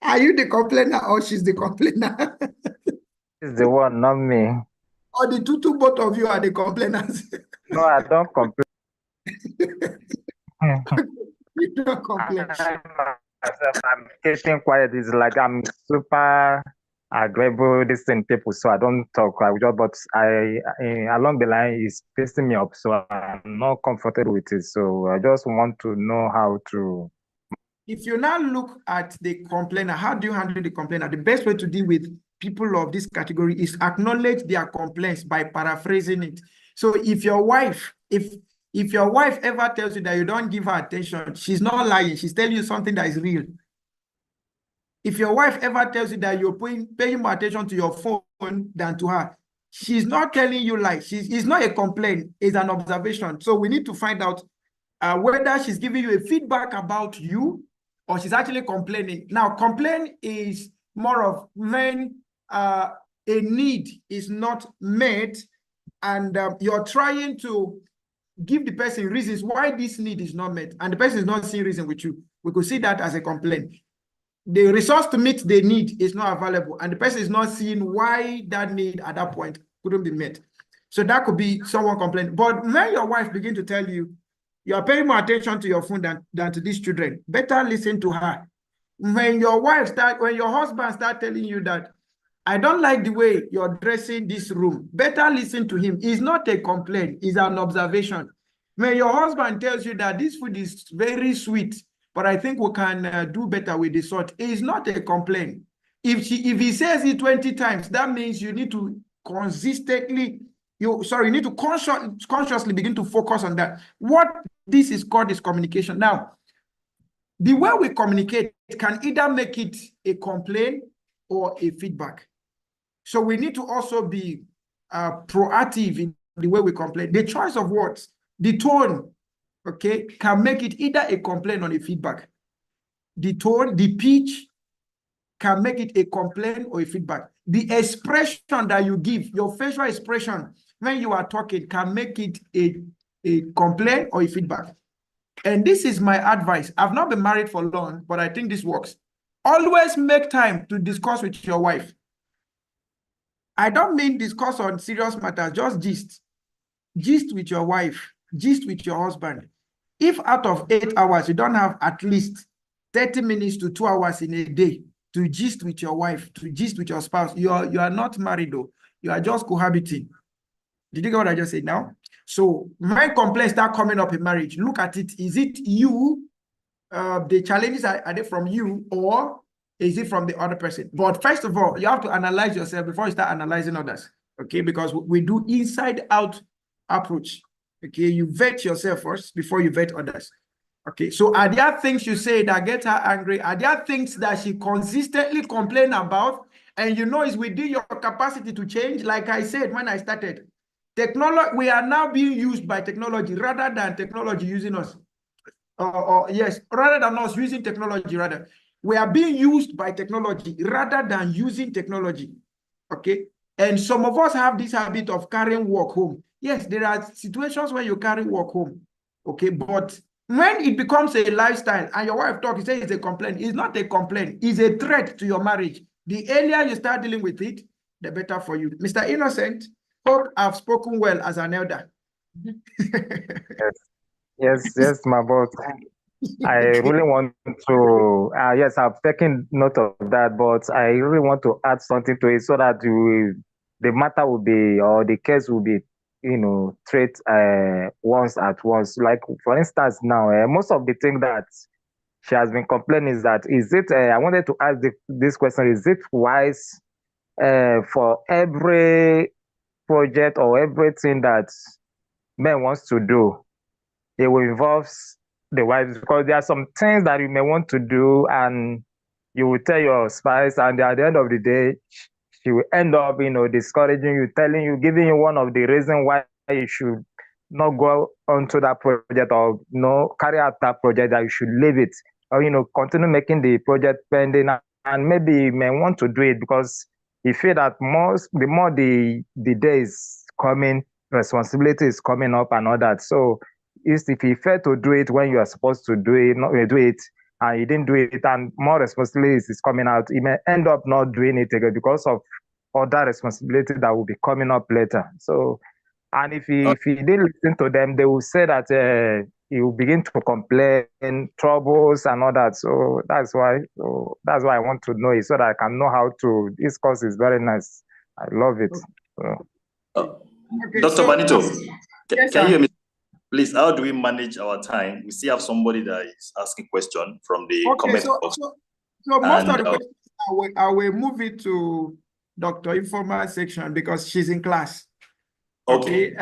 Are you the complainer or she's the complainer? She's the one, not me. Or the two, both of you are the complainers? No, I don't complain. You don't complain. I'm keeping quiet. It's like I'm super agreeable, distant people, so I don't talk. But along the line, it's pissing me up, so I'm not comfortable with it. So I just want to know how to. If you now look at the complainer, how do you handle the complainer? The best way to deal with people of this category is acknowledge their complaints by paraphrasing it. So if your wife, if your wife ever tells you that you don't give her attention, she's not lying. She's telling you something that is real. If your wife ever tells you that you're paying more attention to your phone than to her, she's not telling you lies. It's not a complaint, it's an observation. So we need to find out whether she's giving you a feedback about you or she's actually complaining. Now, complaint is more of when a need is not met and you're trying to give the person reasons why this need is not met, and the person is not seeing reason with you. We could see that as a complaint. The resource to meet the need is not available, and the person is not seeing why that need at that point couldn't be met. So that could be someone complaining. But when your wife begins to tell you, you are paying more attention to your phone than to these children, better listen to her. When your husband start telling you that, I don't like the way you're dressing this room, better listen to him. It's not a complaint, it's an observation. When your husband tells you that this food is very sweet, but I think we can do better with the salt, it's not a complaint. If he says it 20 times, that means you need to consistently, you need to consciously begin to focus on that. What this is called is communication. Now, the way we communicate can either make it a complaint or a feedback. So we need to also be proactive in the way we complain. The choice of words, the tone, okay, can make it either a complaint or a feedback. The tone, the pitch can make it a complaint or a feedback. The expression that you give, your facial expression when you are talking can make it a complaint or a feedback. And this is my advice. I've not been married for long, but I think this works. Always make time to discuss with your wife. I don't mean discuss on serious matters, just gist. Gist with your wife, gist with your husband. If out of 8 hours, you don't have at least 30 minutes to 2 hours in a day to gist with your wife, to gist with your spouse, you are not married though. You are just cohabiting. Did you get what I just said now? So when complaints start coming up in marriage, look at it. Is it you? The challenges are they from you, or is it from the other person? But first of all, you have to analyze yourself before you start analyzing others. Okay, because we do inside out approach. Okay, you vet yourself first before you vet others. Okay, so are there things you say that get her angry? Are there things that she consistently complain about, and you know it's within your capacity to change? Like I said when I started, technology, we are now being used by technology rather than technology using us. Yes, rather than us using technology, rather. We are being used by technology rather than using technology. Okay, and some of us have this habit of carrying work home. Yes, there are situations where you carry work home. Okay, but when it becomes a lifestyle and your wife talks, you say it's a complaint. It's not a complaint. It's a threat to your marriage. The earlier you start dealing with it, the better for you. Mr. Innocent, hope I've spoken well as an elder. Yes, my boss. I really want to, yes, I've taken note of that, but I really want to add something to it so that the matter will be, or the case will be, treat once at once. Like, for instance, now, most of the things that she has been complaining is that, I wanted to ask this question, is it wise for every project or everything that man wants to do, it will involve the wives? Because there are some things that you may want to do and you will tell your spouse, and at the end of the day, she will end up, discouraging you, telling you, giving you one of the reasons why you should not go onto that project, or carry out that project, that you should leave it, or continue making the project pending. And maybe you may want to do it because you feel that the more the day is coming, responsibility is coming up and all that. So if you fail to do it when you are supposed to do it, and you didn't do it, and more responsibilities is coming out, you may end up not doing it again because of other responsibility that will be coming up later. So, and if you didn't listen to them, they will say that you begin to complain, troubles and all that. So that's why I want to know it, so that I can know how to. This course is very nice. I love it. Okay, Dr. Banito, yes, can you hear me? Please, how do we manage our time? We still have somebody that is asking question from the comment box. So most of the questions, I will move it to Dr. Informa section because she's in class. Okay.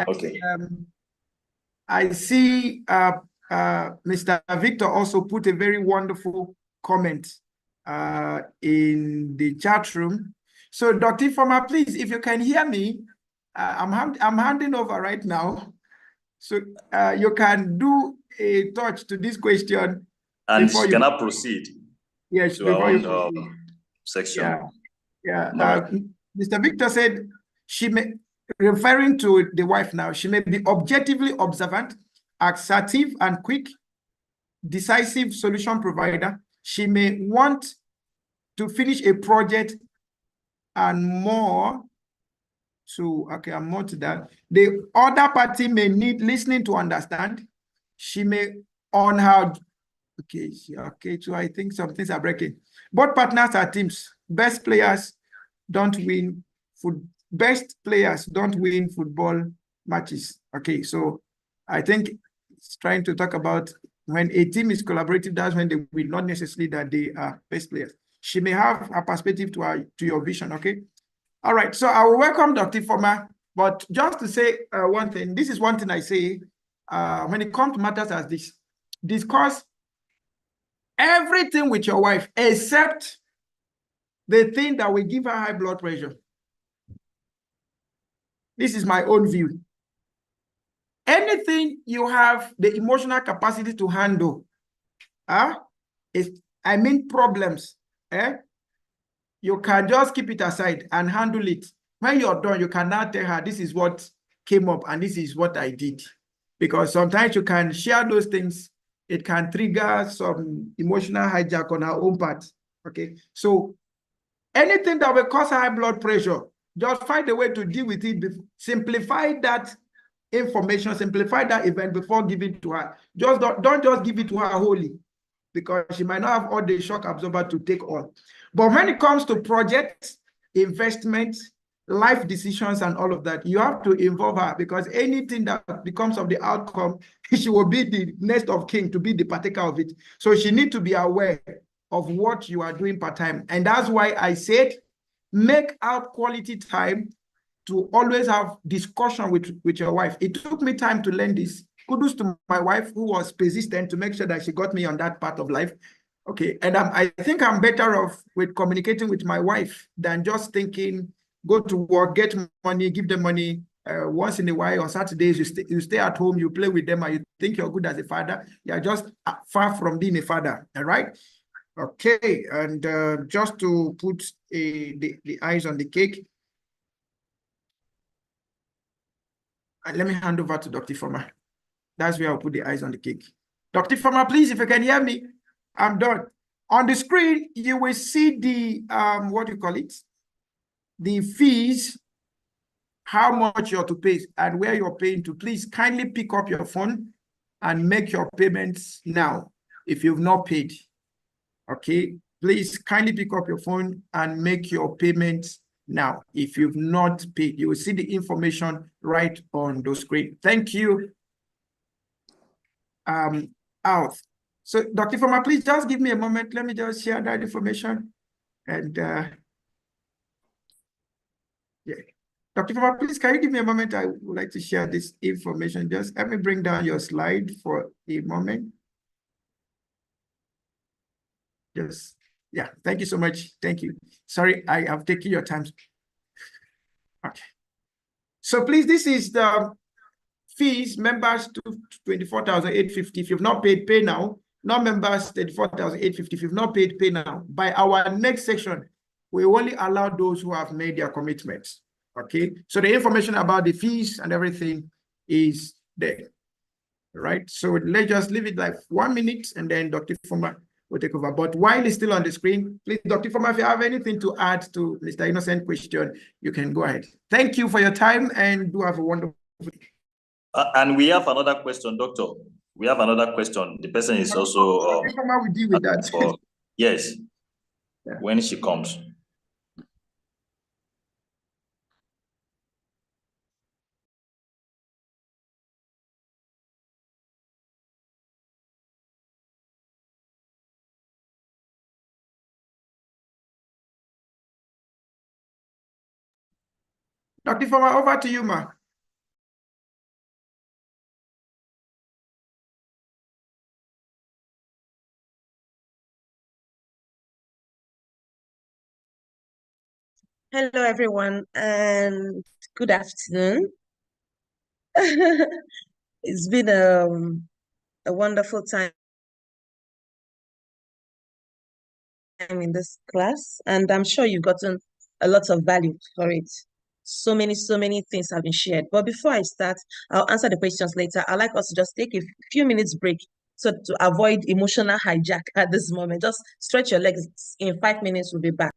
I see Mr. Victor also put a very wonderful comment in the chat room. So Dr. Informa, please, if you can hear me, I'm handing over right now. So you can do a touch to this question. And she cannot proceed. Yes, to our own section. Yeah. Mr. Victor said she may, referring to the wife now, she may be objectively observant, assertive and quick, decisive solution provider. She may want to finish a project and more to, and more to that. The other party may need listening to understand. She may on her, so I think some things are breaking. Both partners are teams. Best players don't win football matches. Okay, so I think it's trying to talk about when a team is collaborative, that's when they will not necessarily that they are best players. She may have a perspective to your vision, okay? All right, so I will welcome Dr. Ifeoma, but just to say one thing, this is one thing I say when it comes to matters as this, discuss everything with your wife except the thing that will give her high blood pressure. This is my own view. Anything you have the emotional capacity to handle, problems, you can just keep it aside and handle it. When you're done, you can now tell her, this is what came up and this is what I did. Because sometimes you can share those things. It can trigger some emotional hijack on our own part. Okay, so anything that will cause high blood pressure, just find a way to deal with it. Simplify that information, simplify that event before giving to her. Just don't just give it to her wholly, because she might not have all the shock absorber to take on. But when it comes to projects, investments, life decisions, and all of that, you have to involve her, because anything that becomes of the outcome, she will be the next of kin to be the partaker of it. So she needs to be aware of what you are doing part-time. And that's why I said, make out quality time to always have discussion with your wife. It took me time to learn this. Kudos to my wife, who was persistent to make sure that she got me on that part of life. Okay, and I think I'm better off with communicating with my wife than just thinking, go to work, get money, give them money. Once in a while on Saturdays, you stay at home, you play with them, and you think you're good as a father. You're just far from being a father, all right? Okay, and just to put the eyes on the cake, let me hand over to Dr. Ifeoma. That's where I'll put the eyes on the cake. Dr. Ifeoma, please, if you can hear me, I'm done. On the screen, you will see the, what do you call it? The fees, how much you're to pay and where you're paying to. Please kindly pick up your phone and make your payments now if you've not paid. Okay, please kindly pick up your phone and make your payments now if you've not paid. You will see the information right on the screen. Thank you. Out. So Dr. Ifeoma, please just give me a moment. Let me just share that information. And yeah. Dr. Ifeoma, please, can you give me a moment? I would like to share this information. Just let me bring down your slide for a moment. Yes. Yeah, thank you so much. Thank you. Sorry, I have taken your time. Okay. So please, this is the fees, members to 24,850. If you've not paid, pay now. Non-members, 34,850. If you've not paid, pay now. By our next section, we only allow those who have made their commitments. Okay, so the information about the fees and everything is there. Right, so let's just leave it like 1 minute and then Dr. Ifeoma will take over. But while it's still on the screen, please, Dr. Ifeoma, if you have anything to add to Mr. Innocent's question, you can go ahead. Thank you for your time and do have a wonderful day. And we have another question, Doctor. We have another question. The person is also Dr. Ifeoma will deal with that. Yes, yeah. When she comes. Dr. Ifeoma, over to you, ma. Hello, everyone, and good afternoon. It's been a wonderful time in this class, and I'm sure you've gotten a lot of value for it. So many things have been shared. But before I start, I'll answer the questions later. I'd like us to just take a few minutes break so to avoid emotional hijack at this moment. Just stretch your legs. In 5 minutes, we'll be back.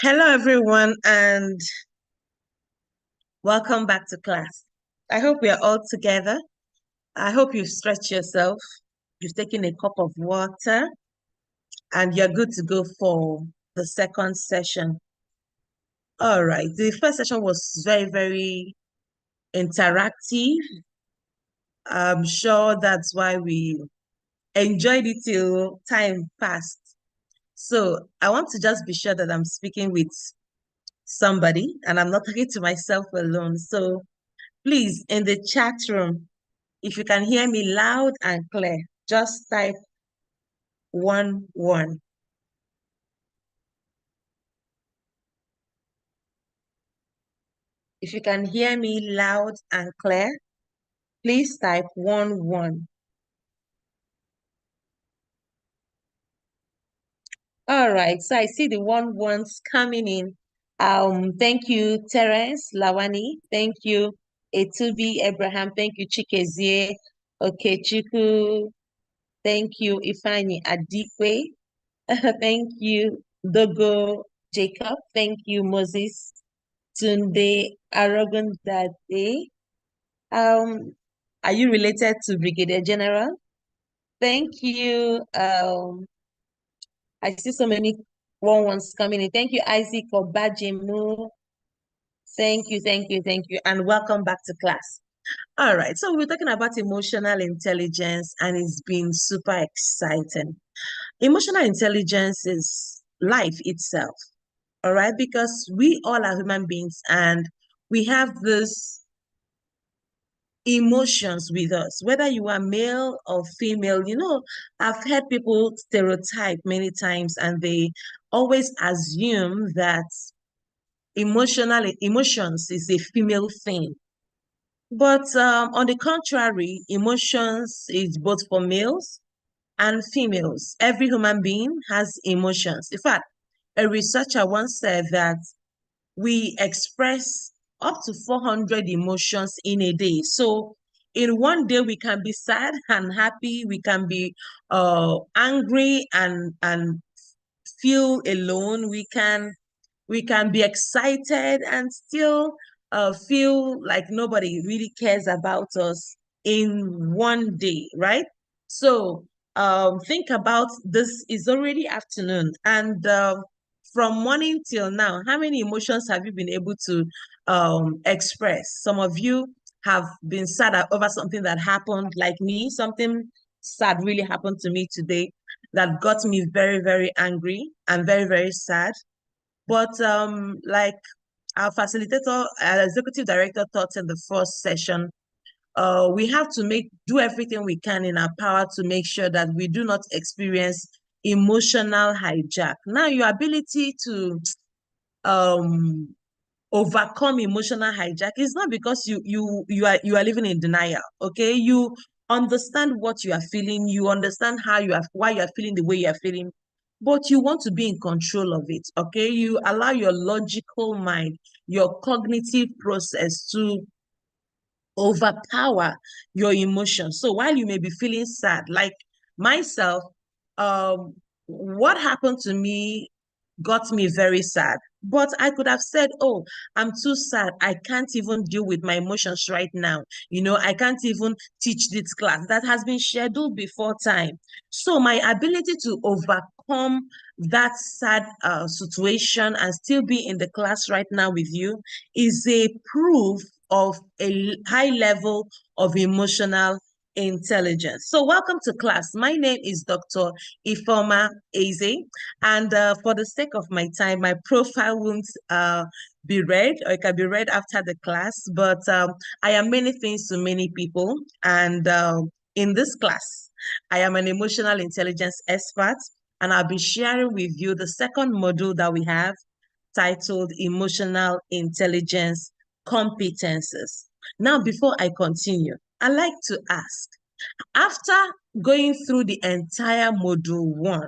Hello, everyone, and welcome back to class. I hope we are all together. I hope you've stretched yourself, you've taken a cup of water, and you're good to go for the second session. All right, the first session was very, very interactive. I'm sure that's why we enjoyed it till time passed. So I want to just be sure that I'm speaking with somebody and I'm not talking to myself alone. So please, in the chat room, if you can hear me loud and clear, just type 1-1. If you can hear me loud and clear, please type 1-1. All right, so I see the 1-1s coming in. Thank you, Terence Lawani. Thank you, Etubi Abraham. Thank you, Chikezie. Okay, Chiku. Thank you, Ifani Adikwe. Thank you, Dogo Jacob. Thank you, Moses Tunde Arogundade. Are you related to Brigadier General? Thank you. I see so many 1-1s coming in. Thank you, Isaac Obajimu. Thank you, thank you, thank you, and welcome back to class. All right, so we're talking about emotional intelligence, and it's been super exciting. Emotional intelligence is life itself, all right, because we all are human beings and we have this emotions with us, whether you are male or female. You know, I've heard people stereotype many times and they always assume that emotions is a female thing. But on the contrary, emotions is both for males and females. Every human being has emotions. In fact, a researcher once said that we express up to 400 emotions in a day. So in one day, we can be sad and happy. We can be angry and feel alone. We can be excited and still feel like nobody really cares about us in one day, right? So think about this. Is already afternoon, and from morning till now, how many emotions have you been able to express? Some of you have been sad over something that happened, like me. Something sad really happened to me today that got me very, very angry and very, very sad. But like our facilitator, executive director taught in the first session, we have to do everything we can in our power to make sure that we do not experience emotional hijack. Now, your ability to overcome emotional hijack is not because you are living in denial. Okay, you understand what you are feeling, you understand why you are feeling the way you are feeling, but you want to be in control of it. Okay, you allow your logical mind, your cognitive process to overpower your emotions. So while you may be feeling sad, like myself, what happened to me got me very sad. But I could have said, oh, I'm too sad. I can't even deal with my emotions right now. You know, I can't even teach this class that has been scheduled before time. So my ability to overcome that sad situation and still be in the class right now with you is a proof of a high level of emotional intelligence. So welcome to class. My name is Dr. Ifeoma Eze, and for the sake of my time, my profile won't be read, or it can be read after the class, but I am many things to many people, and in this class, I am an emotional intelligence expert, and I'll be sharing with you the second module that we have titled Emotional Intelligence Competences. Now, before I continue, I'd like to ask, after going through the entire module 1,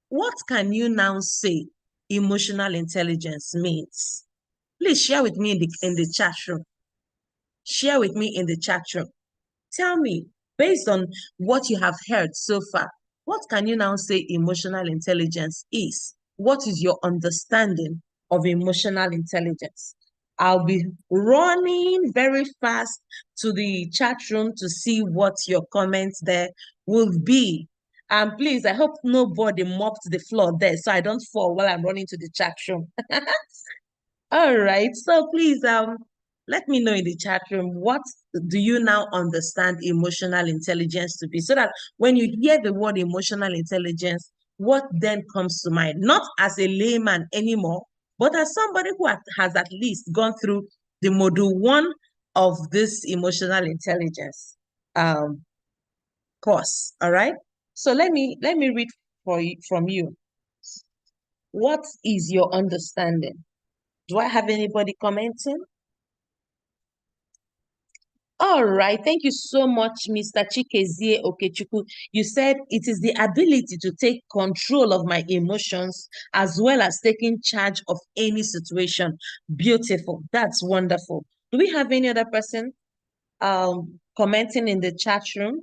what can you now say emotional intelligence means? Please share with me in the chat room. Share with me in the chat room. Tell me, based on what you have heard so far, what can you now say emotional intelligence is? What is your understanding of emotional intelligence. I'll be running very fast to the chat room to see what your comments there will be. And please, I hope nobody mopped the floor there so I don't fall while I'm running to the chat room. All right, so please let me know in the chat room, what do you now understand emotional intelligence to be? So that when you hear the word emotional intelligence, what then comes to mind? Not as a layman anymore, but as somebody who has at least gone through the module 1 of this emotional intelligence course. All right. So let me read from you. What is your understanding? Do I have anybody commenting? All right, thank you so much, Mr. Chikezie Okechukwu. You said it is the ability to take control of my emotions as well as taking charge of any situation. Beautiful. That's wonderful. Do we have any other person commenting in the chat room?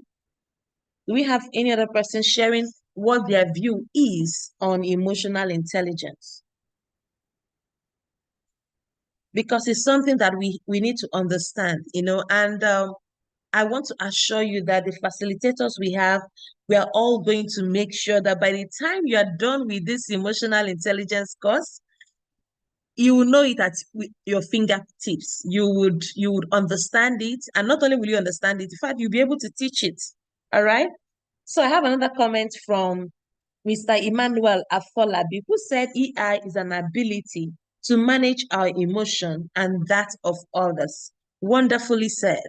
Do we have any other person sharing what their view is on emotional intelligence? Because it's something that we need to understand, and I want to assure you that the facilitators we are all going to make sure that by the time you are done with this emotional intelligence course, you will know it at your fingertips. You would understand it, and not only will you understand it, in fact, you'll be able to teach it. All right. So I have another comment from Mr. Emmanuel Afolabi, who said EI is an ability to manage our emotion and that of others. Wonderfully said.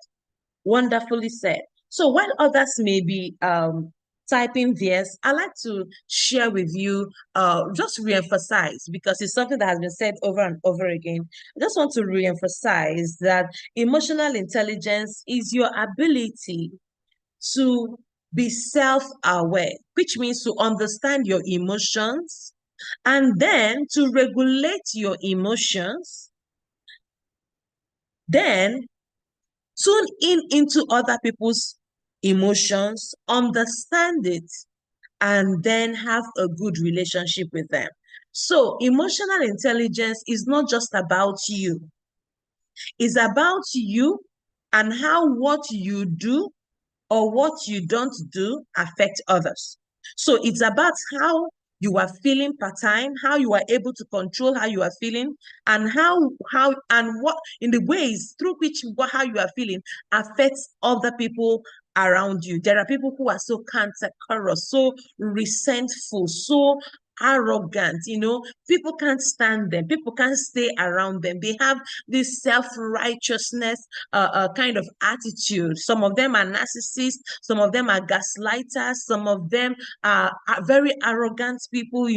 Wonderfully said. So while others may be typing theirs, I'd like to share with you, just reemphasize, because it's something that has been said over and over again. I just want to reemphasize that emotional intelligence is your ability to be self-aware, which means to understand your emotions and then to regulate your emotions, then tune into other people's emotions, understand it, and then have a good relationship with them. So emotional intelligence is not just about you. It's about you and how what you do or what you don't do affect others. So it's about how you are feeling per time, how you are able to control how you are feeling, and how and what in the ways through which how you are feeling affects other people around you. There are people who are so cantankerous, so resentful, so arrogant, people can't stand them, people can't stay around them. They have this self-righteousness kind of attitude. Some of them are narcissists, some of them are gaslighters, some of them are very arrogant people,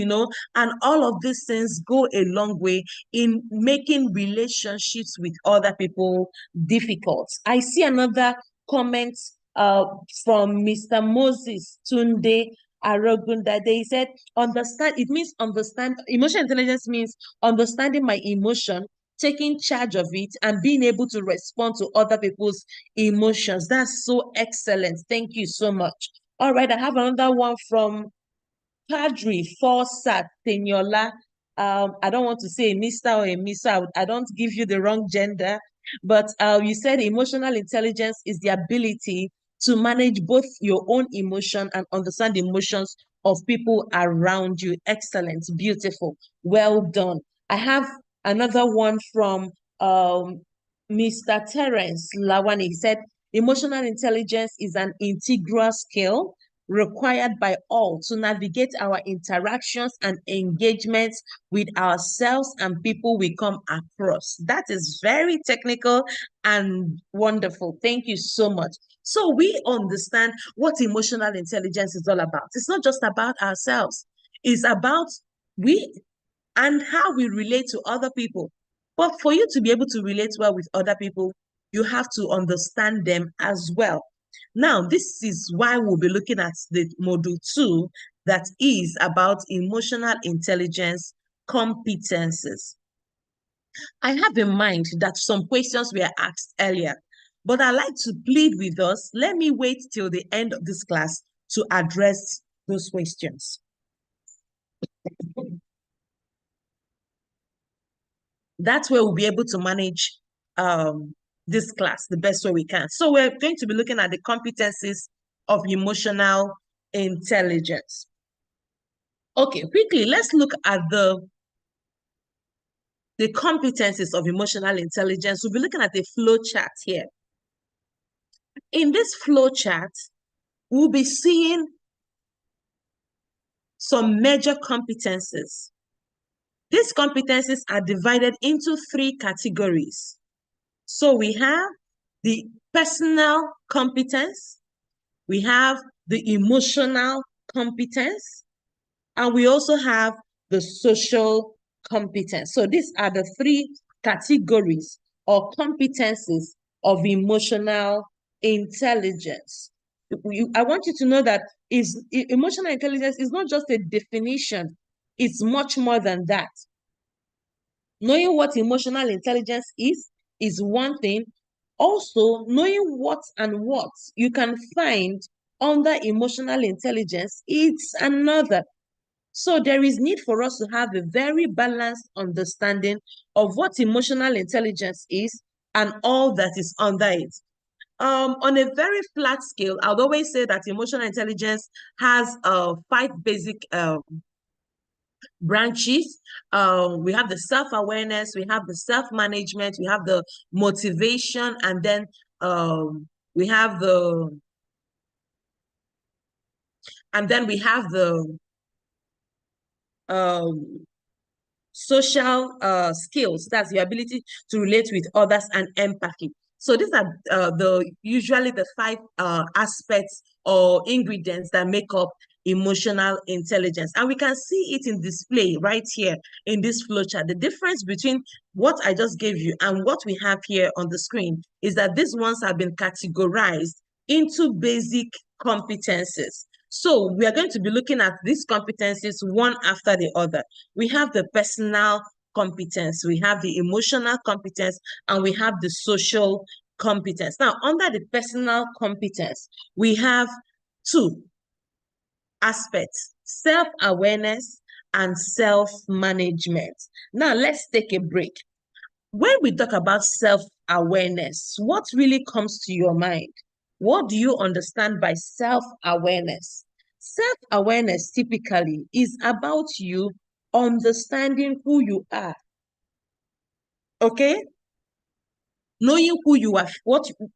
and all of these things go a long way in making relationships with other people difficult. I see another comment from Mr. Moses Tunde Arogunda. They said, emotional intelligence means understanding my emotion, taking charge of it, and being able to respond to other people's emotions. That's so excellent. Thank you so much. All right, I have another one from Padri Forsat Tenyola. I don't want to say Mr. or a Miss. I don't give you the wrong gender, but you said emotional intelligence is the ability to manage both your own emotion and understand the emotions of people around you. Excellent, beautiful, well done. I have another one from Mr. Terence Lawani. He said, emotional intelligence is an integral skill required by all to navigate our interactions and engagements with ourselves and people we come across. That is very technical and wonderful. Thank you so much. So we understand what emotional intelligence is all about. It's not just about ourselves. It's about we and how we relate to other people. But for you to be able to relate well with other people, you have to understand them as well. Now, this is why we'll be looking at the module 2 that is about emotional intelligence competences. I have in mind that some questions were asked earlier, but I'd like to plead with us. Let me wait till the end of this class to address those questions. That's where we'll be able to manage this class the best way we can. So we're going to be looking at the competencies of emotional intelligence. Okay, quickly, let's look at the competencies of emotional intelligence. We'll be looking at a flow chart here. In this flow chart, we'll be seeing some major competencies. These competencies are divided into 3 categories. So we have the personal competence, we have the emotional competence, and we also have the social competence. So these are the 3 categories or competencies of emotional intelligence. I want you to know that emotional intelligence is not just a definition, it's much more than that. Knowing what emotional intelligence is one thing. Also, knowing what and what you can find under emotional intelligence is another. So there is need for us to have a very balanced understanding of what emotional intelligence is and all that is under it. On a very flat scale, I would always say that emotional intelligence has 5 basic branches. We have the self-awareness, we have the self-management, we have the motivation, and then we have the social skills. That's the ability to relate with others and empathy. So these are usually the 5 aspects or ingredients that make up emotional intelligence. And we can see it in display right here in this flowchart. The difference between what I just gave you and what we have here on the screen is that these ones have been categorized into basic competencies. So we are going to be looking at these competencies one after the other. We have the personal competence, we have the emotional competence, and we have the social competence. Now, under the personal competence, we have 2 aspects: self-awareness and self-management. Now, let's take a break. When we talk about self-awareness, what really comes to your mind? What do you understand by self-awareness? Self-awareness typically is about you understanding who you are. Okay? Knowing who you are,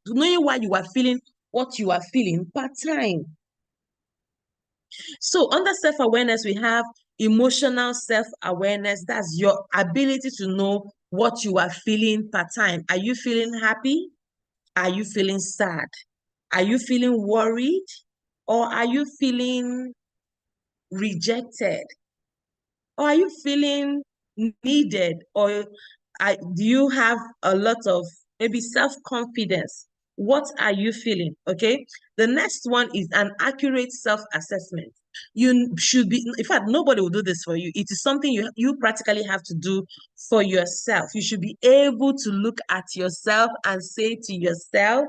knowing why you are feeling what you are feeling per time. So under self-awareness, we have emotional self-awareness. That's your ability to know what you are feeling per time. Are you feeling happy? Are you feeling sad? Are you feeling worried? Or are you feeling rejected? Or are you feeling needed? Or do you have a lot of maybe self-confidence? What are you feeling? Okay. The next one is an accurate self-assessment. You should be, in fact, nobody will do this for you. It is something you practically have to do for yourself. You should be able to look at yourself and say to yourself,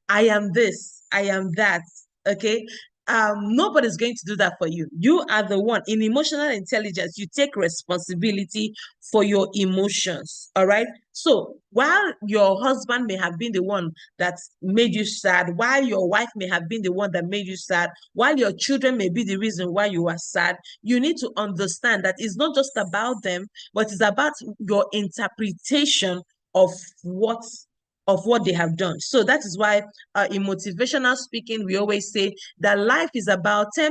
I am this, I am that. Okay. Nobody's going to do that for you. You are the one. In emotional intelligence, you take responsibility for your emotions. All right. So while your husband may have been the one that made you sad, while your wife may have been the one that made you sad, while your children may be the reason why you are sad, you need to understand that it's not just about them, but it's about your interpretation of what they have done. So that is why in motivational speaking, we always say that life is about 10%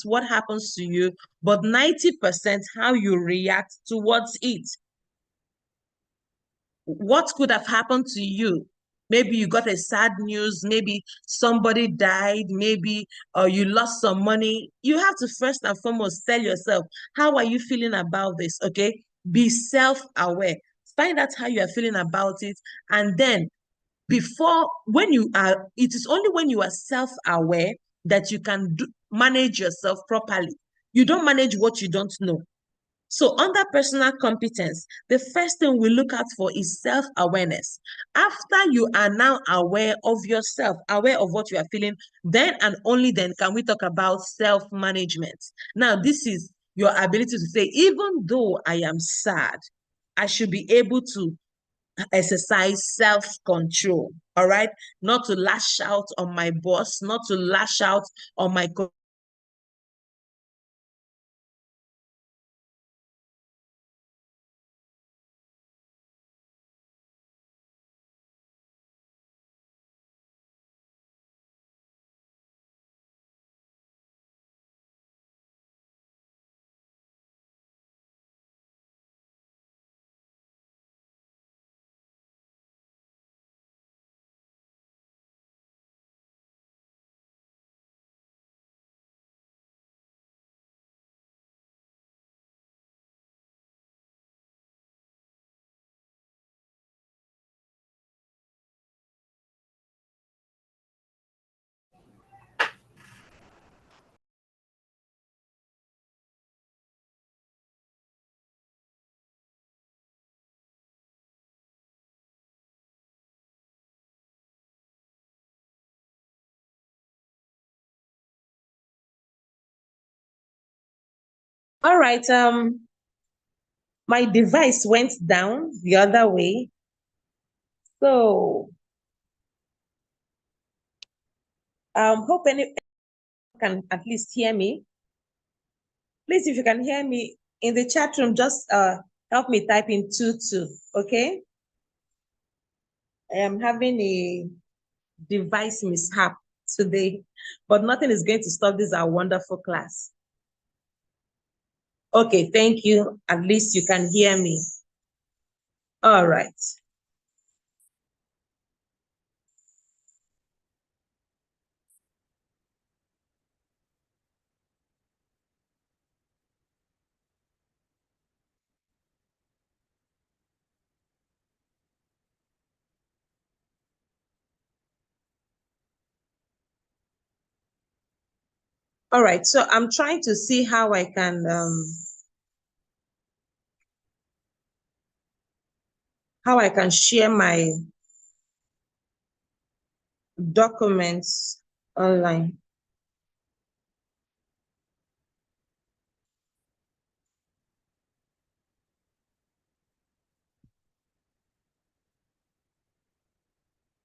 what happens to you, but 90% how you react towards it. What could have happened to you? Maybe you got a sad news, maybe somebody died, maybe you lost some money. You have to first and foremost tell yourself, how are you feeling about this? Okay, be self-aware. Find out how you are feeling about it, and then it is only when you are self-aware that you can manage yourself properly. You don't manage what you don't know. So under personal competence, the first thing we look out for is self-awareness. After you are now aware of yourself, aware of what you are feeling, then and only then can we talk about self-management. Now, this is your ability to say, even though I am sad, I should be able to exercise self-control, all right? Not to lash out on my boss, not to lash out on my All right, my device went down the other way. So hope any can at least hear me. Please, if you can hear me in the chat room, just help me type in 22, okay? I am having a device mishap today, but nothing is going to stop this our wonderful class. Okay, thank you. At least you can hear me. All right. All right, so I'm trying to see how I can share my documents online.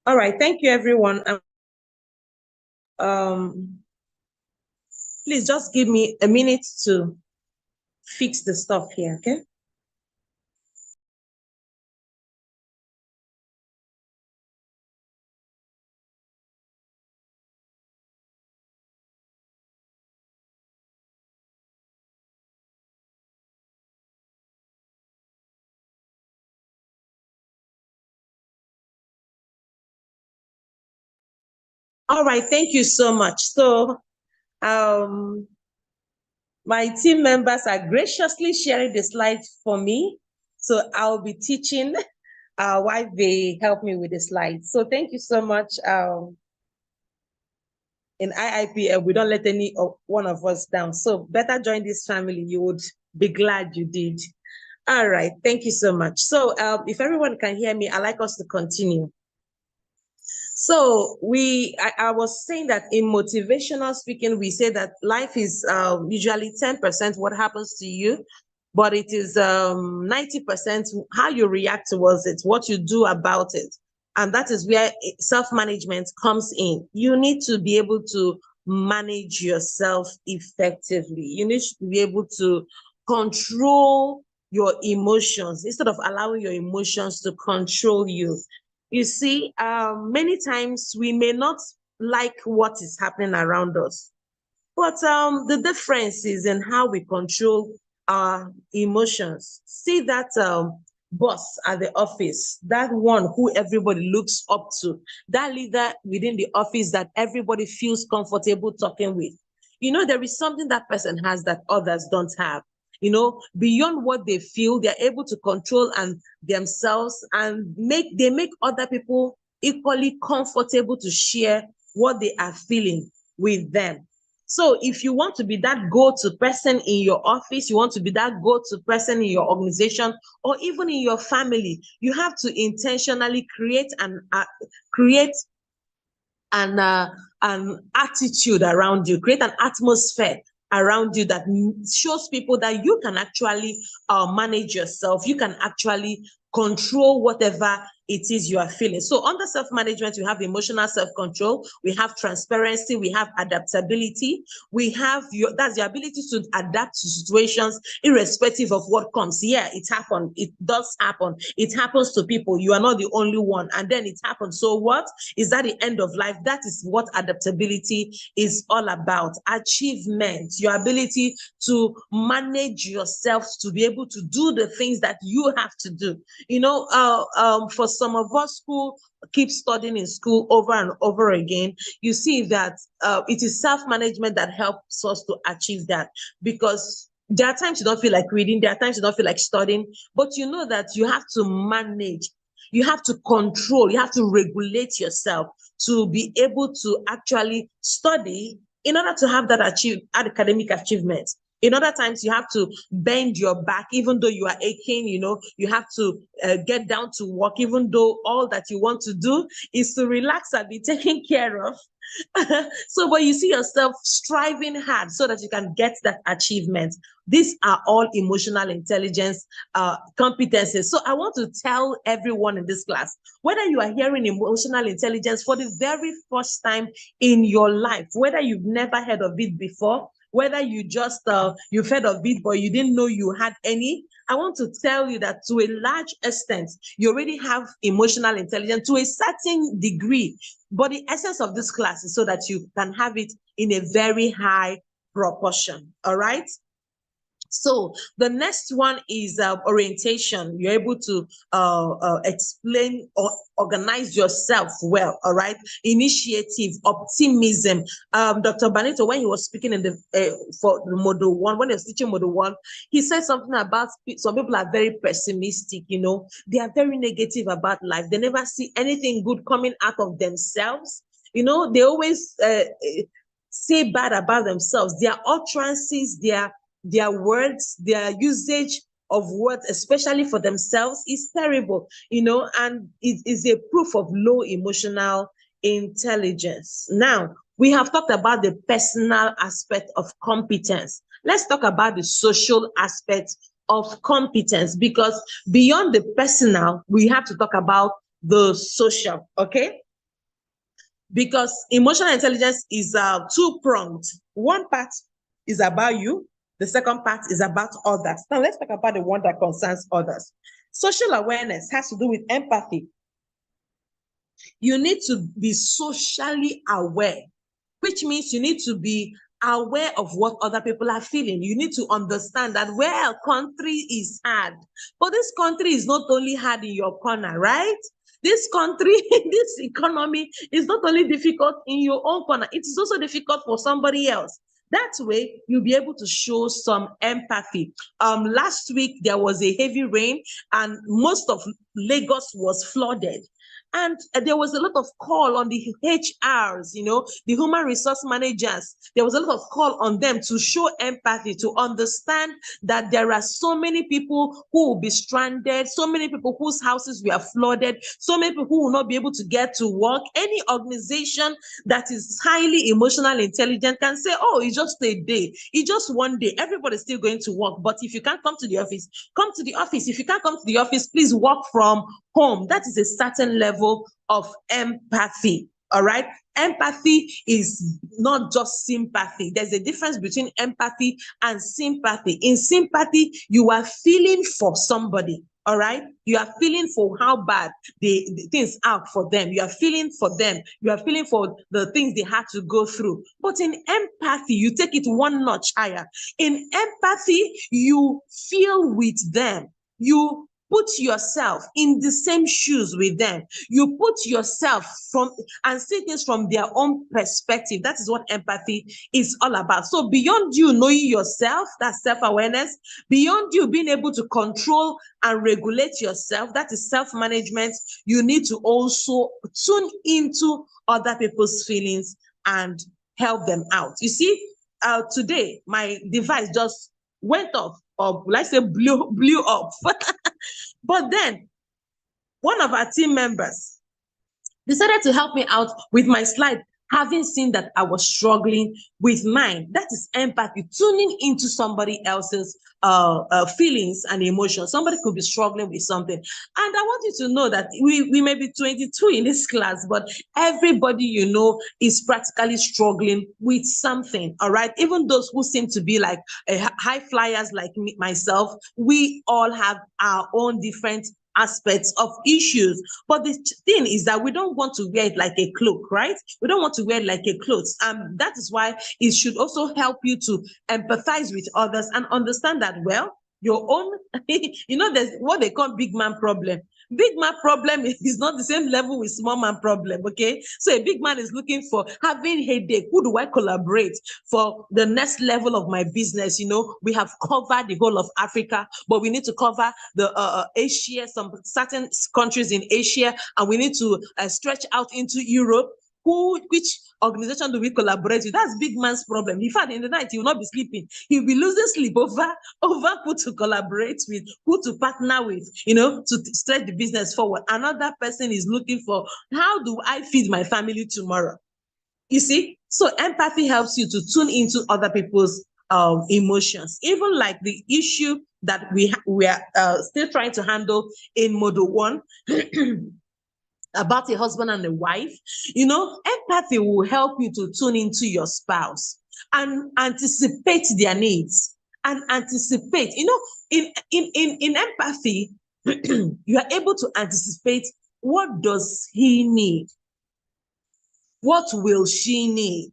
All right, thank you, everyone. Please just give me a minute to fix the stuff here, okay? All right, thank you so much. So my team members are graciously sharing the slides for me. So I'll be teaching while they help me with the slides. So thank you so much. In IIPF, we don't let any one of us down. So better join this family. You would be glad you did. All right, thank you so much. So if everyone can hear me, I'd like us to continue. So I was saying that in motivational speaking, we say that life is usually 10% what happens to you, but it is 90% how you react towards it, what you do about it. And that is where self-management comes in. You need to be able to manage yourself effectively. You need to be able to control your emotions instead of allowing your emotions to control you. You see, many times we may not like what is happening around us, but the difference is in how we control our emotions. See that boss at the office, that one who everybody looks up to, that leader within the office that everybody feels comfortable talking with. You know, there is something that person has that others don't have. You know, beyond what they feel, they're able to control and themselves and they make other people equally comfortable to share what they are feeling with them. So if you want to be that go-to person in your office, you want to be that go-to person in your organization, or even in your family, you have to intentionally create an attitude around you, create an atmosphere around you that shows people that you can actually manage yourself. You can actually control whatever it is you are feeling. So under self-management, we have emotional self-control, we have transparency, we have adaptability, we have that's the ability to adapt to situations irrespective of what comes. Yeah, it happened. It does happen. It happens to people. You are not the only one. And then it happens. So what? Is that the end of life? That is what adaptability is all about. Achievement, your ability to manage yourself, to be able to do the things that you have to do. You know, for some of us who keep studying in school over and over again, you see that it is self-management that helps us to achieve that, because there are times you don't feel like reading, there are times you don't feel like studying, but you know that you have to manage, you have to control, you have to regulate yourself to be able to actually study in order to have that academic achievement. In other times, you have to bend your back, even though you are aching, you know, you have to get down to work, even though all that you want to do is to relax and be taken care of. So, but you see yourself striving hard so that you can get that achievement. These are all emotional intelligence competencies. So I want to tell everyone in this class, whether you are hearing emotional intelligence for the very first time in your life, whether you've never heard of it before, whether you just you've heard of it but you didn't know you had any, I want to tell you that to a large extent you already have emotional intelligence to a certain degree, but the essence of this class is so that you can have it in a very high proportion. All right. So the next one is orientation. You're able to explain or organize yourself well, all right? Initiative, optimism. Dr. Banito, when he was speaking in the for the model 1, when he was teaching model 1, he said something about some people are very pessimistic, you know, they are very negative about life. They never see anything good coming out of themselves. You know, they always say bad about themselves. Their utterances, their words, their usage of words, especially for themselves, is terrible, you know, and it is a proof of low emotional intelligence. Now, we have talked about the personal aspect of competence. Let's talk about the social aspect of competence, because beyond the personal, we have to talk about the social, okay? Because emotional intelligence is two-pronged. One part is about you, the second part is about others. Now, let's talk about the one that concerns others. Social awareness has to do with empathy. You need to be socially aware, which means you need to be aware of what other people are feeling. You need to understand that, well, country is hard, but this country is not only hard in your corner, right? This country, this economy is not only difficult in your own corner, it is also difficult for somebody else. That way, you'll be able to show some empathy. Last week, there was a heavy rain and most of Lagos was flooded. And there was a lot of call on the HRs, you know, the human resource managers. There was a lot of call on them to show empathy, to understand that there are so many people who will be stranded, so many people whose houses were flooded, so many people who will not be able to get to work. Any organization that is highly emotional intelligent can say, oh, it's just a day. It's just one day. Everybody's still going to work. But if you can't come to the office, come to the office. If you can't come to the office, please work from home. That is a certain level of empathy. All right. Empathy is not just sympathy. There's a difference between empathy and sympathy. In sympathy, you are feeling for somebody. All right. You are feeling for how bad the things are for them. You are feeling for them. You are feeling for the things they had to go through. But in empathy, you take it one notch higher. In empathy, you feel with them. You put yourself in the same shoes with them. You put yourself from and see things from their own perspective. That is what empathy is all about. So beyond you knowing yourself, that's self-awareness, beyond you being able to control and regulate yourself, that is self-management, you need to also tune into other people's feelings and help them out. You see, today, my device just went off, or let's say blew up. But then one of our team members decided to help me out with my slide. having seen that I was struggling with mine. That is empathy, tuning into somebody else's feelings and emotions. Somebody could be struggling with something. And I want you to know that we may be 22 in this class, but everybody you know is practically struggling with something, all right? Even those who seem to be like high flyers like me, myself, we all have our own different aspects of issues. But the thing is that we don't want to wear it like a cloak, right? We don't want to wear it like a clothes. That is why it should also help you to empathize with others and understand that, well, your own, you know, there's what they call big man problem. Big man problem is not the same level with small man problem, okay? So a big man is looking for having headache. Who do I collaborate for the next level of my business? You know, we have covered the whole of Africa, but we need to cover the Asia, some certain countries in Asia, and we need to stretch out into Europe. Which organization do we collaborate with? That's big man's problem. In fact, in the night, he will not be sleeping. He'll be losing sleep over who to collaborate with, who to partner with, you know, to stretch the business forward. Another person is looking for, how do I feed my family tomorrow? You see? So empathy helps you to tune into other people's emotions. Even like the issue that we are still trying to handle in Module 1, about a husband and a wife, you know, empathy will help you to tune into your spouse and anticipate their needs and anticipate, you know, in empathy, you are able to anticipate, what does he need? What will she need?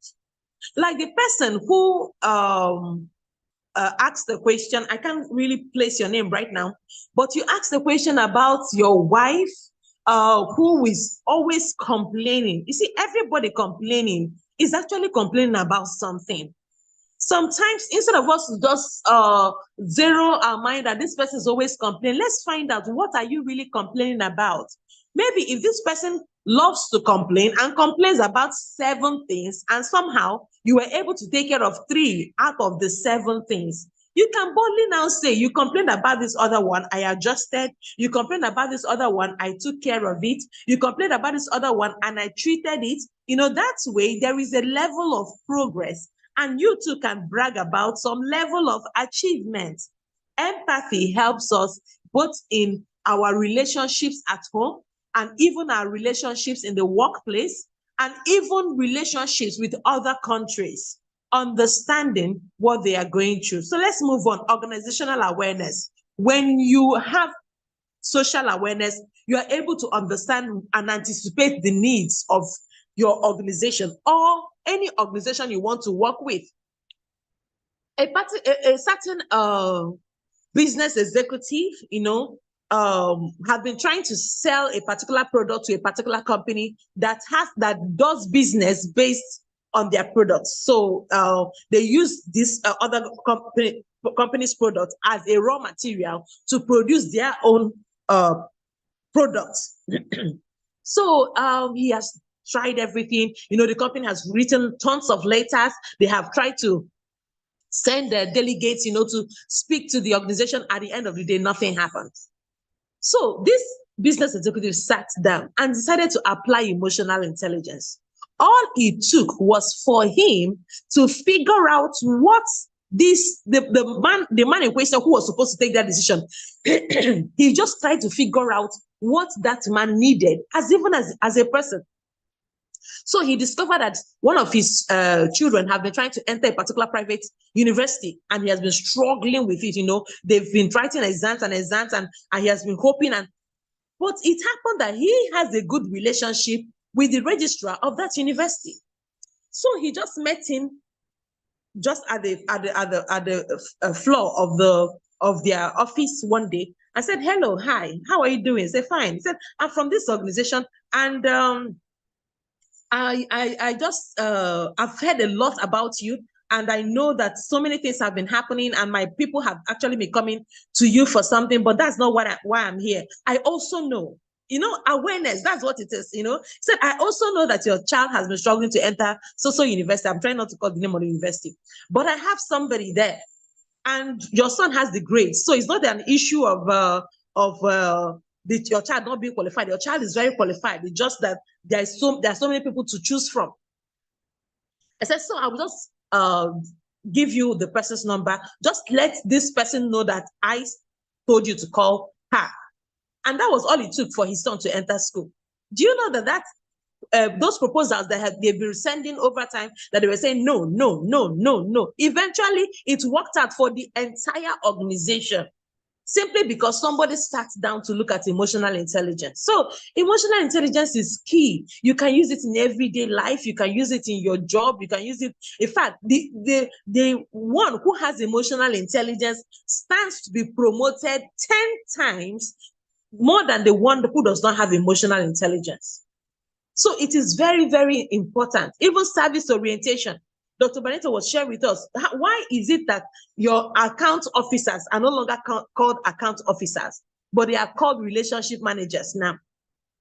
Like the person who asked the question, I can't really place your name right now, but you asked the question about your wife, who is always complaining. You see, everybody complaining is actually complaining about something. Sometimes, instead of us to just zero our mind that this person is always complaining, let's find out, what are you really complaining about? Maybe if this person loves to complain and complains about 7 things, and somehow you were able to take care of 3 out of the 7 things, you can boldly now say, you complained about this other one, I adjusted. You complained about this other one, I took care of it. You complained about this other one, and I treated it. You know, that way there is a level of progress, and you too can brag about some level of achievement. Empathy helps us both in our relationships at home, and even our relationships in the workplace, and even relationships with other countries, understanding what they are going through. So let's move on. Organizational awareness. When you have social awareness, you are able to understand and anticipate the needs of your organization or any organization you want to work with. A certain business executive, you know, have been trying to sell a particular product to a particular company that does business based on their products. So they use this other company's product as a raw material to produce their own products. So he has tried everything. You know, the company has written tons of letters. They have tried to send their delegates, you know, to speak to the organization. At the end of the day, nothing happens. So this business executive sat down and decided to apply emotional intelligence. All it took was for him to figure out what the man in question who was supposed to take that decision, he just tried to figure out what that man needed as a person. So he discovered that one of his children have been trying to enter a particular private university, and he has been struggling with it. You know, they've been writing exams, and he has been hoping. But it happened that he has a good relationship with the registrar of that university. So he just met him just at the floor of their office one day and said, "Hello, hi, how are you doing?" He said, "Fine." He said, "I'm from this organization, and I just I've heard a lot about you, and I know that so many things have been happening, and my people have actually been coming to you for something, but that's not why I'm here. I also know, you know, awareness, that's what it is, you know." He said, "I also know that your child has been struggling to enter so university. I'm trying not to call the name of the university, but I have somebody there, and your son has the grades. So it's not an issue of your child not being qualified. Your child is very qualified. It's just that there are so many people to choose from." I said, so I will just give you the person's number. Just let this person know that I told you to call her. And that was all it took for his son to enter school. Do you know that those proposals that they've been sending over time, that they were saying no, no, no, no, no. Eventually, it worked out for the entire organization, simply because somebody sat down to look at emotional intelligence. So emotional intelligence is key. You can use it in everyday life. You can use it in your job. You can use it. In fact, the one who has emotional intelligence stands to be promoted 10 times more than the one who does not have emotional intelligence. So it is very, very important. Even service orientation. Dr. Barreto was sharing with us, why is it that your account officers are no longer called account officers, but they are called relationship managers now?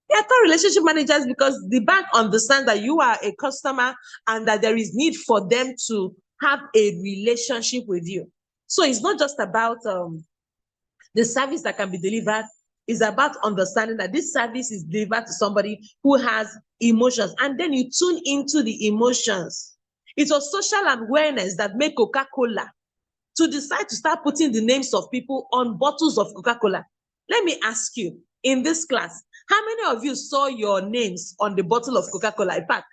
They are called relationship managers because the bank understands that you are a customer and that there is need for them to have a relationship with you. So it's not just about the service that can be delivered. It's about understanding that this service is delivered to somebody who has emotions, and then you tune into the emotions. It was social awareness that made Coca-Cola to decide to start putting the names of people on bottles of Coca-Cola. Let me ask you, in this class, how many of you saw your names on the bottle of Coca-Cola? In fact,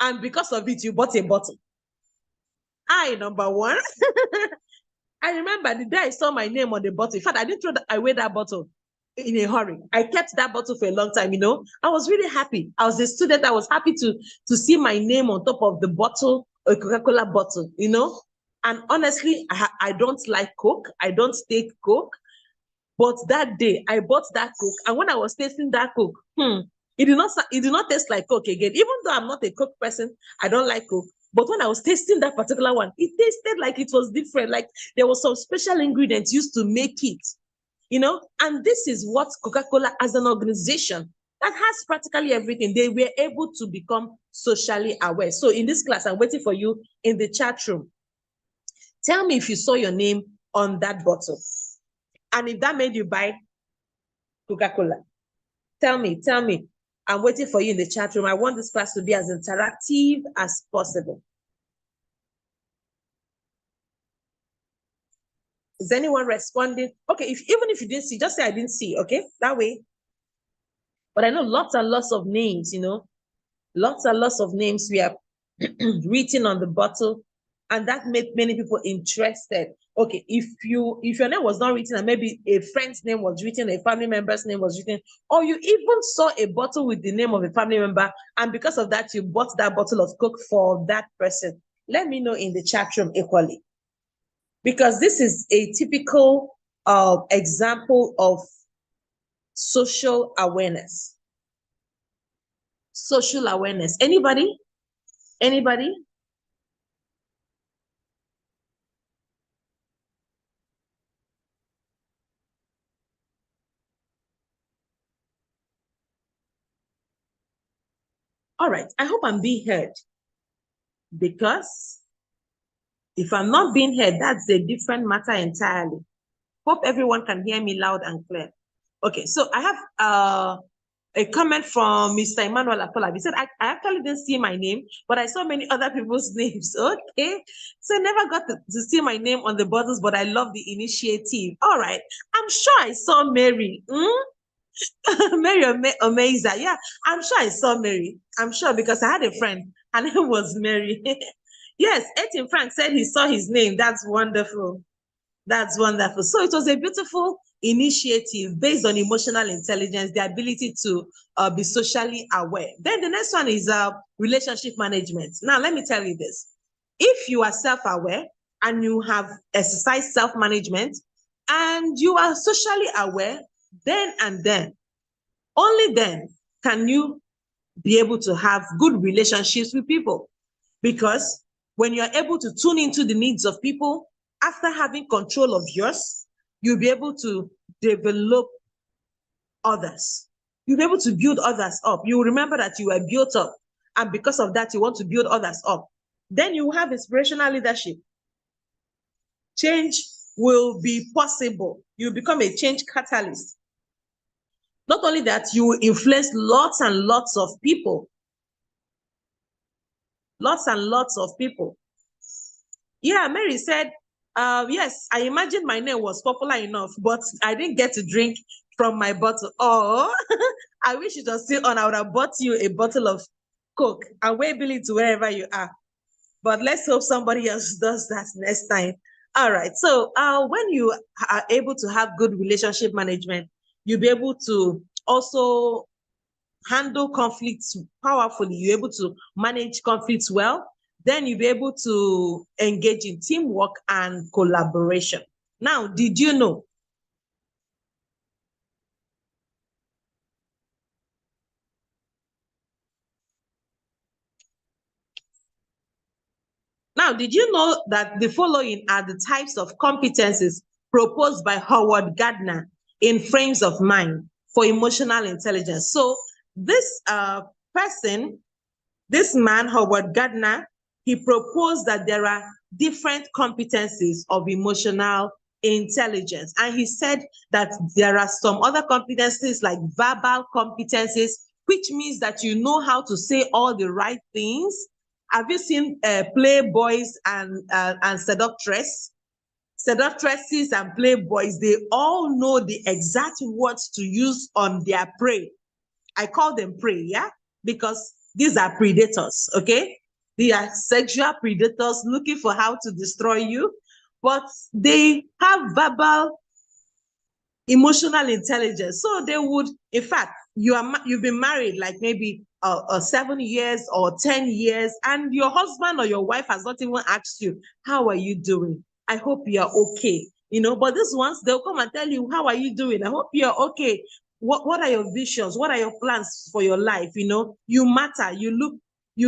and because of it, you bought a bottle. Number one. I remember the day I saw my name on the bottle. In fact, I didn't throw away that bottle in a hurry. I kept that bottle for a long time, you know. I was really happy. I was a student. I was happy to see my name on top of the bottle, a Coca-Cola bottle, you know. And honestly, I don't like Coke. I don't take Coke. But that day, I bought that Coke. And when I was tasting that Coke, it did not taste like Coke again. Even though I'm not a Coke person, I don't like Coke. But when I was tasting that particular one, it tasted like it was different. Like there was some special ingredients used to make it, you know? And this is what Coca-Cola as an organization that has practically everything. They were able to become socially aware. So in this class, I'm waiting for you in the chat room. Tell me if you saw your name on that bottle. And if that made you buy Coca-Cola. Tell me. I'm waiting for you in the chat room. I want this class to be as interactive as possible. Is anyone responding? Okay, even if you didn't see, just say I didn't see, okay? That way. But I know lots and lots of names, you know. Lots and lots of names we have written on the bottle, and that made many people interested. Okay, if your name was not written and maybe a friend's name was written, a family member's name was written, or you even saw a bottle with the name of a family member, and because of that, you bought that bottle of Coke for that person, let me know in the chat room equally. Because this is a typical example of social awareness. Social awareness. Anybody? Anybody? All right, I hope I'm being heard, because if I'm not being heard, that's a different matter entirely. Hope everyone can hear me loud and clear. Okay, so I have a comment from Mr. Emmanuel Apola. He said, I actually didn't see my name, but I saw many other people's names. Okay, so I never got to see my name on the bottles, but I love the initiative. All right, I'm sure I saw Mary. Mary Omeza. Yeah, I'm sure I saw Mary. I'm sure, because I had a friend, her name was Mary. Yes, Etienne Frank said he saw his name. That's wonderful. That's wonderful. So it was a beautiful initiative based on emotional intelligence, the ability to be socially aware. Then the next one is relationship management. Now, let me tell you this. If you are self-aware and you have exercised self-management and you are socially aware, then and then, only then can you be able to have good relationships with people. Because when you're able to tune into the needs of people, after having control of yours, you'll be able to develop others. You'll be able to build others up. You will remember that you were built up, and because of that, you want to build others up. Then you have inspirational leadership. Change will be possible. You become a change catalyst. Not only that, you will influence lots and lots of people. lots and lots of people. Yeah, Mary said, yes, I imagine my name was popular enough, but I didn't get to drink from my bottle. Oh, I wish it was still on. I would have bought you a bottle of Coke and waving it to wherever you are. But let's hope somebody else does that next time. All right. So when you are able to have good relationship management, you'll be able to also handle conflicts powerfully. You're able to manage conflicts well. Then you'll be able to engage in teamwork and collaboration. Now, did you know? Now, did you know that the following are the types of competencies proposed by Howard Gardner in Frames of Mind for Emotional Intelligence? So this person, this man, Howard Gardner, he proposed that there are different competencies of emotional intelligence. And he said that there are some other competencies like verbal competencies, which means that you know how to say all the right things. Have you seen playboys and seductresses? Seductresses and playboys, they all know the exact words to use on their prey. I call them prey, yeah? Because these are predators, okay? They are sexual predators looking for how to destroy you, but they have verbal emotional intelligence. So they would, in fact, you've been married like maybe 7 years or 10 years, and your husband or your wife has not even asked you, how are you doing? I hope you're okay. You know, but these ones, they'll come and tell you, how are you doing? I hope you're okay. What are your visions? What are your plans for your life? You know, you matter. You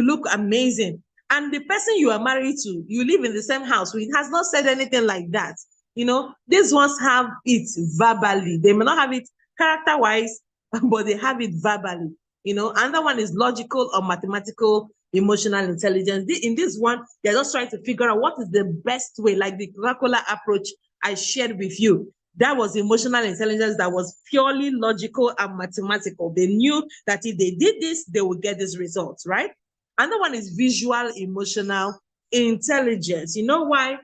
look amazing. And the person you are married to, you live in the same house with, has not said anything like that. You know, these ones have it verbally. They may not have it character-wise, but they have it verbally. You know, another one is logical or mathematical emotional intelligence. In this one, they're just trying to figure out what is the best way, like the Coca-Cola approach I shared with you. That was emotional intelligence that was purely logical and mathematical. They knew that if they did this, they would get these results, right? Another one is visual emotional intelligence. You know why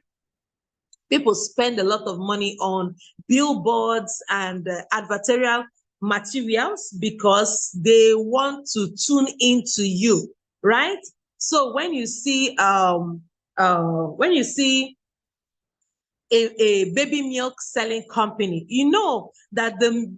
people spend a lot of money on billboards and advertorial materials? Because they want to tune into you, right? So when you see a baby milk selling company, you know that the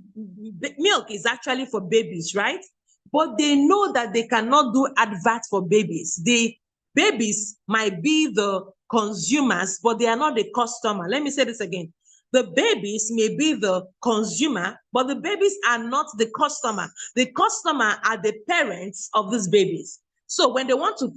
milk is actually for babies, right? But they know that they cannot do adverts for babies. The babies might be the consumers, but they are not the customer. Let me say this again. The babies may be the consumer, but the babies are not the customer. The customer are the parents of these babies. So when they want to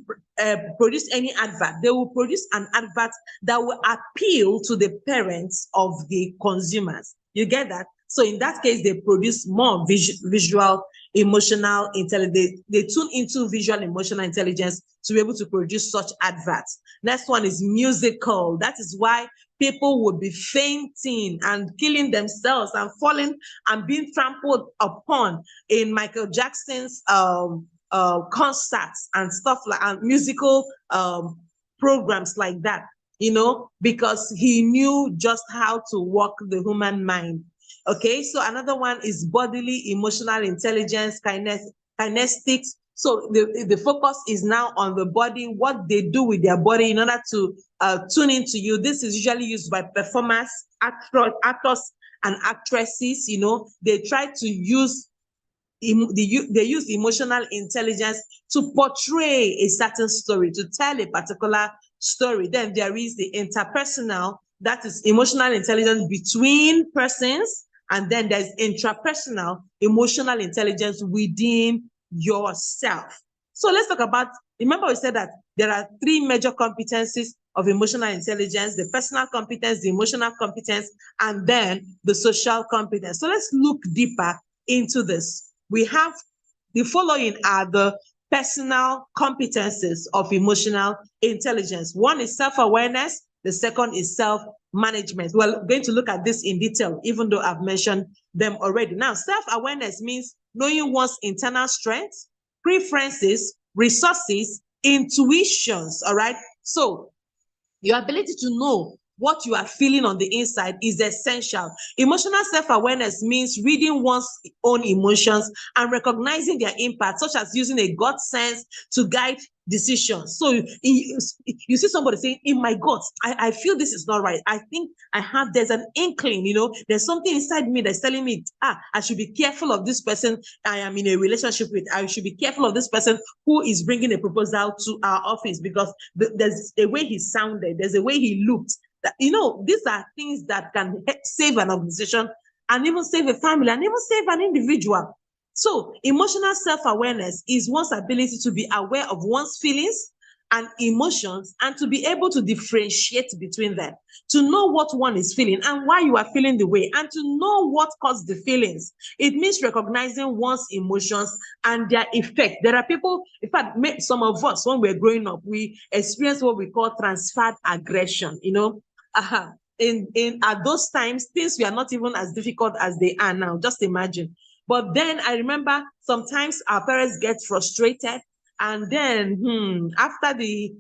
produce any advert, they will produce an advert that will appeal to the parents of the consumers. You get that? So in that case, they produce more visual emotional intelligence. They tune into visual emotional intelligence to be able to produce such adverts. Next one is musical. That is why people would be fainting and killing themselves and falling and being trampled upon in Michael Jackson's concerts and stuff like, and musical programs like that, you know, because he knew just how to work the human mind. Okay, so another one is bodily emotional intelligence, kinetics. So the focus is now on the body, what they do with their body in order to tune into you. This is usually used by performers, actors and actresses. You know, they try to use they use emotional intelligence to portray a certain story, to tell a particular story. Then there is the interpersonal, that is emotional intelligence between persons. And then there's intrapersonal emotional intelligence within yourself. So let's talk about, remember we said that there are 3 major competencies of emotional intelligence: the personal competence, the emotional competence, and then the social competence. So let's look deeper into this. We have the following are the personal competencies of emotional intelligence. One is self-awareness. The second is self-management. We're going to look at this in detail, even though I've mentioned them already. Now, self-awareness means knowing one's internal strengths, preferences, resources, intuitions, all right? So your ability to know what you are feeling on the inside is essential. Emotional self-awareness means reading one's own emotions and recognizing their impact, such as using a gut sense to guide decisions. So you see somebody saying, in my gut, I feel this is not right. I think there's an inkling, there's something inside me that's telling me, I should be careful of this person I am in a relationship with. I should be careful of this person who is bringing a proposal to our office, because there's a way he sounded, there's a way he looked. These are things that can save an organization and even save a family and even save an individual. So emotional self-awareness is one's ability to be aware of one's feelings and emotions and to be able to differentiate between them, to know what one is feeling and why you are feeling the way, and to know what caused the feelings. It means recognizing one's emotions and their effect. There are people, in fact, some of us, when we're growing up, we experience what we call transferred aggression, at those times, things were not even as difficult as they are now. Just imagine. But then I remember sometimes our parents get frustrated, and then after the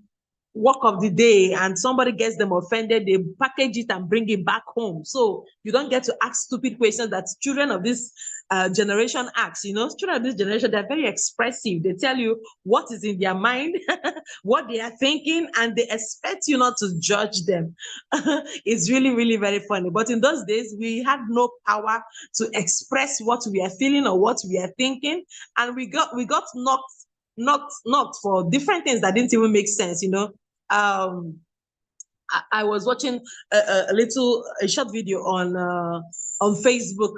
work of the day and somebody gets them offended, they package it and bring it back home. So you don't get to ask stupid questions that children of this generation ask. Children of this generation, they're very expressive. They tell you what is in their mind, what they are thinking, and they expect you not to judge them. It's really, really very funny. But in those days, we had no power to express what we are feeling or what we are thinking, and we got knocked for different things that didn't even make sense. I was watching a short video on Facebook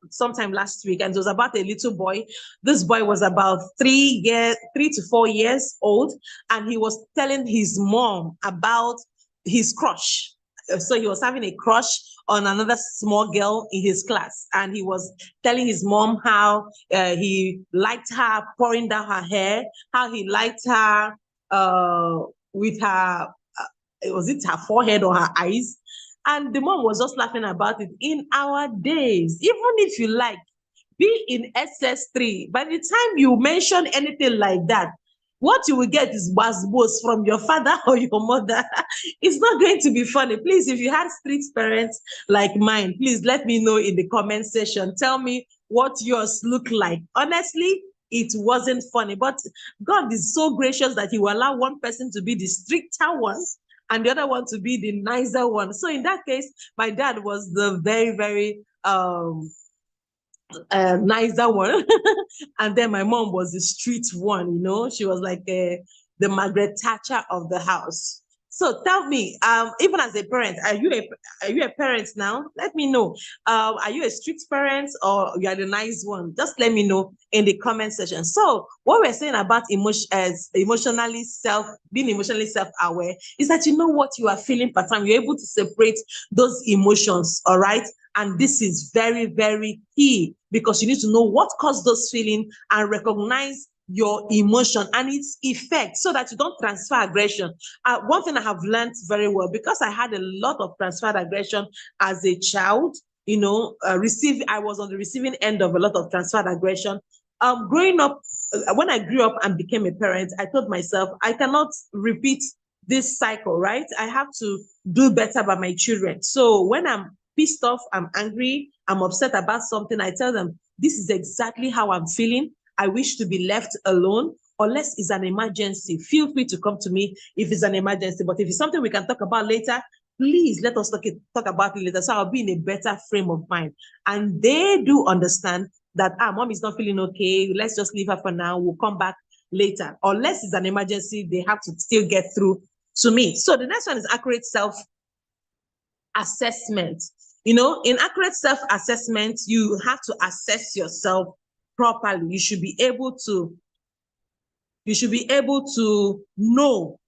sometime last week, and it was about a little boy. This boy was about 3 to 4 years old, and he was telling his mom about his crush. So he was having a crush on another small girl in his class, and he was telling his mom how he liked her pouring down her hair, how he liked her with her, was it her forehead or her eyes? And the mom was just laughing about it. In our days, even if you like, be in SS3, by the time you mention anything like that, what you will get is buzz from your father or your mother. It's not going to be funny. Please, if you had street parents like mine, please let me know in the comment section. Tell me what yours look like. Honestly, it wasn't funny, but God is so gracious that he will allow one person to be the stricter one and the other one to be the nicer one. So in that case, my dad was the very, very nicer one. And then my mom was the street one, she was like the Margaret Thatcher of the house. So tell me, even as a parent, are you a parent now? Let me know. Are you a strict parent or you are the nice one? Just let me know in the comment section. So what we're saying about being emotionally self-aware is that you know what you are feeling per time. You're able to separate those emotions, all right? And this is very, very key, because you need to know what caused those feelings and recognize your emotion and its effect so that you don't transfer aggression. One thing I have learned very well, because I had a lot of transferred aggression as a child, I was on the receiving end of a lot of transferred aggression. Growing up, when I grew up and became a parent, I told myself, I cannot repeat this cycle, right? I have to do better by my children. So when I'm pissed off, I'm angry, I'm upset about something, I tell them, this is exactly how I'm feeling. I wish to be left alone, unless it's an emergency. Feel free to come to me if it's an emergency. But if it's something we can talk about later, please let us talk about it later. So I'll be in a better frame of mind. And they do understand that, mom is not feeling okay. Let's just leave her for now. We'll come back later. Unless it's an emergency, they have to still get through to me. So the next one is accurate self-assessment. In accurate self-assessment, you have to assess yourself properly. You should be able to know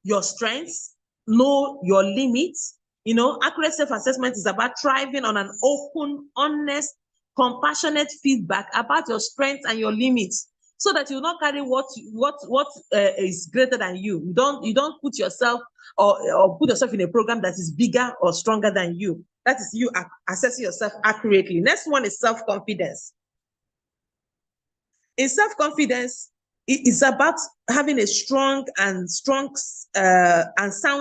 your strengths, know your limits. Accurate self-assessment is about thriving on an open, honest, compassionate feedback about your strengths and your limits, so that you will not carry what is greater than you. You don't put yourself or put yourself in a program that is bigger or stronger than you. That is you assessing yourself accurately. Next one is self-confidence. In self-confidence, It's about having a strong and sound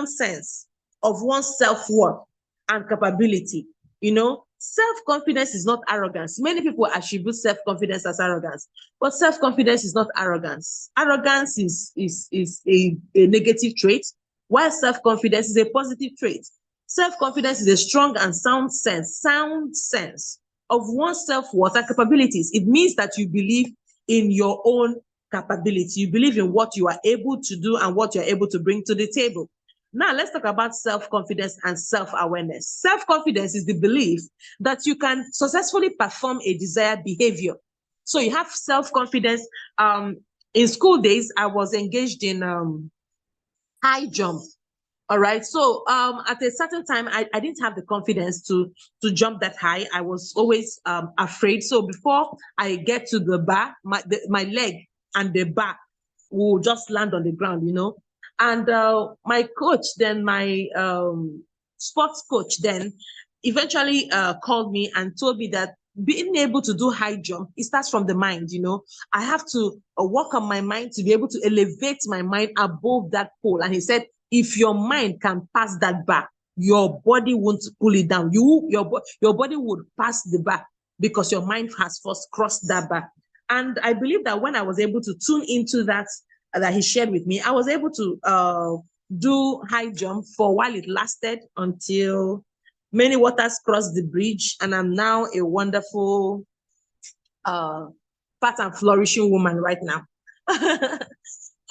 sense of one's self-worth and capability. You know, self-confidence is not arrogance. Many people attribute self-confidence as arrogance, but self-confidence is not arrogance. Arrogance is a negative trait, while self-confidence is a positive trait. Self-confidence is a strong and sound sense of one's self-worth and capabilities. It means that you believe in your own capability. You believe in what you are able to do and what you're able to bring to the table. Now, let's talk about self-confidence and self-awareness. Self-confidence is the belief that you can successfully perform a desired behavior. So you have self-confidence. In school days, I was engaged in high jump. All right. So at a certain time, I didn't have the confidence to jump that high. I was always afraid. So before I get to the bar, my leg and the bar will just land on the ground, you know. And my coach, then my sports coach, then eventually called me and told me that being able to do high jump, it starts from the mind, you know. I have to work on my mind to be able to elevate my mind above that pole. And he said, if your mind can pass that bar, your body won't pull it down. Your body would pass the bar because your mind has first crossed that bar. And I believe that when I was able to tune into that he shared with me, I was able to do high jump for a while. It lasted until many waters crossed the bridge, and I'm now a wonderful, fat and flourishing woman right now.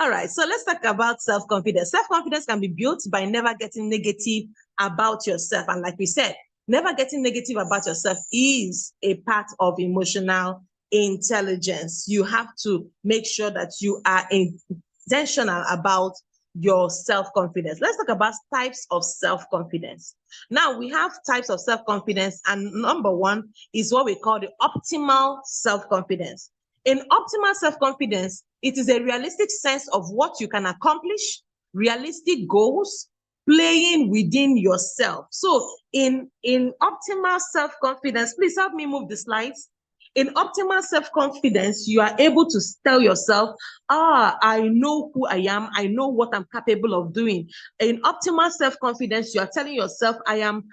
All right, so let's talk about self-confidence. Self-confidence can be built by never getting negative about yourself. And like we said, never getting negative about yourself is a part of emotional intelligence. You have to make sure that you are intentional about your self-confidence. Let's talk about types of self-confidence. Now, we have types of self-confidence, and number one is what we call the optimal self-confidence. In optimal self-confidence, it is a realistic sense of what you can accomplish, realistic goals, playing within yourself. So in optimal self-confidence, please help me move the slides. In optimal self-confidence, you are able to tell yourself, I know who I am. I know what I'm capable of doing. In optimal self-confidence, you are telling yourself, I am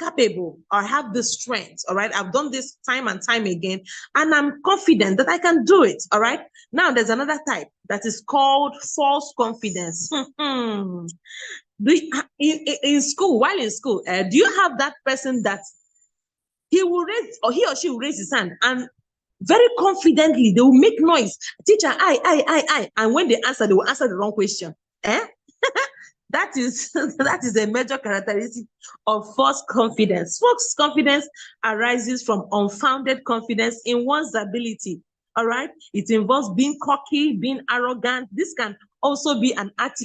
capable, or I have the strength. All right. I've done this time and time again, and I'm confident that I can do it. All right. Now there's another type that is called false confidence. In school, while in school, do you have that person that he or she will raise his hand and very confidently they will make noise? Teacher, I. And when they answer, they will answer the wrong question. That is a major characteristic of false confidence. False confidence arises from unfounded confidence in one's ability. All right. It involves being cocky, being arrogant. This can also be an act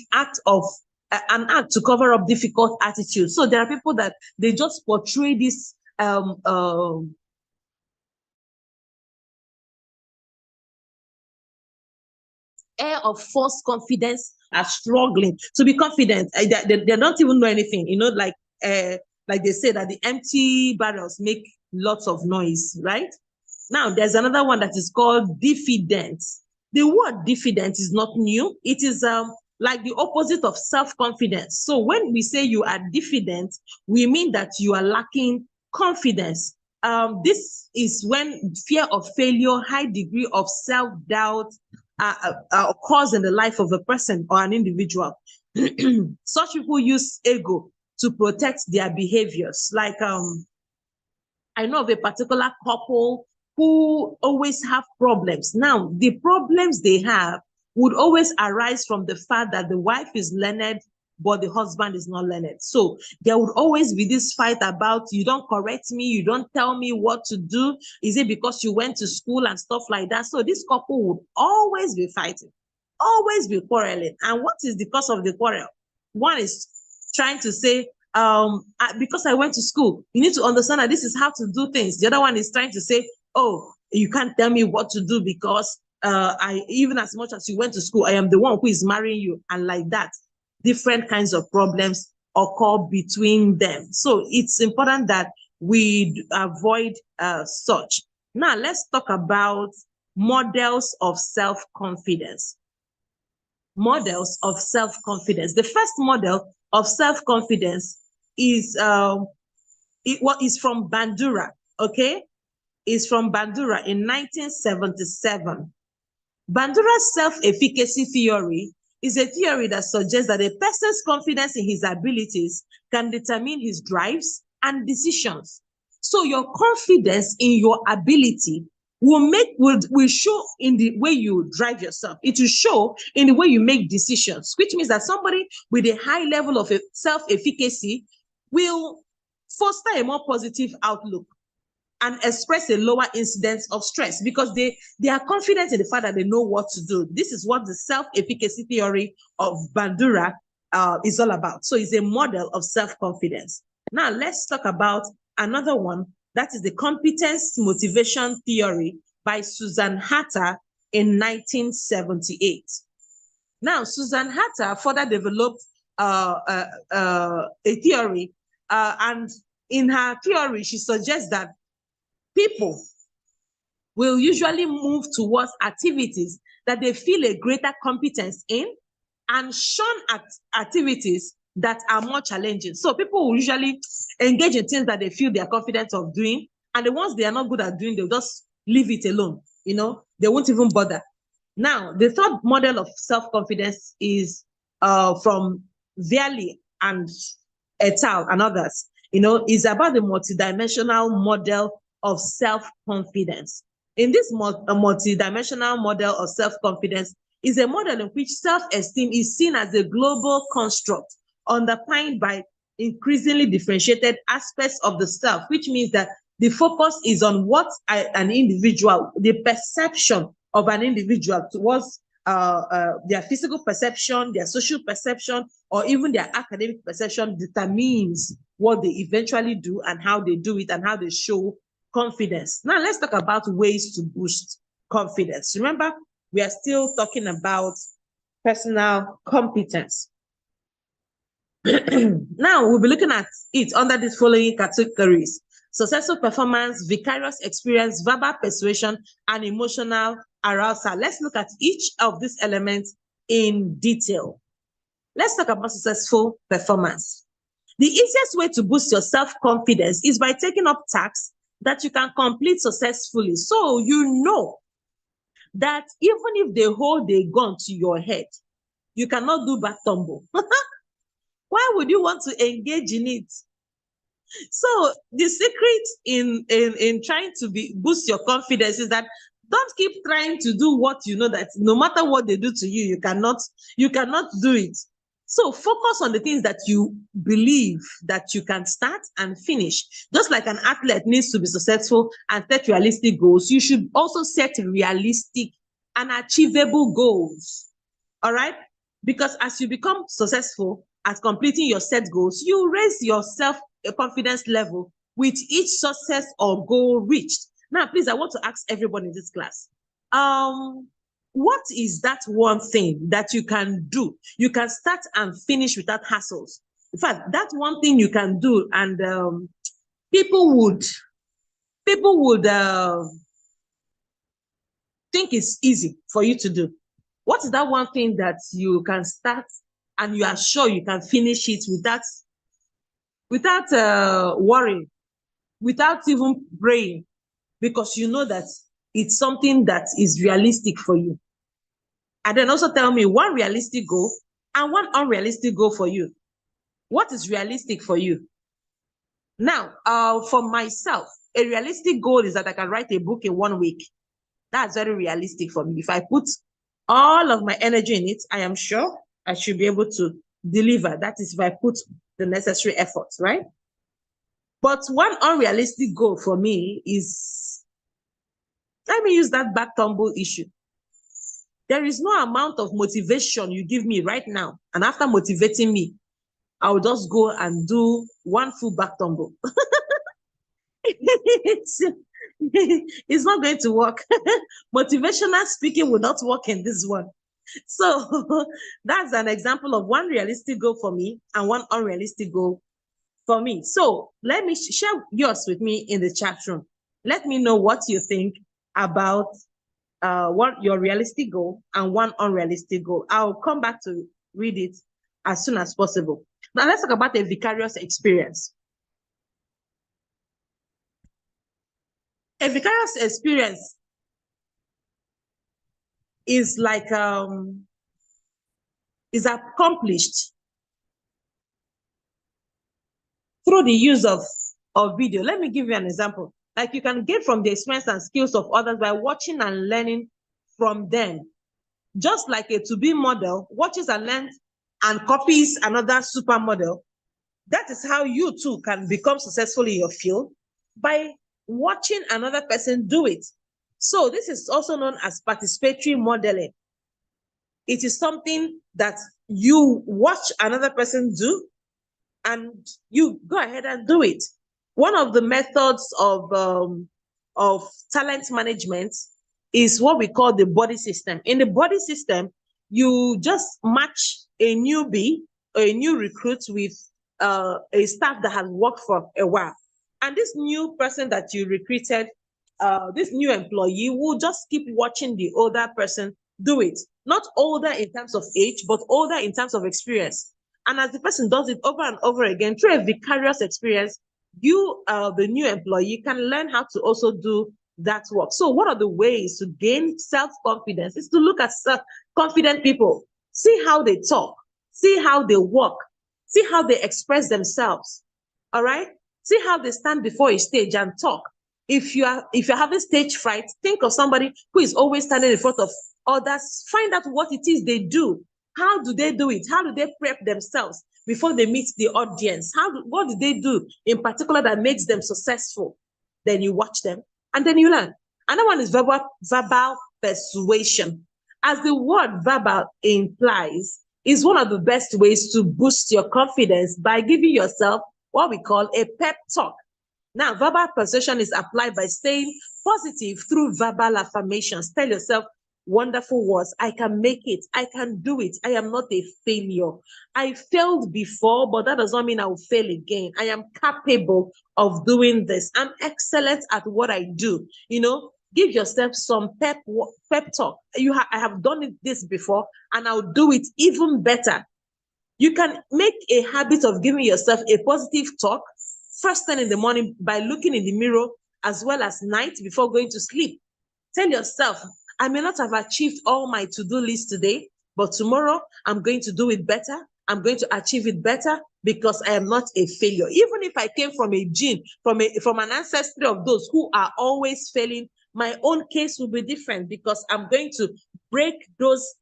to cover up difficult attitudes. So there are people that they just portray this air of false confidence as struggling to be confident. They don't even know anything, you know, like they say that the empty barrels make lots of noise, right? Now there's another one that is called diffident. The word diffident is not new. It is like the opposite of self-confidence. So when we say you are diffident, we mean that you are lacking confidence. This is when fear of failure, high degree of self-doubt occurs in the life of a person or an individual. Such people use ego to protect their behaviors. Like I know of a particular couple who always have problems. Now, the problems they have would always arise from the fact that the wife is learned, but the husband is not learned. So there would always be this fight about, you don't correct me, you don't tell me what to do. Is it because you went to school and stuff like that? So this couple would always be fighting, always be quarreling. And what is the cause of the quarrel? One is trying to say, because I went to school, you need to understand that this is how to do things. The other one is trying to say, oh, you can't tell me what to do because even as much as you went to school, I am the one who is marrying you. And like that, different kinds of problems occur between them. So it's important that we avoid such. Now, let's talk about models of self-confidence. Models of self-confidence. The first model of self-confidence is what is from Bandura, okay? Is from Bandura in 1977. Bandura's self-efficacy theory is a theory that suggests that a person's confidence in his abilities can determine his drives and decisions. So your confidence in your ability will show in the way you drive yourself. It will show in the way you make decisions, which means that somebody with a high level of self-efficacy will foster a more positive outlook and express a lower incidence of stress because they are confident in the fact that they know what to do. This is what the self-efficacy theory of Bandura is all about. So it's a model of self-confidence. Now let's talk about another one. That is the competence motivation theory by Susan Hatter in 1978. Now, Susan Hatter further developed a theory, and in her theory, she suggests that people will usually move towards activities that they feel a greater competence in and shun activities that are more challenging. So people will usually engage in things that they feel they are confident of doing, and the ones they are not good at doing, they'll just leave it alone. You know, they won't even bother. Now, the third model of self-confidence is from Viali and et al. And others. You know, is about the multidimensional model of self-confidence. In this multidimensional model of self-confidence is a model in which self-esteem is seen as a global construct underpinned by increasingly differentiated aspects of the self, which means that the focus is on what an individual, the perception of an individual towards their physical perception, their social perception, or even their academic perception determines what they eventually do and how they do it and how they show confidence. Now let's talk about ways to boost confidence. Remember, we are still talking about personal competence. Now we'll be looking at it under these following categories: successful performance, vicarious experience, verbal persuasion, and emotional arousal. Let's look at each of these elements in detail. Let's talk about successful performance. The easiest way to boost your self-confidence is by taking up tasks that you can complete successfully. So you know that even if they hold a gun to your head, you cannot do back tumble. Why would you want to engage in it? So the secret in trying to boost your confidence is that don't keep trying to do what you know that no matter what they do to you, you cannot do it. So focus on the things that you believe that you can start and finish. Just like an athlete needs to be successful and set realistic goals, you should also set realistic and achievable goals. All right? Because as you become successful at completing your set goals, you raise your self-confidence level with each success or goal reached. Now, please, I want to ask everybody in this class, what is that one thing that you can do? You can start and finish without hassles. In fact, that one thing you can do, and people would think it's easy for you to do. What is that one thing that you can start and you are sure you can finish it without worrying, without even praying, because you know that it's something that is realistic for you? And then also tell me one realistic goal and one unrealistic goal for you. What is realistic for you? Now, for myself, a realistic goal is that I can write a book in 1 week. That's very realistic for me. If I put all of my energy in it, I am sure I should be able to deliver. That is if I put the necessary efforts, right? But one unrealistic goal for me is, let me use that back tumble issue. There is no amount of motivation you give me right now, and after motivating me, I will just go and do one full back tumble. It's not going to work. Motivational speaking will not work in this one. So that's an example of one realistic goal for me and one unrealistic goal for me. So let me share yours with me in the chat room. Let me know what you think about your realistic goal and one unrealistic goal. I'll come back to read it as soon as possible. Now let's talk about a vicarious experience. A vicarious experience is like is accomplished through the use of video. Let me give you an example. Like you can get from the experience and skills of others by watching and learning from them. Just like a to-be model watches and learns and copies another supermodel, that is how you too can become successful in your field, by watching another person do it. So this is also known as participatory modeling. It is something that you watch another person do and you go ahead and do it. One of the methods of talent management is what we call the body system. In the body system, you just match a newbie or a new recruit with a staff that has worked for a while. And this new person that you recruited, this new employee will just keep watching the older person do it. Not older in terms of age, but older in terms of experience. And as the person does it over and over again, through a vicarious experience, you, the new employee, can learn how to also do that work. So one of the ways to gain self-confidence is to look at confident people, see how they talk, see how they walk, see how they express themselves, all right? See how they stand before a stage and talk. If you're having stage fright, think of somebody who is always standing in front of others. Find out what it is they do. How do they do it? How do they prep themselves before they meet the audience? What do they do in particular that makes them successful? Then you watch them and then you learn. Another one is verbal persuasion. As the word verbal implies, is one of the best ways to boost your confidence by giving yourself what we call a pep talk. Now, verbal persuasion is applied by staying positive through verbal affirmations. Tell yourself wonderful words. I can make it. I can do it. I am not a failure. I failed before, but that does not mean I will fail again. I am capable of doing this. I'm excellent at what I do. You know, give yourself some pep talk. I have done this before, and I'll do it even better. You can make a habit of giving yourself a positive talk first thing in the morning by looking in the mirror, as well as night before going to sleep. Tell yourself, I may not have achieved all my to-do list today, but tomorrow I'm going to do it better. I'm going to achieve it better because I am not a failure. Even if I came from a gene, from an ancestry of those who are always failing, my own case will be different because I'm going to break those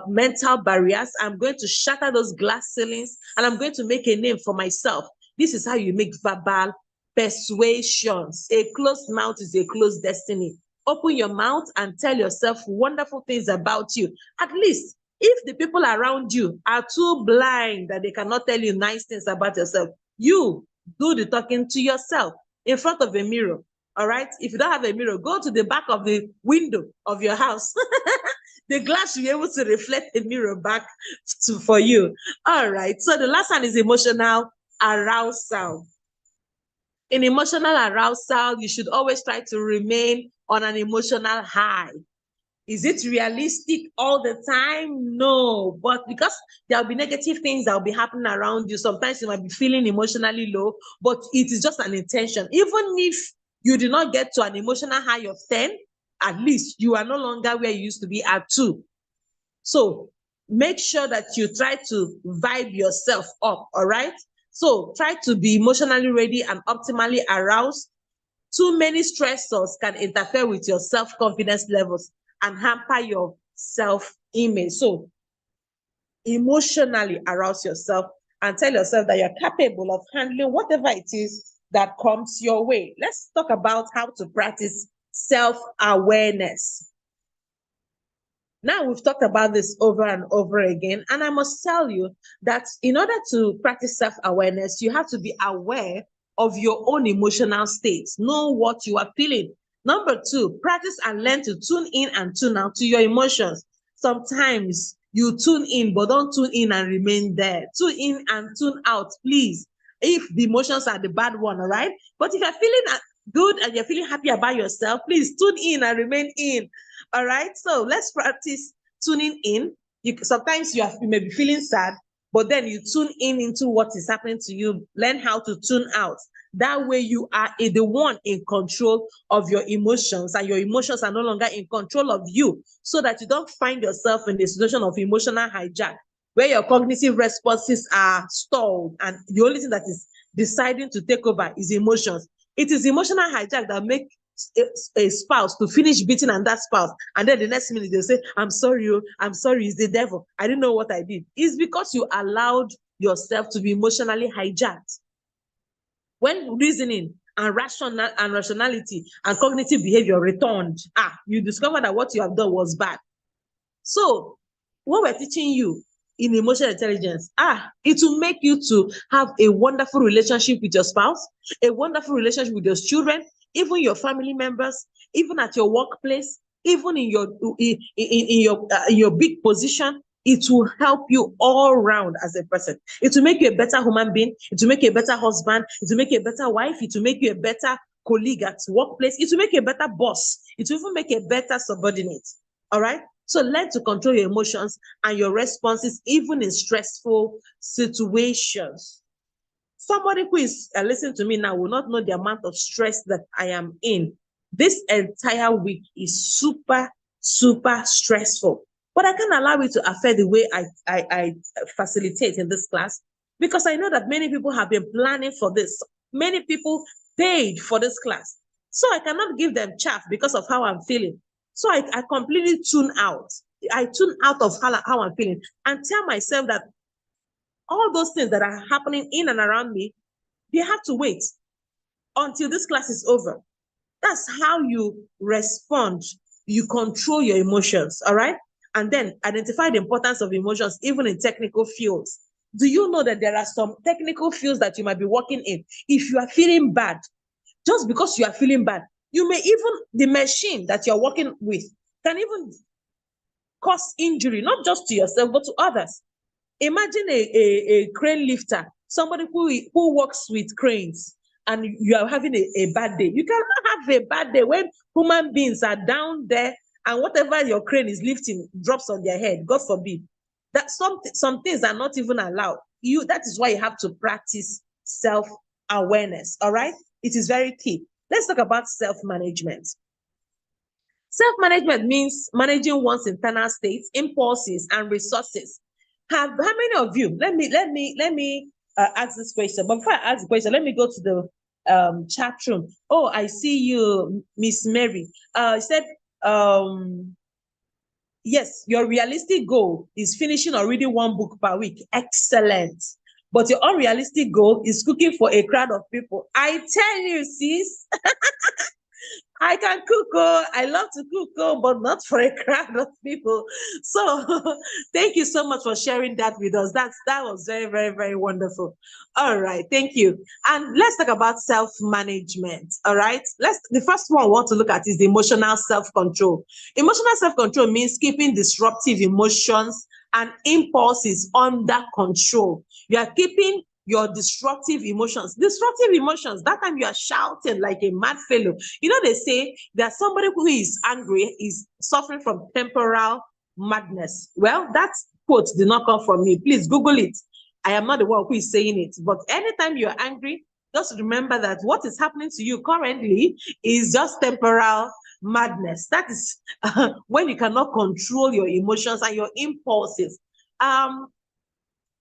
mental barriers. I'm going to shatter those glass ceilings, and I'm going to make a name for myself. This is how you make verbal persuasions. A closed mouth is a closed destiny. Open your mouth and tell yourself wonderful things about you. At least if the people around you are too blind that they cannot tell you nice things about yourself, you do the talking to yourself in front of a mirror. All right. If you don't have a mirror, go to the back of the window of your house. The glass will be able to reflect the mirror back for you. All right. So the last one is emotional arousal. In emotional arousal, you should always try to remain on an emotional high. Is it realistic all the time? No, but because there'll be negative things that will be happening around you. Sometimes you might be feeling emotionally low, but it is just an intention. Even if you do not get to an emotional high of 10, at least you are no longer where you used to be at 2. So make sure that you try to vibe yourself up, all right? So try to be emotionally ready and optimally aroused. Too many stressors can interfere with your self-confidence levels and hamper your self-image. So emotionally arouse yourself and tell yourself that you're capable of handling whatever it is that comes your way. Let's talk about how to practice self-awareness. Now we've talked about this over and over again, and I must tell you that in order to practice self-awareness, you have to be aware of your own emotional states, know what you are feeling. Number 2, practice and learn to tune in and tune out to your emotions. Sometimes you tune in, but don't tune in and remain there. Tune in and tune out, please. If the emotions are the bad one, all right? But if you're feeling good and you're feeling happy about yourself, please tune in and remain in. All right. So let's practice tuning in. Sometimes you may be feeling sad, but then you tune in into what is happening to you. Learn how to tune out. That way you are the one in control of your emotions, and your emotions are no longer in control of you, so that you don't find yourself in a situation of emotional hijack, where your cognitive responses are stalled and the only thing that is deciding to take over is emotions. It is emotional hijack that make a spouse to finish beating on that spouse, and then the next minute they'll say, I'm sorry, it's the devil, I didn't know what I did. It's because you allowed yourself to be emotionally hijacked. When reasoning and rationality and cognitive behavior returned, you discover that what you have done was bad. So what we're teaching you in emotional intelligence, it will make you to have a wonderful relationship with your spouse, a wonderful relationship with your children, even your family members, even at your workplace, even in your big position. It will help you all round as a person. It will make you a better human being. It will make you a better husband. It will make you a better wife. It will make you a better colleague at workplace. It will make you a better boss. It will even make you a better subordinate. All right. So learn to control your emotions and your responses, even in stressful situations. Somebody who is listening to me now will not know the amount of stress that I am in. This entire week is super, super stressful. But I can't allow it to affect the way I facilitate in this class, because I know that many people have been planning for this. Many people paid for this class. So I cannot give them chaff because of how I'm feeling. So I completely tune out. I tune out of how I'm feeling and tell myself that all those things that are happening in and around me, they have to wait until this class is over. That's how you respond. You control your emotions, all right? And then identify the importance of emotions, even in technical fields. Do you know that there are some technical fields that you might be working in? If you are feeling bad, just because you are feeling bad, you may even, the machine that you're working with can even cause injury, not just to yourself, but to others. Imagine a crane lifter, somebody who works with cranes, and you are having a bad day. You cannot have a bad day when human beings are down there and whatever your crane is lifting drops on their head. God forbid. That some things are not even allowed. That is why you have to practice self-awareness. All right? It is very key. Let's talk about self-management. Self-management means managing one's internal states, impulses, and resources. How many of you? Let me ask this question. But before I ask the question, let me go to the chat room. Oh, I see you, Miss Mary. You said, yes, your realistic goal is finishing or reading one book per week. Excellent. But your unrealistic goal is cooking for a crowd of people. I tell you, sis, I can cook, I love to cook, but not for a crowd of people. So thank you so much for sharing that with us. That was very, very, very wonderful. All right, thank you. And let's talk about self-management. All right, the first one we want to look at is the emotional self-control. Emotional self-control means keeping disruptive emotions and impulses under control. You are keeping your disruptive emotions. Disruptive emotions, that time you are shouting like a mad fellow. You know, they say that somebody who is angry is suffering from temporal madness. Well, that quote did not come from me. Please Google it. I am not the one who is saying it. But anytime you're angry, just remember that what is happening to you currently is just temporal madness. That is when you cannot control your emotions and your impulses.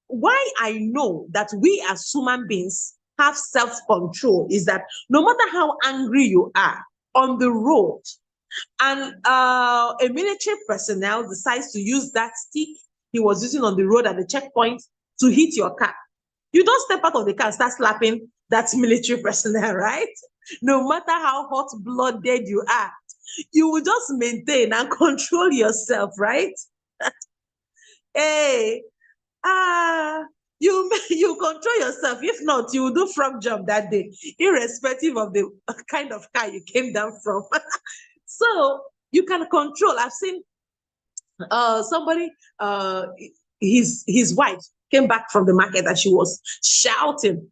Why I know that we as human beings have self-control is that no matter how angry you are on the road and a military personnel decides to use that stick he was using on the road at the checkpoint to hit your car, you don't step out of the car and start slapping that military personnel, right? No matter how hot-blooded you are, you will just maintain and control yourself, right? Hey, you control yourself. If not, you will do frog jump that day, irrespective of the kind of car you came down from. So you can control. I've seen somebody, his wife came back from the market and she was shouting.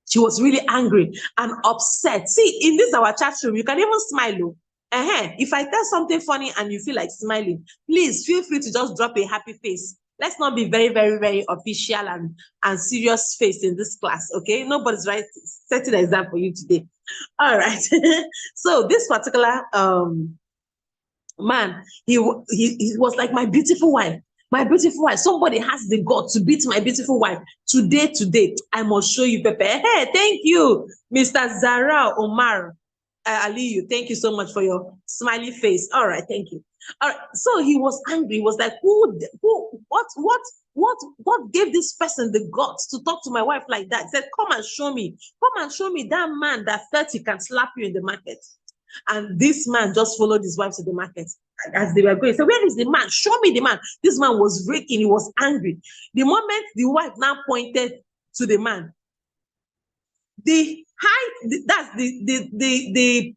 She was really angry and upset. See, in this our chat room, you can even smile. If I tell something funny and you feel like smiling, please feel free to just drop a happy face. Let's not be very, very, very official and serious face in this class, okay? Nobody's right setting an exam for you today. All right. So this particular man, he was like, my beautiful wife. My beautiful wife, somebody has the guts to beat my beautiful wife. Today, I must show you, Pepe. Hey, thank you, Mr. Zara Omar Aliyu. Thank you so much for your smiley face. All right, thank you. All right, so he was angry. He was like, what gave this person the guts to talk to my wife like that? He said, come and show me that man that felt he can slap you in the market. And this man just followed his wife to the market as they were going. So where is the man? Show me the man. This man was breaking. He was angry. The moment the wife now pointed to the man, the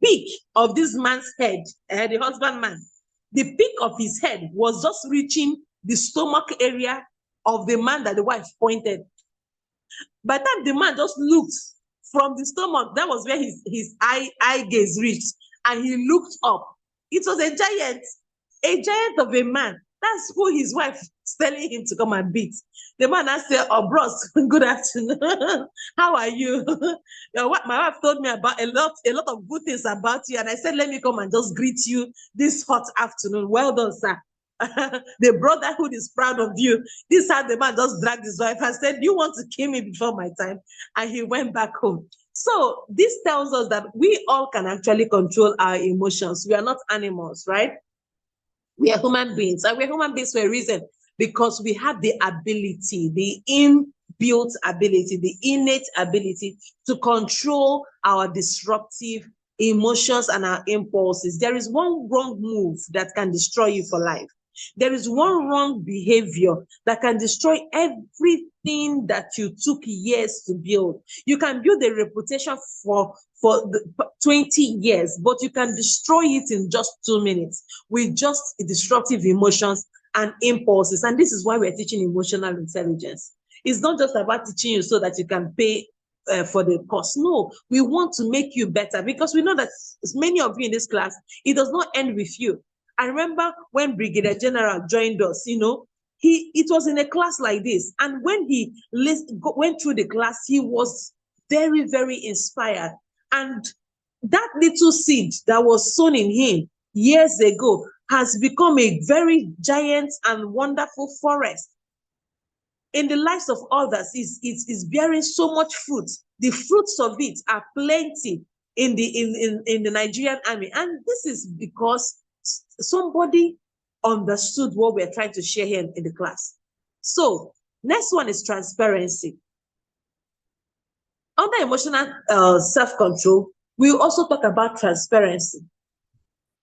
peak of this man's head, the husband man, the peak of his head was just reaching the stomach area of the man that the wife pointed. By the time the man just looked from the stomach, that was where his eye gaze reached, and he looked up. It was a giant of a man. That's who his wife is telling him to come and beat. The man asked her, oh, bros, good afternoon. How are you? My wife told me about a lot of good things about you, and I said, let me come and just greet you this hot afternoon. Well done, sir. The brotherhood is proud of you. This time the man just dragged his wife and said, you want to kill me before my time? And he went back home. So this tells us that we all can actually control our emotions. We are not animals, right? We are human beings, and we're human beings for a reason, because we have the ability, the inbuilt ability, the innate ability to control our disruptive emotions and our impulses. There is one wrong move that can destroy you for life. There is one wrong behavior that can destroy everything that you took years to build. You can build a reputation for 20 years, but you can destroy it in just 2 minutes with just disruptive emotions and impulses. And this is why we're teaching emotional intelligence. It's not just about teaching you so that you can pay for the course. No, we want to make you better, because we know that many of you in this class, it does not end with you. I remember when Brigadier General joined us, it was in a class like this. And when he went through the class, he was very, very inspired. And that little seed that was sown in him years ago has become a very giant and wonderful forest. In the lives of others, is bearing so much fruit. The fruits of it are plenty in the Nigerian army. And this is because somebody understood what we're trying to share here in the class. So next one is transparency. Under emotional self-control, we also talk about transparency.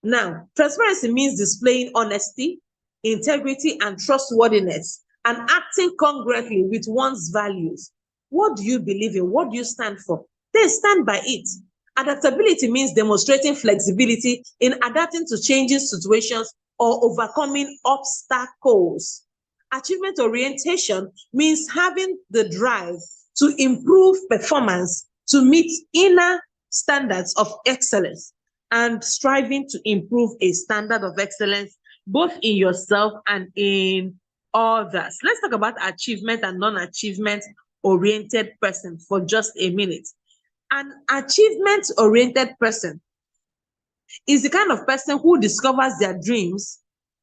Now, transparency means displaying honesty, integrity, and trustworthiness, and acting congruently with one's values. What do you believe in? What do you stand for? Then stand by it. Adaptability means demonstrating flexibility in adapting to changing situations or overcoming obstacles. Achievement orientation means having the drive to improve performance to meet inner standards of excellence and striving to improve a standard of excellence both in yourself and in others. Let's talk about achievement and non-achievement oriented person for just a minute. An achievement-oriented person is the kind of person who discovers their dreams,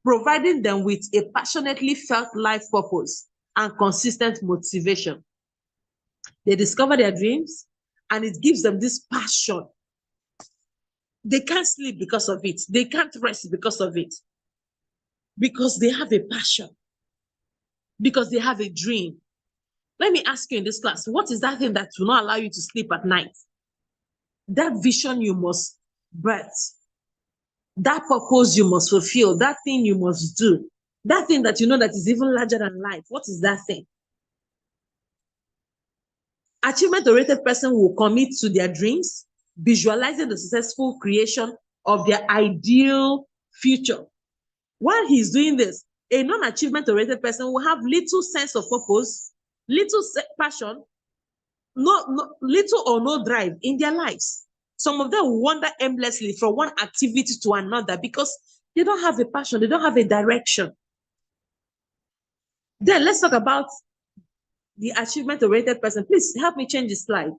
providing them with a passionately felt life purpose and consistent motivation. They discover their dreams, and it gives them this passion. They can't sleep because of it. They can't rest because of it. Because they have a passion. Because they have a dream. Let me ask you in this class, what is that thing that will not allow you to sleep at night? That vision you must birth. That purpose you must fulfill. That thing you must do. That thing that you know that is even larger than life. What is that thing? Achievement-oriented person will commit to their dreams, visualizing the successful creation of their ideal future. While he's doing this, a non-achievement-oriented person will have little sense of purpose, little passion, little or no drive in their lives. Some of them wander aimlessly from one activity to another because they don't have a passion, they don't have a direction. Then let's talk about the achievement-oriented person. Please help me change the slide.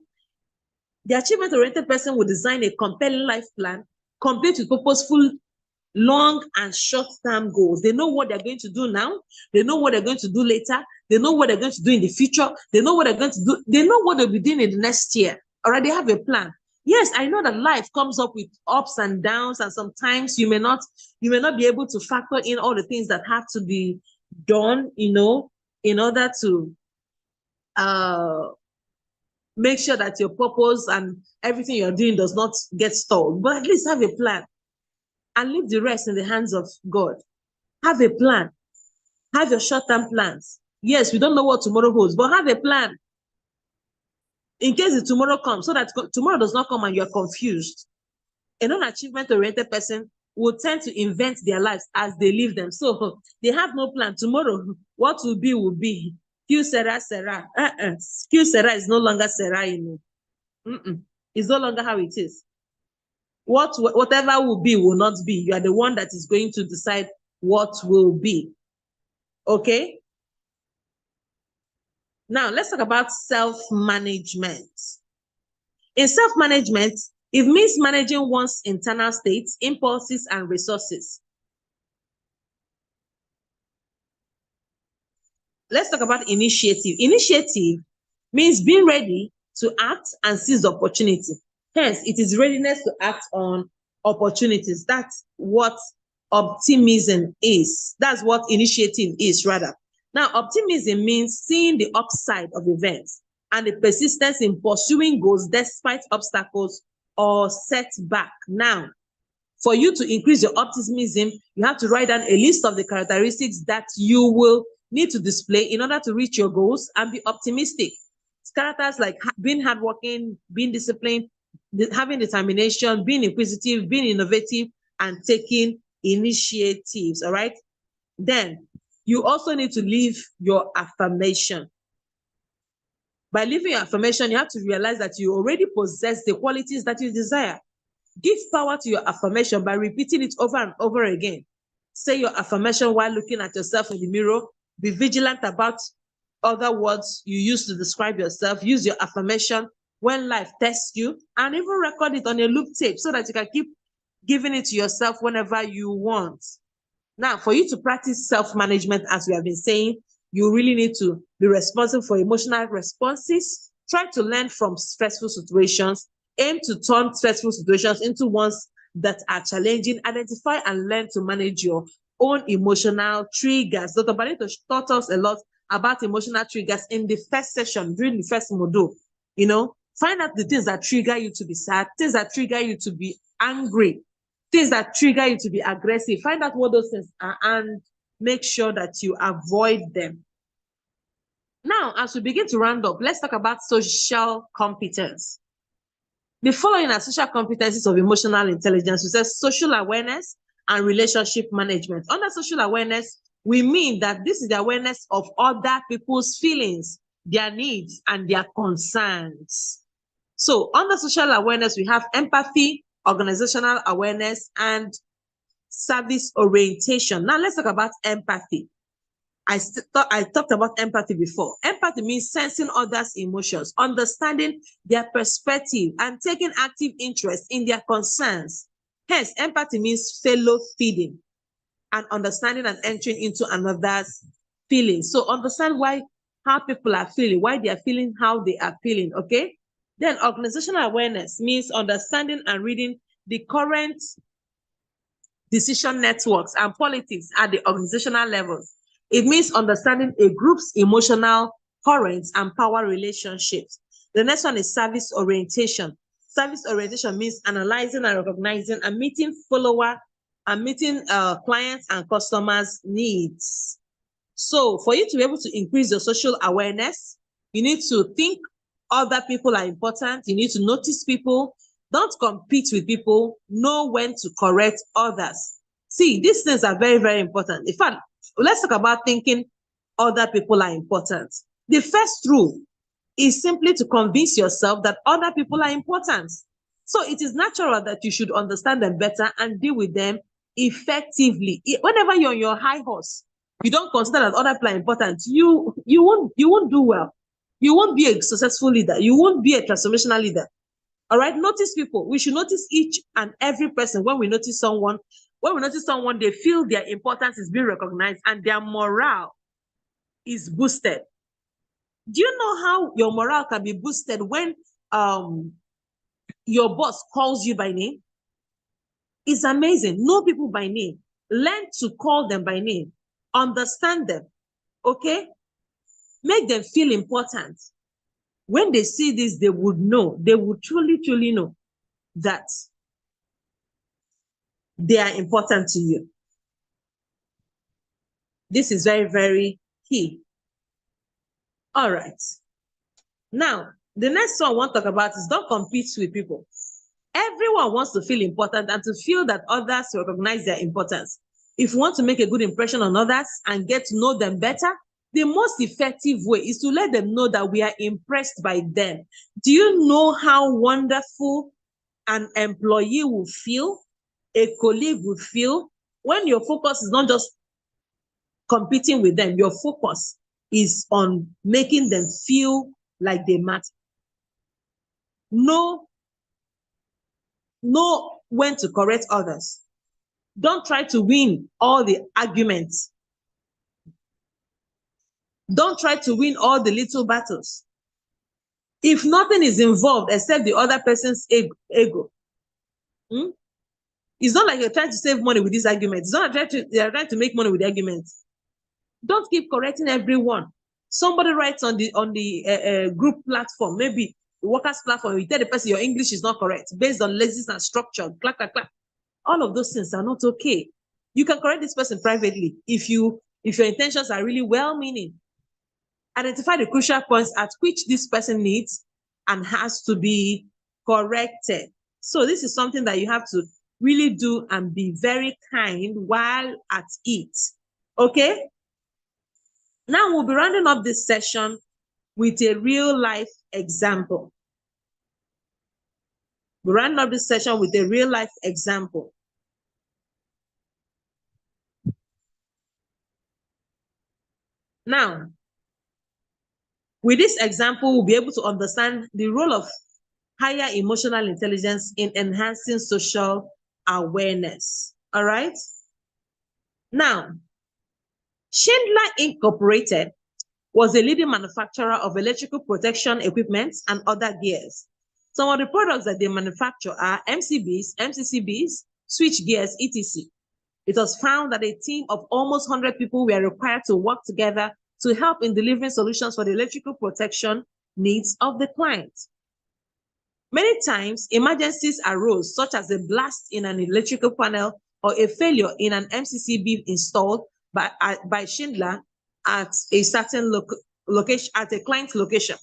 The achievement-oriented person will design a compelling life plan, complete with purposeful long and short-term goals. They know what they're going to do now. They know what they're going to do later. They know what they're going to do in the future. They know what they're going to do. They know what they'll be doing in the next year. Already have a plan. Yes, I know that life comes up with ups and downs, and sometimes you may not be able to factor in all the things that have to be done, in order to make sure that your purpose and everything you're doing does not get stalled. But at least have a plan and leave the rest in the hands of God. Have a plan. Have your short-term plans. Yes, we don't know what tomorrow holds, but have a plan in case the tomorrow comes, so that tomorrow does not come and you're confused. A non-achievement-oriented person will tend to invent their lives as they live them. So they have no plan. Tomorrow, what will be, will be. Q sera sera. Q sera is no longer sera, It's no longer how it is. Whatever will be will not be. You are the one that is going to decide what will be. Okay? Now, let's talk about self-management. In self-management, it means managing one's internal states, impulses, and resources. Let's talk about initiative. Initiative means being ready to act and seize opportunity. Hence, it is readiness to act on opportunities. That's what optimism is. That's what initiative is, rather. Now, optimism means seeing the upside of events and the persistence in pursuing goals despite obstacles or setback. Now, for you to increase your optimism, you have to write down a list of the characteristics that you will need to display in order to reach your goals and be optimistic. It's characters like being hardworking, being disciplined, having determination, being inquisitive, being innovative, and taking initiatives, all right? Then, you also need to leave your affirmation. By leaving your affirmation, you have to realize that you already possess the qualities that you desire. Give power to your affirmation by repeating it over and over again. Say your affirmation while looking at yourself in the mirror. Be vigilant about other words you use to describe yourself. Use your affirmation when life tests you, and even record it on a loop tape so that you can keep giving it to yourself whenever you want. Now, for you to practice self-management, as we have been saying, you really need to be responsible for emotional responses. Try to learn from stressful situations. Aim to turn stressful situations into ones that are challenging. Identify and learn to manage your own emotional triggers. Dr. Barreto taught us a lot about emotional triggers in the first session, during the first module. Find out the things that trigger you to be sad, things that trigger you to be angry, things that trigger you to be aggressive. Find out what those things are and make sure that you avoid them. Now, as we begin to round up, let's talk about social competence. The following are social competencies of emotional intelligence. We say social awareness and relationship management. Under social awareness, we mean that this is the awareness of other people's feelings, their needs, and their concerns. So under social awareness, we have empathy, organizational awareness, and service orientation. Now let's talk about empathy. I talked about empathy before. Empathy means sensing others' emotions, understanding their perspective, and taking active interest in their concerns. Hence, empathy means fellow feeling and understanding and entering into another's feelings. So understand how people are feeling, why they are feeling how they are feeling, okay? Then organizational awareness means understanding and reading the current decision networks and politics at the organizational levels. It means understanding a group's emotional currents and power relationships. The next one is service orientation. Service orientation means analyzing and recognizing and meeting clients and customers' needs. So for you to be able to increase your social awareness, you need to think other people are important. You need to notice people. Don't compete with people. Know when to correct others. See, these things are very, very important. In fact, let's talk about thinking other people are important. The first rule is simply to convince yourself that other people are important. So it is natural that you should understand them better and deal with them effectively. Whenever you're on your high horse, you don't consider that other people are important, you won't do well. You won't be a successful leader. You won't be a transformational leader. All right, notice people. We should notice each and every person when we notice someone. When we notice someone, they feel their importance is being recognized and their morale is boosted. Do you know how your morale can be boosted when your boss calls you by name? It's amazing. Know people by name. Learn to call them by name. Understand them. Okay? Make them feel important. When they see this, they would know. They would truly, truly know that they are important to you. This is very, very key. All right. Now, the next one I want to talk about is don't compete with people. Everyone wants to feel important and to feel that others recognize their importance. If you want to make a good impression on others and get to know them better, the most effective way is to let them know that we are impressed by them. Do you know how wonderful an employee will feel, a colleague will feel, when your focus is not just competing with them, your focus is on making them feel like they matter. Know when to correct others. Don't try to win all the arguments. Don't try to win all the little battles. If nothing is involved except the other person's ego, it's not like you're trying to save money with this argument. It's not like you're trying to make money with the argument. Don't keep correcting everyone. Somebody writes on the group platform, maybe the workers platform, you tell the person your English is not correct based on laziness and structure, clack, clack, clack. All of those things are not okay. You can correct this person privately if your intentions are really well-meaning. Identify the crucial points at which this person needs and has to be corrected. So this is something that you have to really do and be very kind while at it. Okay? Now we'll be rounding up this session with a real-life example. We'll round up this session with a real-life example. Now, with this example, we'll be able to understand the role of higher emotional intelligence in enhancing social awareness. All right? Now, Schindler Incorporated was a leading manufacturer of electrical protection equipment and other gears. Some of the products that they manufacture are MCBs, MCCBs, switch gears, etc. It was found that a team of almost 100 people were required to work together to help in delivering solutions for the electrical protection needs of the client. Many times, emergencies arose, such as a blast in an electrical panel or a failure in an MCCB installed by Schindler at a certain location, at a client's location.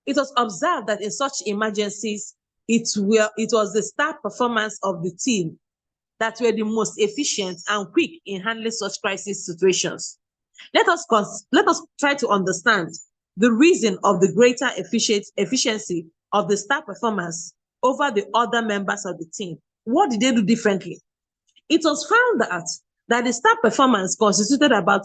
It was observed that in such emergencies, it was the staff performance of the team that were the most efficient and quick in handling such crisis situations. Let us try to understand the reason of the greater efficiency of the staff performance over the other members of the team. What did they do differently? It was found that the staff performance constituted about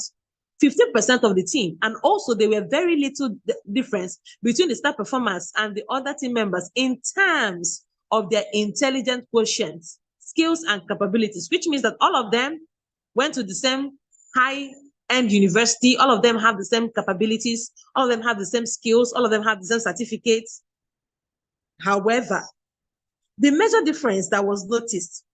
15% of the team, and also there were very little difference between the staff performance and the other team members in terms of their intelligent quotient, skills, and capabilities, which means that all of them went to the same high-end university, all of them have the same capabilities, all of them have the same skills, all of them have the same certificates. However, the major difference that was noticed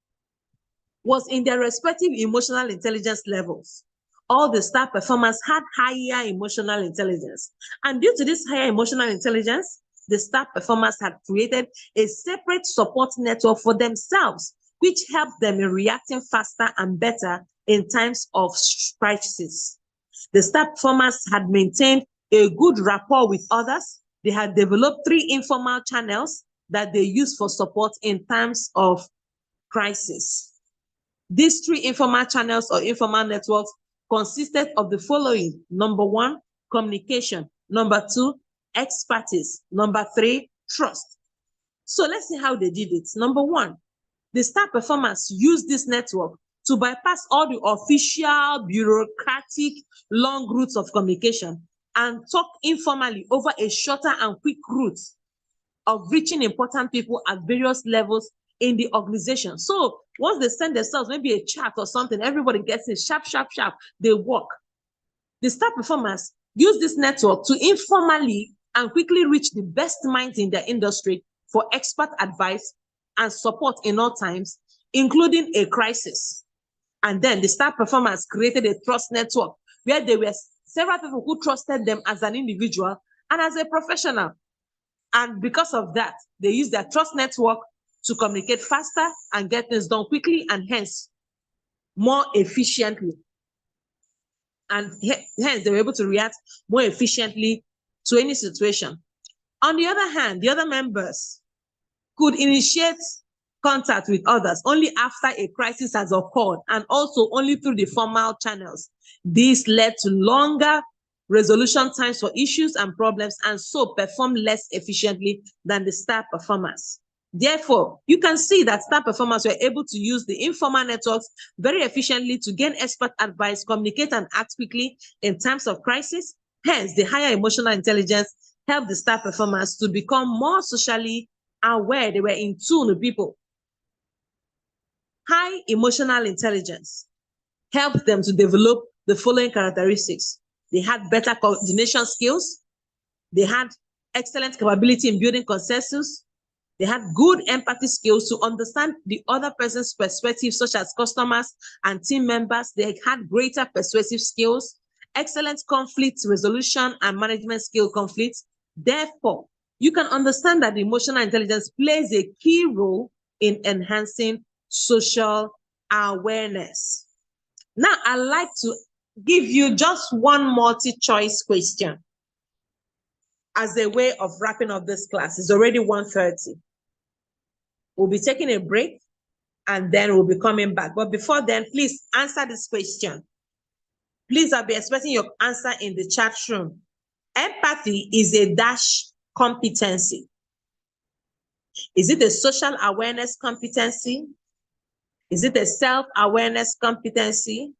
was in their respective emotional intelligence levels. All the staff performers had higher emotional intelligence. And due to this higher emotional intelligence, the staff performers had created a separate support network for themselves, which helped them in reacting faster and better in times of crisis. The staff performers had maintained a good rapport with others. They had developed 3 informal channels that they use for support in times of crisis. These 3 informal channels or informal networks consisted of the following. Number 1, communication. Number 2, expertise. Number 3, trust. So let's see how they did it. Number 1, the star performers used this network to bypass all the official, bureaucratic, long routes of communication and talk informally over a shorter and quick route of reaching important people at various levels in the organization. So once they send themselves maybe a chat or something, everybody gets it sharp, sharp, sharp, they work. The star performers use this network to informally and quickly reach the best minds in their industry for expert advice and support in all times, including a crisis. And then the star performers created a trust network where there were several people who trusted them as an individual and as a professional. And because of that, they use their trust network to communicate faster and get things done quickly and hence more efficiently. And hence they were able to react more efficiently to any situation. On the other hand, the other members could initiate contact with others only after a crisis has occurred and also only through the formal channels. This led to longer resolution times for issues and problems and so perform less efficiently than the star performers. Therefore, you can see that star performers were able to use the informal networks very efficiently to gain expert advice, communicate and act quickly in times of crisis. Hence, the higher emotional intelligence helped the star performers to become more socially aware. They were in tune with people. High emotional intelligence helped them to develop the following characteristics. They had better coordination skills. They had excellent capability in building consensus. They had good empathy skills to understand the other person's perspective, such as customers and team members. They had greater persuasive skills, excellent conflict resolution and management skill conflicts. Therefore, you can understand that emotional intelligence plays a key role in enhancing social awareness. Now, I'd like to give you just one multi-choice question as a way of wrapping up this class. It's already 1:30. We'll be taking a break and then we'll be coming back. But before then, please answer this question. Please, I'll be expecting your answer in the chat room. Empathy is a dash competency. Is it a social awareness competency? Is it a self-awareness competency?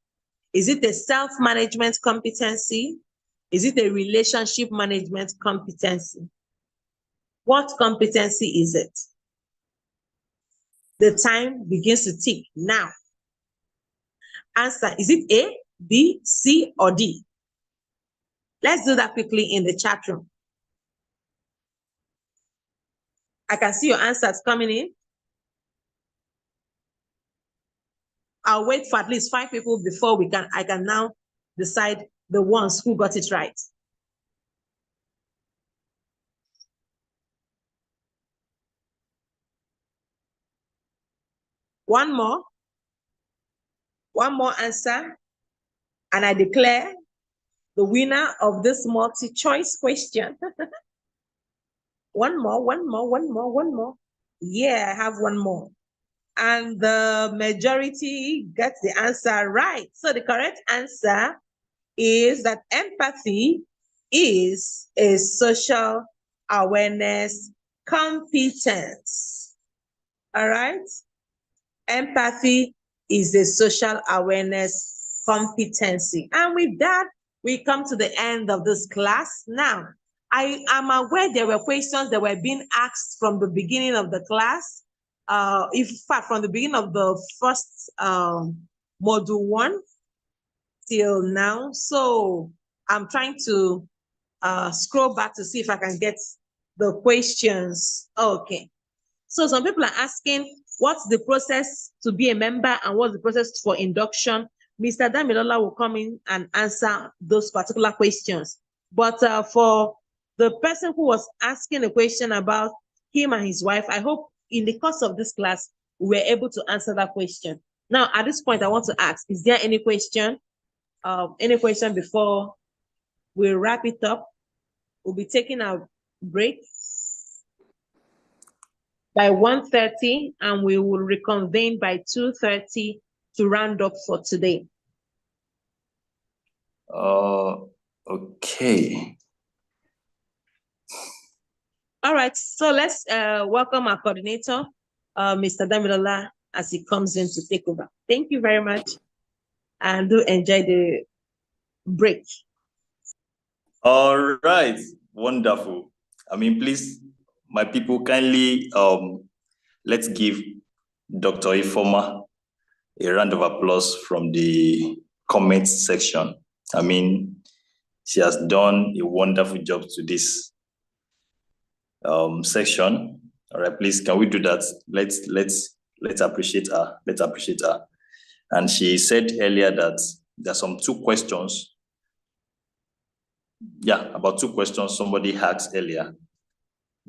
Is it a self-management competency? Is it a relationship management competency? What competency is it? The time begins to tick now. Answer, is it A, B, C, or D? Let's do that quickly in the chat room. I can see your answers coming in. I'll wait for at least 5 people before I can now decide the ones who got it right. One more answer, and I declare the winner of this multi-choice question. One more. Yeah, I have one more. And the majority gets the answer right. So the correct answer is that empathy is a social awareness competence. All right? Empathy is a social awareness competency. And with that, we come to the end of this class. Now, I am aware there were questions that were being asked from the beginning of the class. In fact, from the beginning of the first module 1 till now. So I'm trying to scroll back to see if I can get the questions. Okay. So some people are asking, what's the process to be a member and what's the process for induction? Mr. Damilola will come in and answer those particular questions. But for the person who was asking a question about him and his wife, I hope in the course of this class, we were able to answer that question. Now, at this point, I want to ask, is there any question? Any question before we wrap it up? We'll be taking a break by 1:30 and we will reconvene by 2:30 to round up for today. Okay. All right, so let's welcome our coordinator, Mr. Damilola, as he comes in to take over. Thank you very much, and do enjoy the break. All right, wonderful. I mean, please, my people, kindly let's give Dr. Ifoma a round of applause from the comments section. I mean, she has done a wonderful job to this section. All right, please, can we do that? Let's appreciate her. Let's appreciate her. And she said earlier that there's some 2 questions. Yeah, about 2 questions somebody asked earlier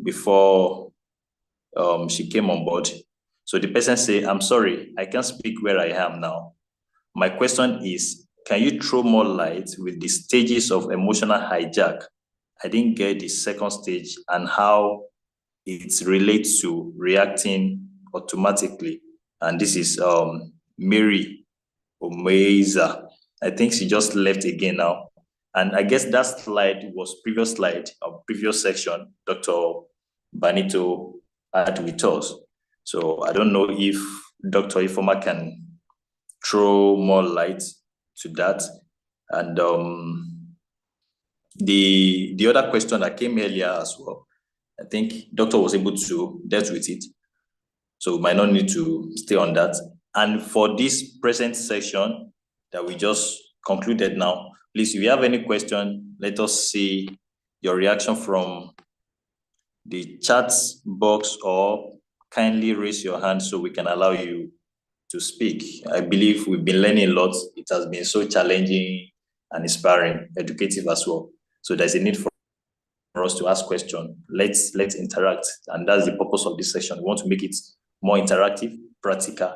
before she came on board. So the person say, I'm sorry, I can't speak where I am now. My question is, can you throw more light with the stages of emotional hijack? I didn't get the second stage and how it relates to reacting automatically. And this is Mary Omeza. I think she just left again now. And I guess that slide was previous slide of previous section, Dr. Banito had with us. So I don't know if Dr. Ifoma can throw more light to that. And the other question that came earlier as well, I think Doctor was able to deal with it. So we might not need to stay on that. And for this present session that we just concluded now, please, if you have any question, let us see your reaction from the chat box or kindly raise your hand so we can allow you to speak. I believe we've been learning a lot. It has been so challenging and inspiring, educative as well. So there's a need for us to ask questions. Let's interact. And that's the purpose of this session. We want to make it more interactive, practical,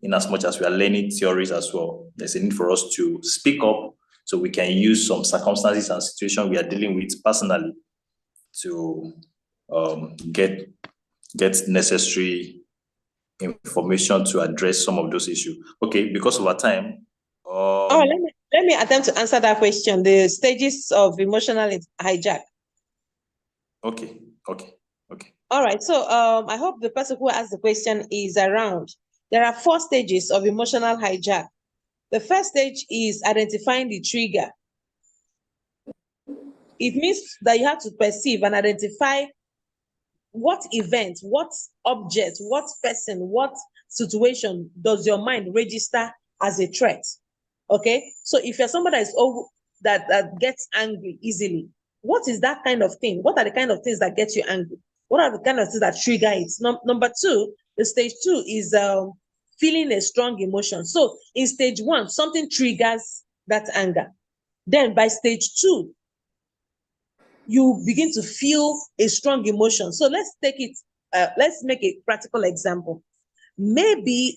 in as much as we are learning theories as well. There's a need for us to speak up so we can use some circumstances and situations we are dealing with personally to get necessary information to address some of those issues. Okay, because of our time. Let me attempt to answer that question. The stages of emotional hijack. Okay. All right. So I hope the person who asked the question is around. There are 4 stages of emotional hijack. The first stage is identifying the trigger. It means that you have to perceive and identify what event, what object, what person, what situation does your mind register as a threat. Okay, so if you're somebody that gets angry easily, what is that kind of thing? What are the kind of things that get you angry? What are the kind of things that trigger it? Number 2, the stage 2 is feeling a strong emotion. So in stage 1, something triggers that anger. Then by stage 2, you begin to feel a strong emotion. So let's take it, let's make a practical example. Maybe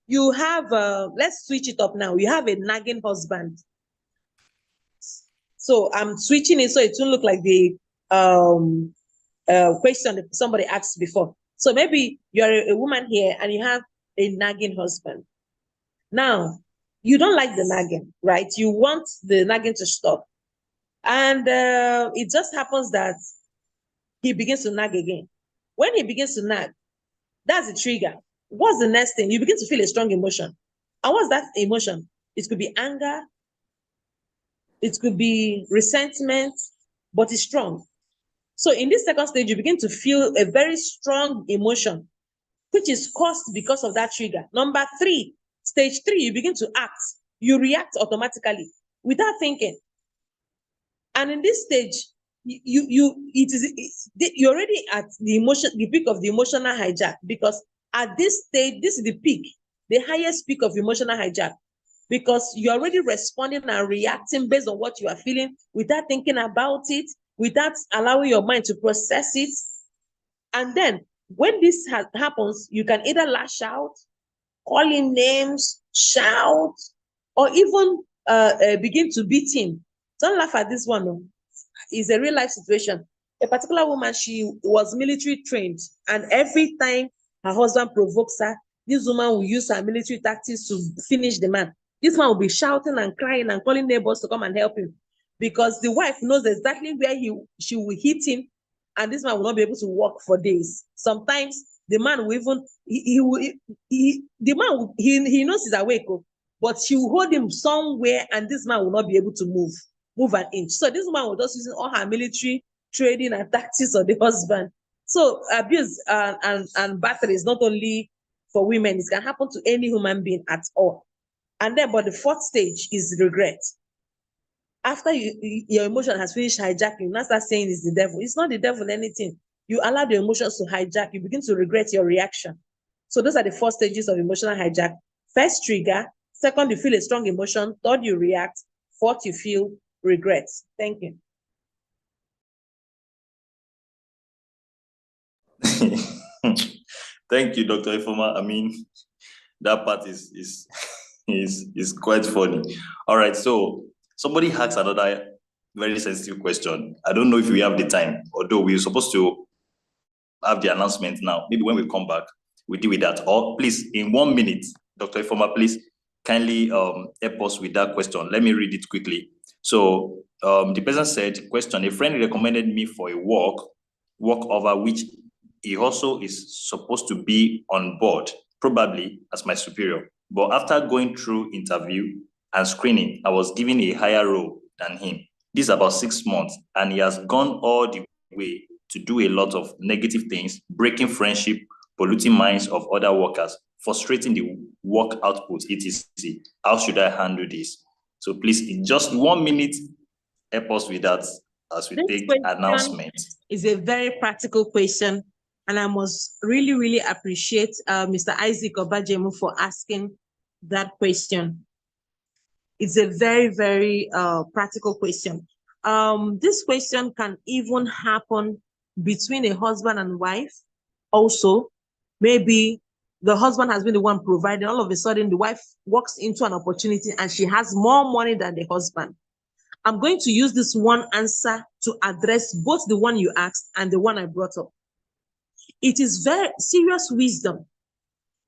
you have, let's switch it up now. You have a nagging husband. So I'm switching it so it will look like the question that somebody asked before. So maybe you're a woman here and you have a nagging husband. Now, you don't like the nagging, right? You want the nagging to stop. And it just happens that he begins to nag again. When he begins to nag, that's the trigger. What's the next thing? You begin to feel a strong emotion. And what's that emotion? It could be anger. It could be resentment, but it's strong. So in this second stage, you begin to feel a very strong emotion, which is caused because of that trigger. Number 3, stage 3, you begin to act. You react automatically without thinking. And in this stage, you're already at the peak of the emotional hijack, because at this stage, this is the peak, the highest peak of emotional hijack, because you're already responding and reacting based on what you are feeling without thinking about it, without allowing your mind to process it. And then when this happens, you can either lash out, call him names, shout, or even begin to beat him. Don't laugh at this one. No. It's a real life situation. A particular woman, she was military trained, and every time her husband provokes her, this woman will use her military tactics to finish the man. This man will be shouting and crying and calling neighbors to come and help him. because the wife knows exactly where she will hit him, and this man will not be able to walk for days. Sometimes the man will even he knows he's awake, but she will hold him somewhere, and this man will not be able to move an inch. So this woman was just using all her military training and tactics of the husband. So abuse and battery is not only for women, it can happen to any human being at all. And then, but the fourth stage is regret. After your emotion has finished hijacking, you now start saying it's the devil. It's not the devil, anything. You allow the emotions to hijack, you begin to regret your reaction. So those are the four stages of emotional hijack. First, trigger. Second, you feel a strong emotion. Third, you react. Fourth, you feel regret. Thank you. Thank you, Dr. Ifoma. I mean, that part is quite funny. All right, so somebody asked another very sensitive question. I don't know if we have the time, although we're supposed to have the announcement now. Maybe when we come back, we deal with that. Or please, in 1 minute, Dr. Ifoma, please kindly help us with that question. Let me read it quickly. So the person said, question, a friend recommended me for a walk over which he also is supposed to be on board, probably as my superior. But after going through interview and screening, I was given a higher role than him. This is about 6 months, and he has gone all the way to do a lot of negative things, breaking friendship, polluting minds of other workers, frustrating the work output, etc. How should I handle this? So please, in just 1 minute, help us with that as we take announcement. It's a very practical question, and I must really, really appreciate Mr. Isaac Obajemu for asking that question. It's a very, very practical question. This question can even happen between a husband and wife. Also, maybe the husband has been the one providing, all of a sudden the wife walks into an opportunity and she has more money than the husband. I'm going to use this one answer to address both the one you asked and the one I brought up. It is very serious wisdom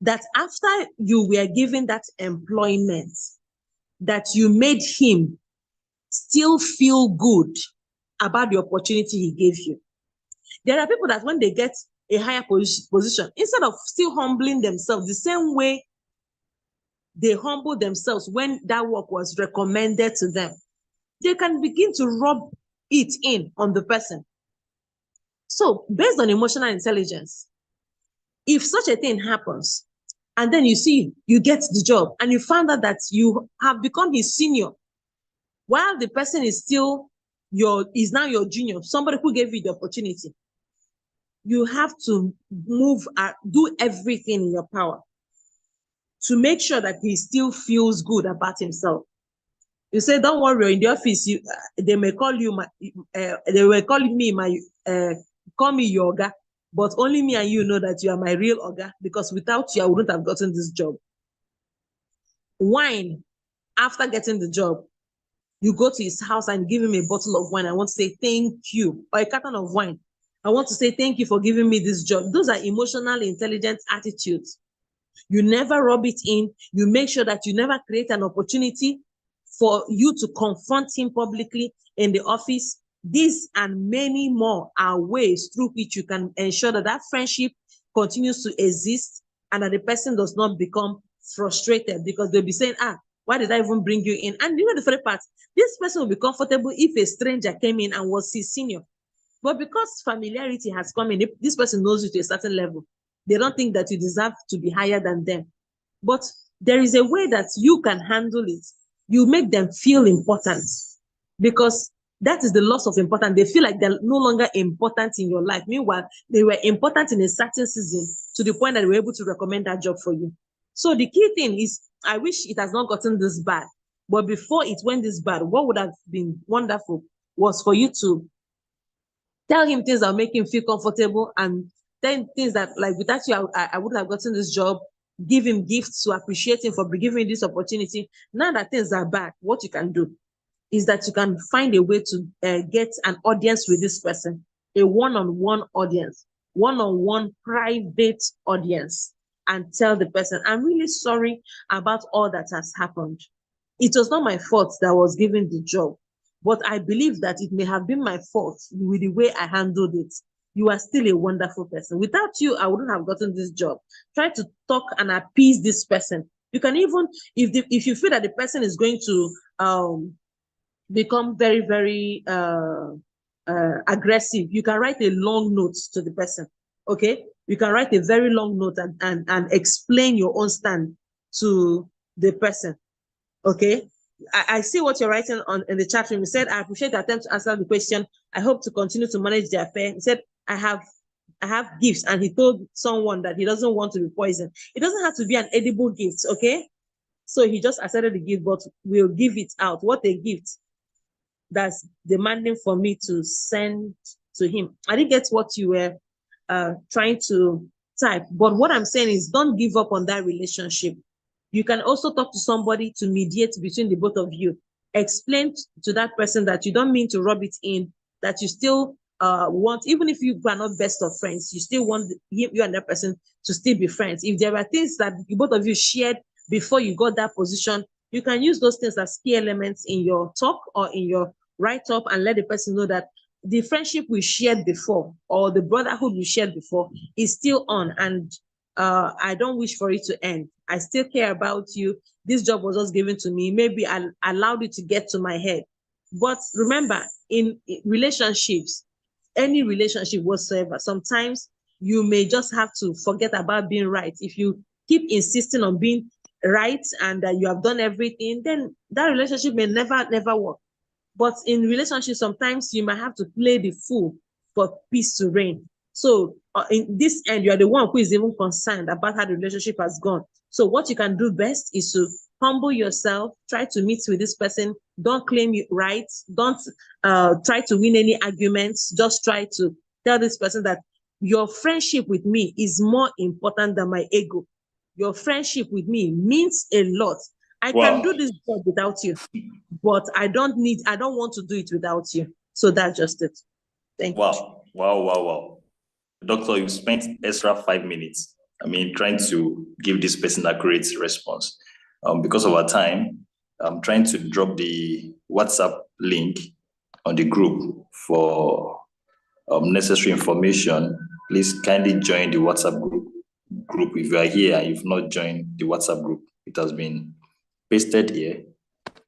that after you were given that employment, that you made him still feel good about the opportunity he gave you. There are people that when they get a higher position, instead of still humbling themselves the same way they humbled themselves when that work was recommended to them, they can begin to rub it in on the person. So based on emotional intelligence, if such a thing happens, and then you see you get the job and you found out that you have become his senior, while the person is still is now your junior, somebody who gave you the opportunity, you have to do everything in your power to make sure that he still feels good about himself. You say, don't worry, in the office, they may call you they were calling me call me your Oga, but only me and you know that you are my real Oga, because without you, I wouldn't have gotten this job. Wine, after getting the job, you go to his house and give him a bottle of wine. I want to say thank you, or a carton of wine. I want to say thank you for giving me this job. Those are emotional intelligence attitudes. You never rub it in. You make sure that you never create an opportunity for you to confront him publicly in the office. These and many more are ways through which you can ensure that that friendship continues to exist and that the person does not become frustrated, because they'll be saying, why did I even bring you in? And you know the funny part, this person will be comfortable if a stranger came in and was his senior. But because familiarity has come in, if this person knows you to a certain level, they don't think that you deserve to be higher than them. But there is a way that you can handle it. You make them feel important, because that is the loss of importance. They feel like they're no longer important in your life. Meanwhile, they were important in a certain season to the point that they were able to recommend that job for you. So the key thing is, I wish it has not gotten this bad, but before it went this bad, what would have been wonderful was for you to tell him things that make him feel comfortable, and then things that, like, without you, I wouldn't have gotten this job. Give him gifts to appreciate him for giving you this opportunity. Now that things are bad, what you can do is that you can find a way to get an audience with this person, a one-on-one audience, one-on-one private audience, and tell the person, I'm really sorry about all that has happened. It was not my fault that I was given the job, but I believe that it may have been my fault with the way I handled it. You are still a wonderful person. Without you, I wouldn't have gotten this job. Try to talk and appease this person. You can even, if you feel that the person is going to become very, very aggressive, you can write a long note to the person. Okay, you can write a very long note and explain your own stand to the person. Okay, I see what you're writing in the chat room. You said, I appreciate the attempt to answer the question. I hope to continue to manage the affair. He said, I have gifts, and he told someone that he doesn't want to be poisoned. It doesn't have to be an edible gift, okay? So he just accepted the gift, but we'll give it out. What a gift that's demanding for me to send to him. I didn't get what you were trying to type, but what I'm saying is don't give up on that relationship. You can also talk to somebody to mediate between the both of you. Explain to that person that you don't mean to rub it in, that you still want, even if you are not best of friends, you still want you and that person to still be friends. If there are things that both of you shared before you got that position, you can use those things as key elements in your talk or in your write-up and let the person know that the friendship we shared before or the brotherhood we shared before is still on, and I don't wish for it to end. I still care about you. This job was just given to me. Maybe I allowed it to get to my head. But remember, in relationships, any relationship whatsoever, sometimes you may just have to forget about being right. If you keep insisting on being right and that you have done everything, then that relationship may never work. But in relationships, sometimes you might have to play the fool for peace to reign. So in this end, you are the one who is even concerned about how the relationship has gone. So what you can do best is to humble yourself, try to meet with this person. Don't claim you right. Don't try to win any arguments. Just try to tell this person that your friendship with me is more important than my ego. Your friendship with me means a lot. I can do this job without you, but I don't want to do it without you. So that's just it. Thank you. Wow. Doctor, you spent extra 5 minutes, trying to give this person a great response. Because of our time, I'm trying to drop the WhatsApp link on the group for necessary information. Please kindly join the WhatsApp group. If you are here and you've not joined the WhatsApp group, it has been pasted here.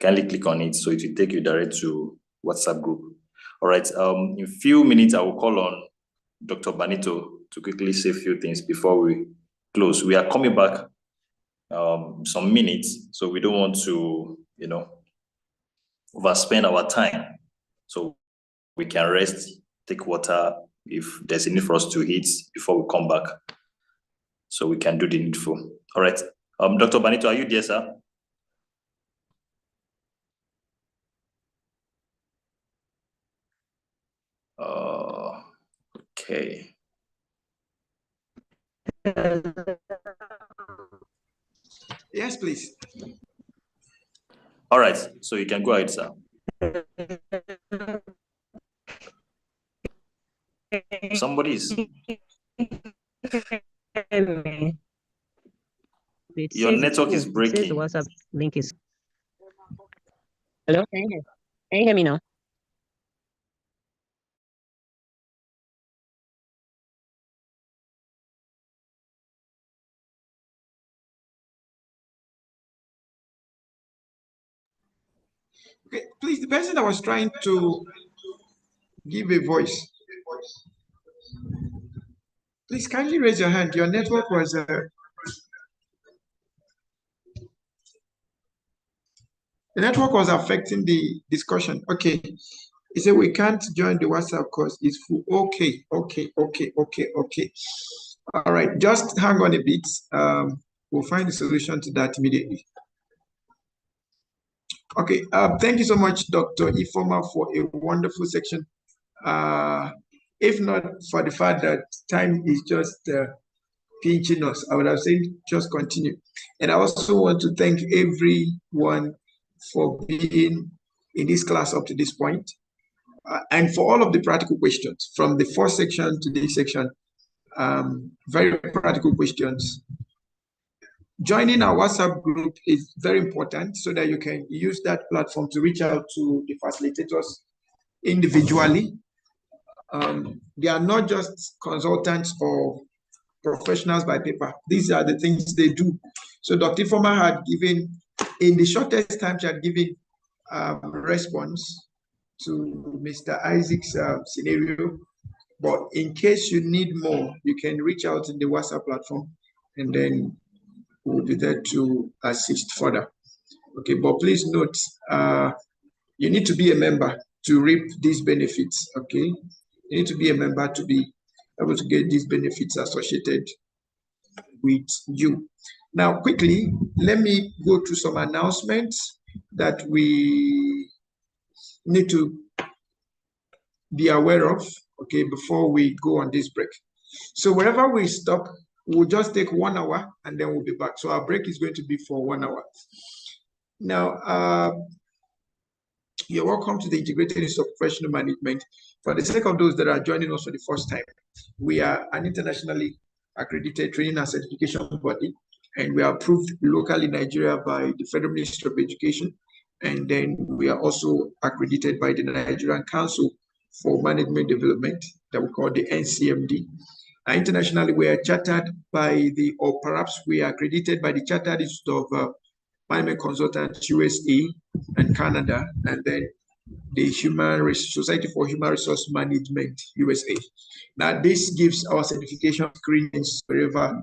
Kindly click on it so it will take you direct to WhatsApp group. All right, in a few minutes, I will call on Dr. Banito to quickly say a few things before we close. We are coming back some minutes, so we don't want to, overspend our time. So we can rest, take water if there's a need for us to eat before we come back. So we can do the needful. All right, Dr. Banito, are you there, sir? Okay. Yes, please. All right, so you can go ahead, sir. Somebody's. Your network is breaking. The WhatsApp link is. Hello? Can you hear me now? Okay, please, the person that was trying to give a voice, please kindly raise your hand. Your network was the network was affecting the discussion. Okay, he said we can't join the WhatsApp because it's full. Okay. All right, just hang on a bit. We'll find a solution to that immediately. Okay, thank you so much, Dr. Ifoma, for a wonderful section. If not for the fact that time is just pinching us, I would have said just continue. And I also want to thank everyone for being in this class up to this point, and for all of the practical questions from the first section to this section. Very practical questions. Joining our WhatsApp group is very important so that you can use that platform to reach out to the facilitators individually. They are not just consultants or professionals by paper. These are the things they do. So Dr. Ifeoma had given, in the shortest time, she had given response to Mr. Isaac's scenario. But in case you need more, you can reach out in the WhatsApp platform, and then we'll be there to assist further. Okay, but please note, you need to be a member to reap these benefits. Okay, you need to be a member to be able to get these benefits associated with you. Now, quickly, let me go through some announcements that we need to be aware of, okay, before we go on this break. So wherever we stop, we'll just take 1 hour and then we'll be back. So our break is going to be for 1 hour. Now, you're welcome to the Integrated Institute of Professional Management. For the sake of those that are joining us for the first time, we are an internationally accredited training and certification body, and we are approved locally in Nigeria by the Federal Ministry of Education. And then we are also accredited by the Nigerian Council for Management Development, that we call the NCMD. Internationally, we are chartered by the, or perhaps we are accredited by the Chartered Institute of Management Consultants USA and Canada, and then the Society for Human Resource Management USA. Now, this gives our certification screens wherever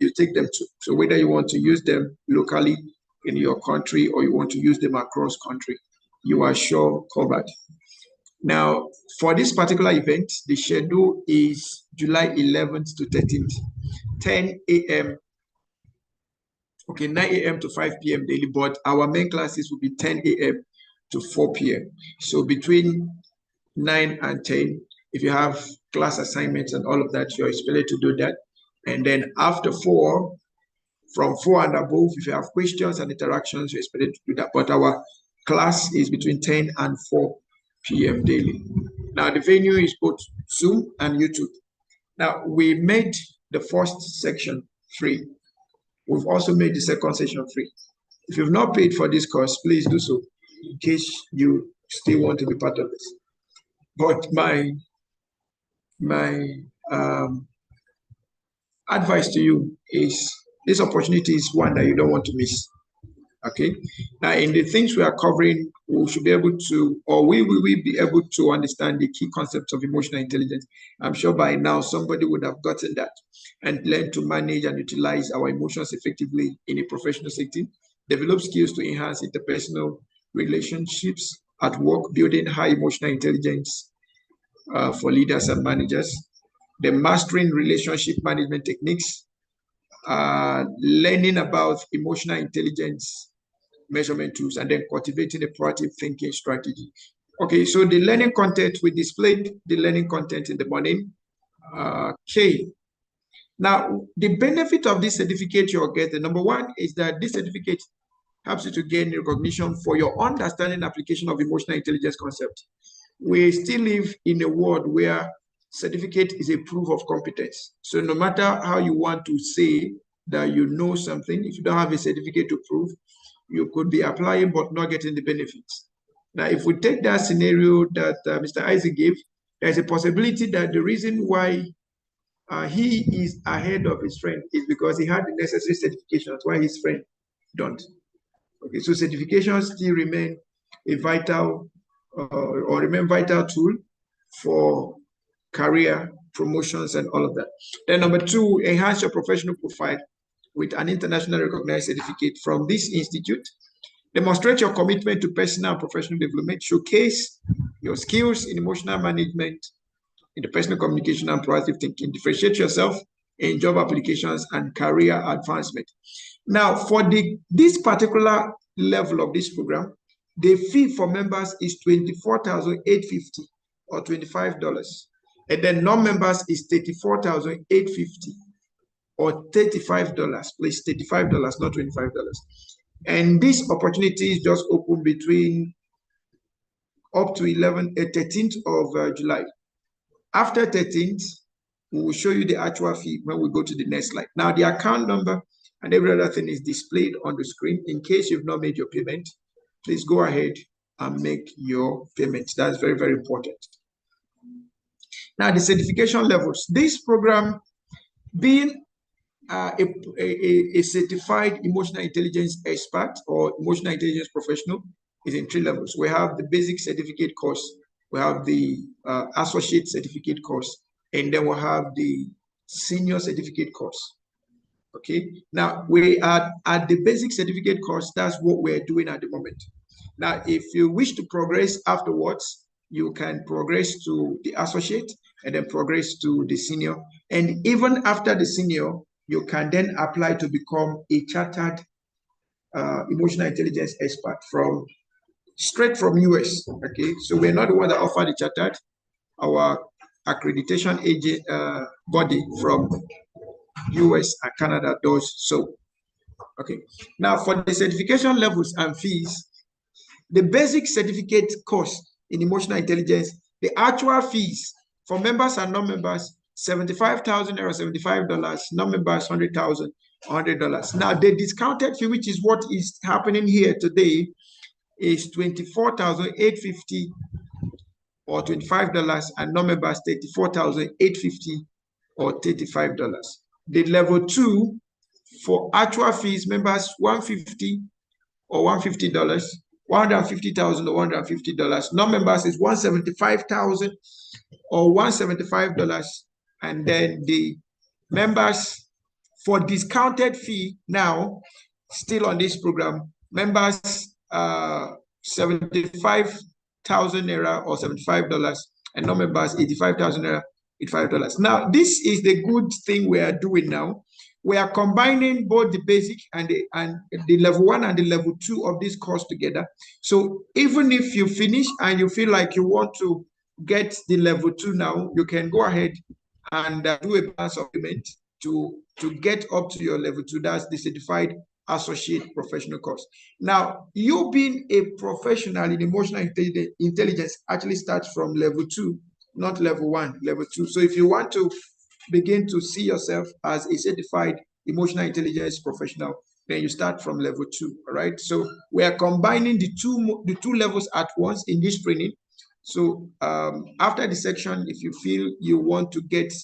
you take them to. So whether you want to use them locally in your country or you want to use them across country, you are sure covered. Now, for this particular event, the schedule is July 11th to 13th, 10 a.m. Okay, 9 a.m. to 5 p.m. daily, but our main classes will be 10 a.m. to 4 p.m. So between 9 and 10, if you have class assignments and all of that, you're expected to do that. And then after 4, from 4 and above, if you have questions and interactions, you're expected to do that. But our class is between 10 and 4 p.m. daily. Now, the venue is both Zoom and YouTube. Now, we made the first section free. We've also made the second section free. If you've not paid for this course, please do so in case you still want to be part of this. But my advice to you is this opportunity is one that you don't want to miss. Okay. Now, in the things we are covering, we should be able to, or we will be able to understand the key concepts of emotional intelligence. I'm sure by now somebody would have gotten that and learned to manage and utilize our emotions effectively in a professional setting, develop skills to enhance interpersonal relationships at work, building high emotional intelligence for leaders and managers, the mastering relationship management techniques, learning about emotional intelligence measurement tools, and then cultivating a proactive thinking strategy. Okay, so the learning content, we displayed the learning content in the morning. Okay. Now, the benefit of this certificate you're getting, number one, is that this certificate helps you to gain recognition for your understanding and application of emotional intelligence concept. We still live in a world where certificate is a proof of competence. So no matter how you want to say that you know something, if you don't have a certificate to prove, you could be applying but not getting the benefits. Now, if we take that scenario that Mr. Isaac gave, there's a possibility that the reason why he is ahead of his friend is because he had the necessary certifications while his friend don't. Okay, so certifications still remain a vital vital tool for career promotions and all of that. Then number two, enhance your professional profile with an internationally recognized certificate from this institute. Demonstrate your commitment to personal and professional development. Showcase your skills in emotional management, interpersonal communication, and proactive thinking. Differentiate yourself in job applications and career advancement. Now, for this particular level of this program, the fee for members is $24,850 or $25. And then non-members is $34,850 or $35, please, $35, not $25. And this opportunity is just open between up to 13th of July. After 13th, we will show you the actual fee when we go to the next slide. Now, the account number and every other thing is displayed on the screen. In case you've not made your payment, please go ahead and make your payment. That's very, very important. Now, the certification levels. This program, being a certified emotional intelligence expert or emotional intelligence professional, is in 3 levels. We have the basic certificate course, we have the associate certificate course, and then we have the senior certificate course. Okay, now we are at the basic certificate course. That's what we're doing at the moment. Now, if you wish to progress afterwards, you can progress to the associate and then progress to the senior. And even after the senior, you can then apply to become a chartered emotional intelligence expert straight from US. Okay, so we're not the one that offer the chartered. Our accreditation agent body from US and Canada does so. Okay, now for the certification levels and fees, the basic certificate course in emotional intelligence, the actual fees for members and non-members, $75,000 or $75, non-members $100,000, $100. Now the discounted fee, which is what is happening here today, is $24,850 or $25, and non-members $34,850 or $35. The level 2 for actual fees, members $150 or $150, $150,000 or $150. Non-members is $175,000 or $175, and then the members for discounted fee now, still on this program, members 75,000 naira or $75, and non-members 85,000 naira, $85. Now, this is the good thing we are doing now. We are combining both the basic and the level 1 and the level 2 of this course together. So even if you finish and you feel like you want to get the level 2 now, you can go ahead and do a balance of payment to get up to your level 2. That's the certified associate professional course. Now, you being a professional in emotional intelligence actually starts from level 2, not level 1, level 2. So if you want to begin to see yourself as a certified emotional intelligence professional, then you start from level 2. All right, so we are combining the two levels at once in this training. So after the section, if you feel you want to get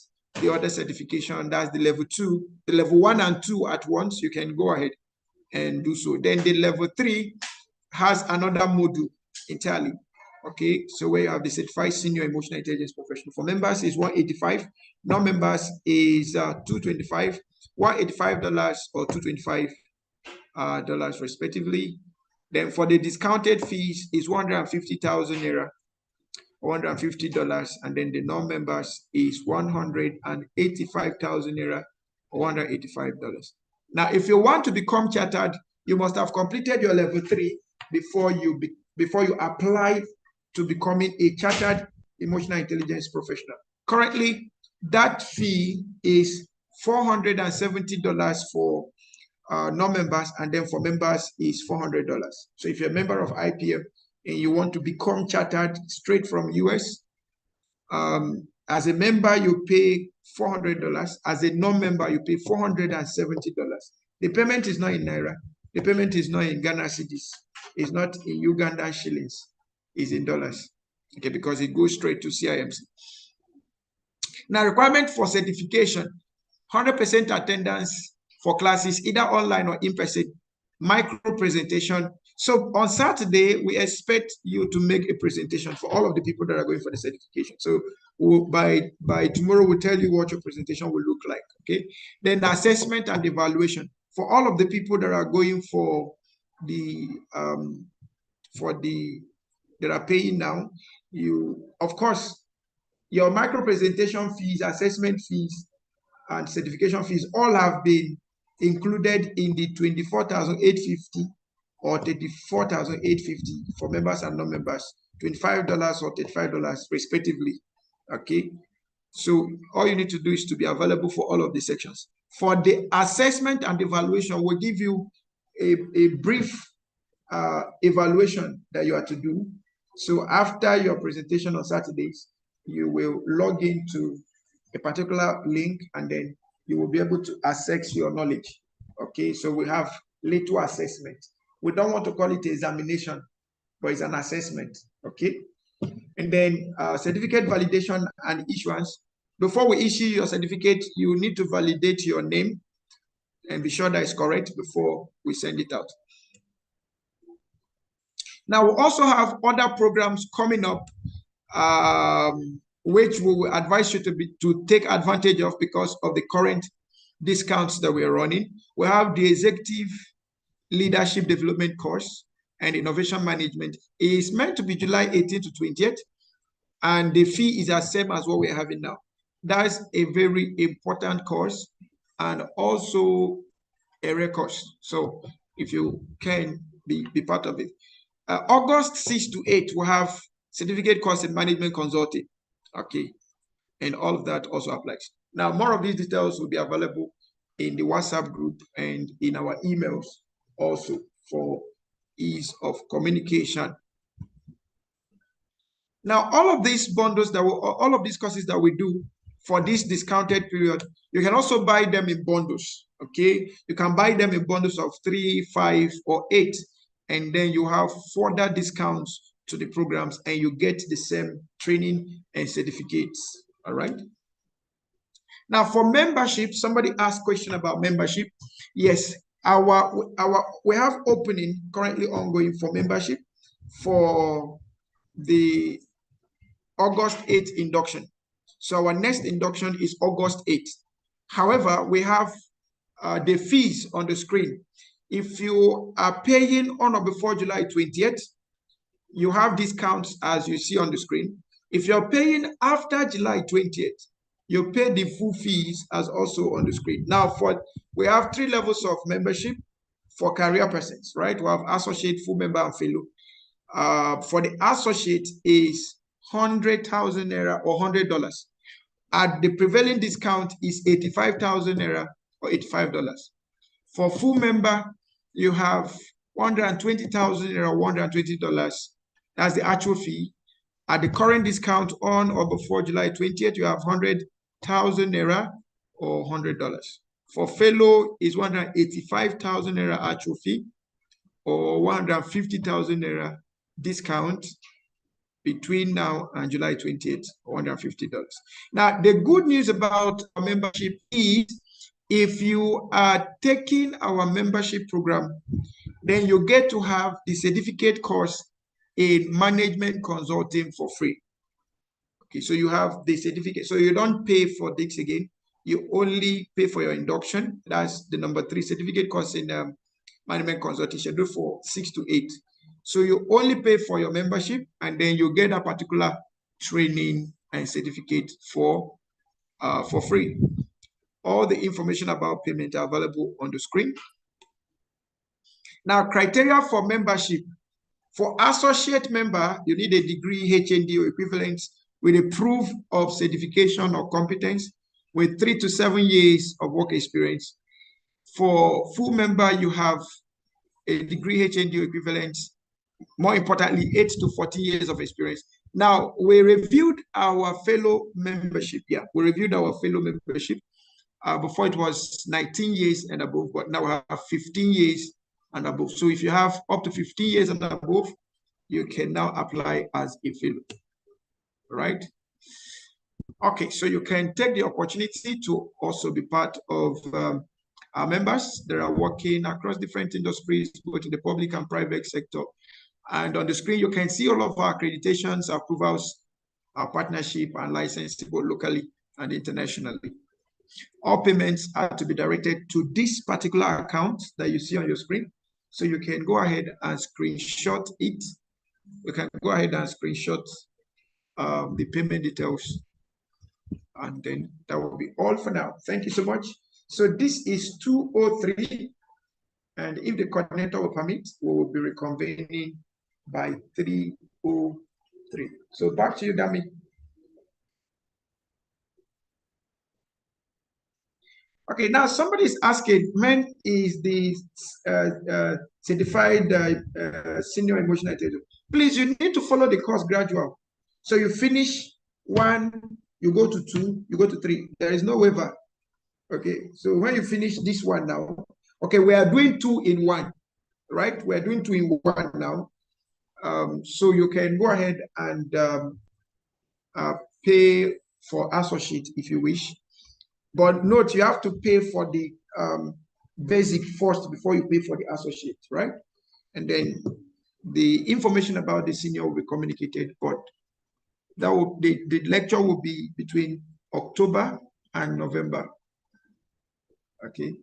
the other certification, that's the level 2, the level 1 and 2 at once, you can go ahead and do so. Then the level 3 has another module entirely. Okay, so where you have the certified senior emotional intelligence professional. For members is $185, non-members is $225, $185 or $225 respectively. Then for the discounted fees is 150,000 naira, $150, and then the non-members is 185,000 naira, or $185. Now, if you want to become chartered, you must have completed your level 3 before you apply to becoming a chartered emotional intelligence professional. Currently, that fee is $470 for non-members, and then for members is $400. So if you're a member of IPM and you want to become chartered straight from US, as a member, you pay $400. As a non-member, you pay $470. The payment is not in Naira. The payment is not in Ghana cedis. It's not in Ugandan shillings. It's in dollars. Okay, because it goes straight to CIMC. Now, requirement for certification, 100% attendance for classes, either online or in person, micro presentation. So on Saturday, we expect you to make a presentation for all of the people that are going for the certification. So by tomorrow, we'll tell you what your presentation will look like, okay? Then the assessment and evaluation. For all of the people that are going for that are paying now, of course, your micro presentation fees, assessment fees, and certification fees all have been included in the $24,850 or $34,850 for members and non-members, $25 or $35 respectively. Okay, so all you need to do is to be available for all of the sections. For the assessment and evaluation, we'll give you a brief evaluation that you are to do. So after your presentation on Saturdays, you will log into a particular link, and then you will be able to assess your knowledge. Okay, so we have little assessment. We don't want to call it examination, but it's an assessment. Okay, and then certificate validation and issuance. Before we issue your certificate, you need to validate your name and be sure that it's correct before we send it out. Now, we also have other programs coming up, which we will advise you to take advantage of because of the current discounts that we're running. We have the Executive Leadership Development course and Innovation Management. It's meant to be July 18th to 20th, and the fee is the same as what we're having now. That's a very important course and also a rare course. So if you can be part of it. August 6 to 8, we have certificate course in management consulting. Okay, and all of that also applies. Now, more of these details will be available in the WhatsApp group and in our emails also for ease of communication. Now, all of these bundles all of these courses that we do for this discounted period, you can also buy them in bundles. Okay, you can buy them in bundles of 3, 5, or 8, and then you have further discounts to the programs, and you get the same training and certificates. All right. Now, for membership, somebody asked a question about membership. Yes, we have opening currently ongoing for membership for the August 8th induction. So our next induction is August 8th. However, we have the fees on the screen. If you are paying on or before July 20th, you have discounts as you see on the screen. If you're paying after July 20th, you pay the full fees as also on the screen. Now, we have 3 levels of membership for career persons, right? We have associate, full member, and fellow. For the associate is 100,000 naira or $100. At the prevailing discount is 85,000 naira or $85. For full member, you have 120,000 naira, $120. That's the actual fee. At the current discount on or before July 20th, you have 100,000 naira or $100. For fellow is 185,000 naira actual fee or 150,000 naira discount between now and July 28th, $150. Now, the good news about our membership is if you are taking our membership program, then you get to have the certificate course in management consulting for free. Okay, so you have the certificate. So you don't pay for this again. You only pay for your induction. That's the number 3 certificate course in management consulting scheduled for 6 to 8. So you only pay for your membership, and then you get a particular training and certificate for free. All the information about payment are available on the screen. Now, criteria for membership. For associate member, you need a degree, HND or equivalent with a proof of certification or competence with 3 to 7 years of work experience. For full member, you have a degree, HND or equivalent, more importantly, 8 to 14 years of experience. Now, we reviewed our fellow membership. Yeah, we reviewed our fellow membership. Before it was 19 years and above, but now we have 15 years and above. So if you have up to 15 years and above, you can now apply as a fellow, right? Okay, so you can take the opportunity to also be part of our members that are working across different industries, both in the public and private sector. And on the screen, you can see all of our accreditations, approvals, our partnership and licensing both locally and internationally. All payments are to be directed to this particular account that you see on your screen. So you can go ahead and screenshot it. We can go ahead and screenshot the payment details. And then that will be all for now. Thank you so much. So this is 2:03. And if the coordinator will permit, we will be reconvening by 3:03. So back to you, Dami. Okay, now somebody is asking, when is the certified senior emotional intelligence? Please, you need to follow the course gradual. So you finish 1, you go to 2, you go to 3. There is no waiver. Okay, so when you finish this one now, Okay, we are doing 2 in 1, right? We're doing 2 in 1 now. So you can go ahead and pay for associate if you wish. But note, you have to pay for the basic first before you pay for the associate, right? And then the information about the senior will be communicated, but that will, the lecture will be between October and November. Okay.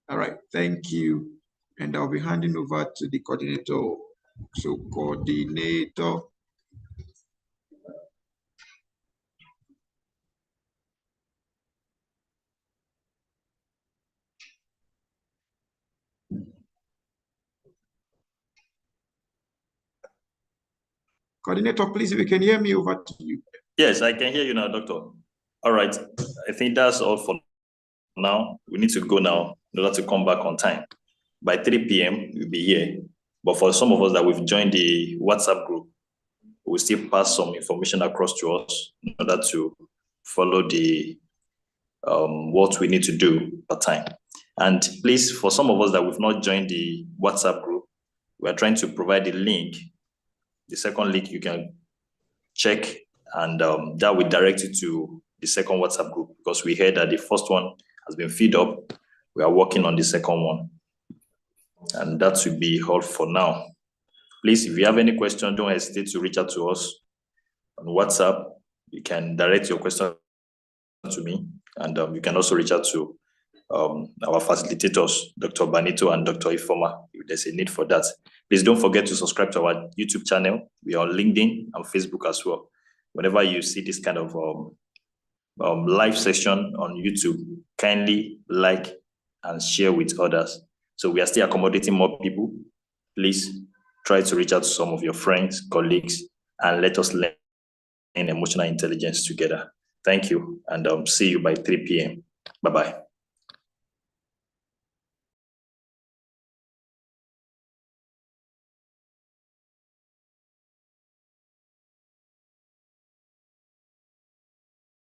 All right, thank you. And I'll be handing over to the coordinator. So coordinator. Coordinator, please, if you can hear me, over to you. Yes, I can hear you now, Doctor. All right, I think that's all for now. We need to go now in order to come back on time. By 3 p.m., we'll be here. But for some of us that we've joined the WhatsApp group, we'll still pass some information across to us in order to follow the what we need to do per time. And please, for some of us that we've not joined the WhatsApp group, we're trying to provide the link. The second link you can check, and that will direct you to the second WhatsApp group, because we heard that the first one has been filled up. We are working on the second one. And that should be all for now. Please, if you have any question, don't hesitate to reach out to us on WhatsApp. You can direct your question to me, and you can also reach out to our facilitators, Dr. Banito and Dr. Ifoma, if there's a need for that. Please don't forget to subscribe to our YouTube channel. We are on LinkedIn and Facebook as well. Whenever you see this kind of live session on YouTube, kindly like and share with others. So we are still accommodating more people. Please try to reach out to some of your friends, colleagues, and let us learn emotional intelligence together. Thank you, and see you by 3 p.m. Bye-bye.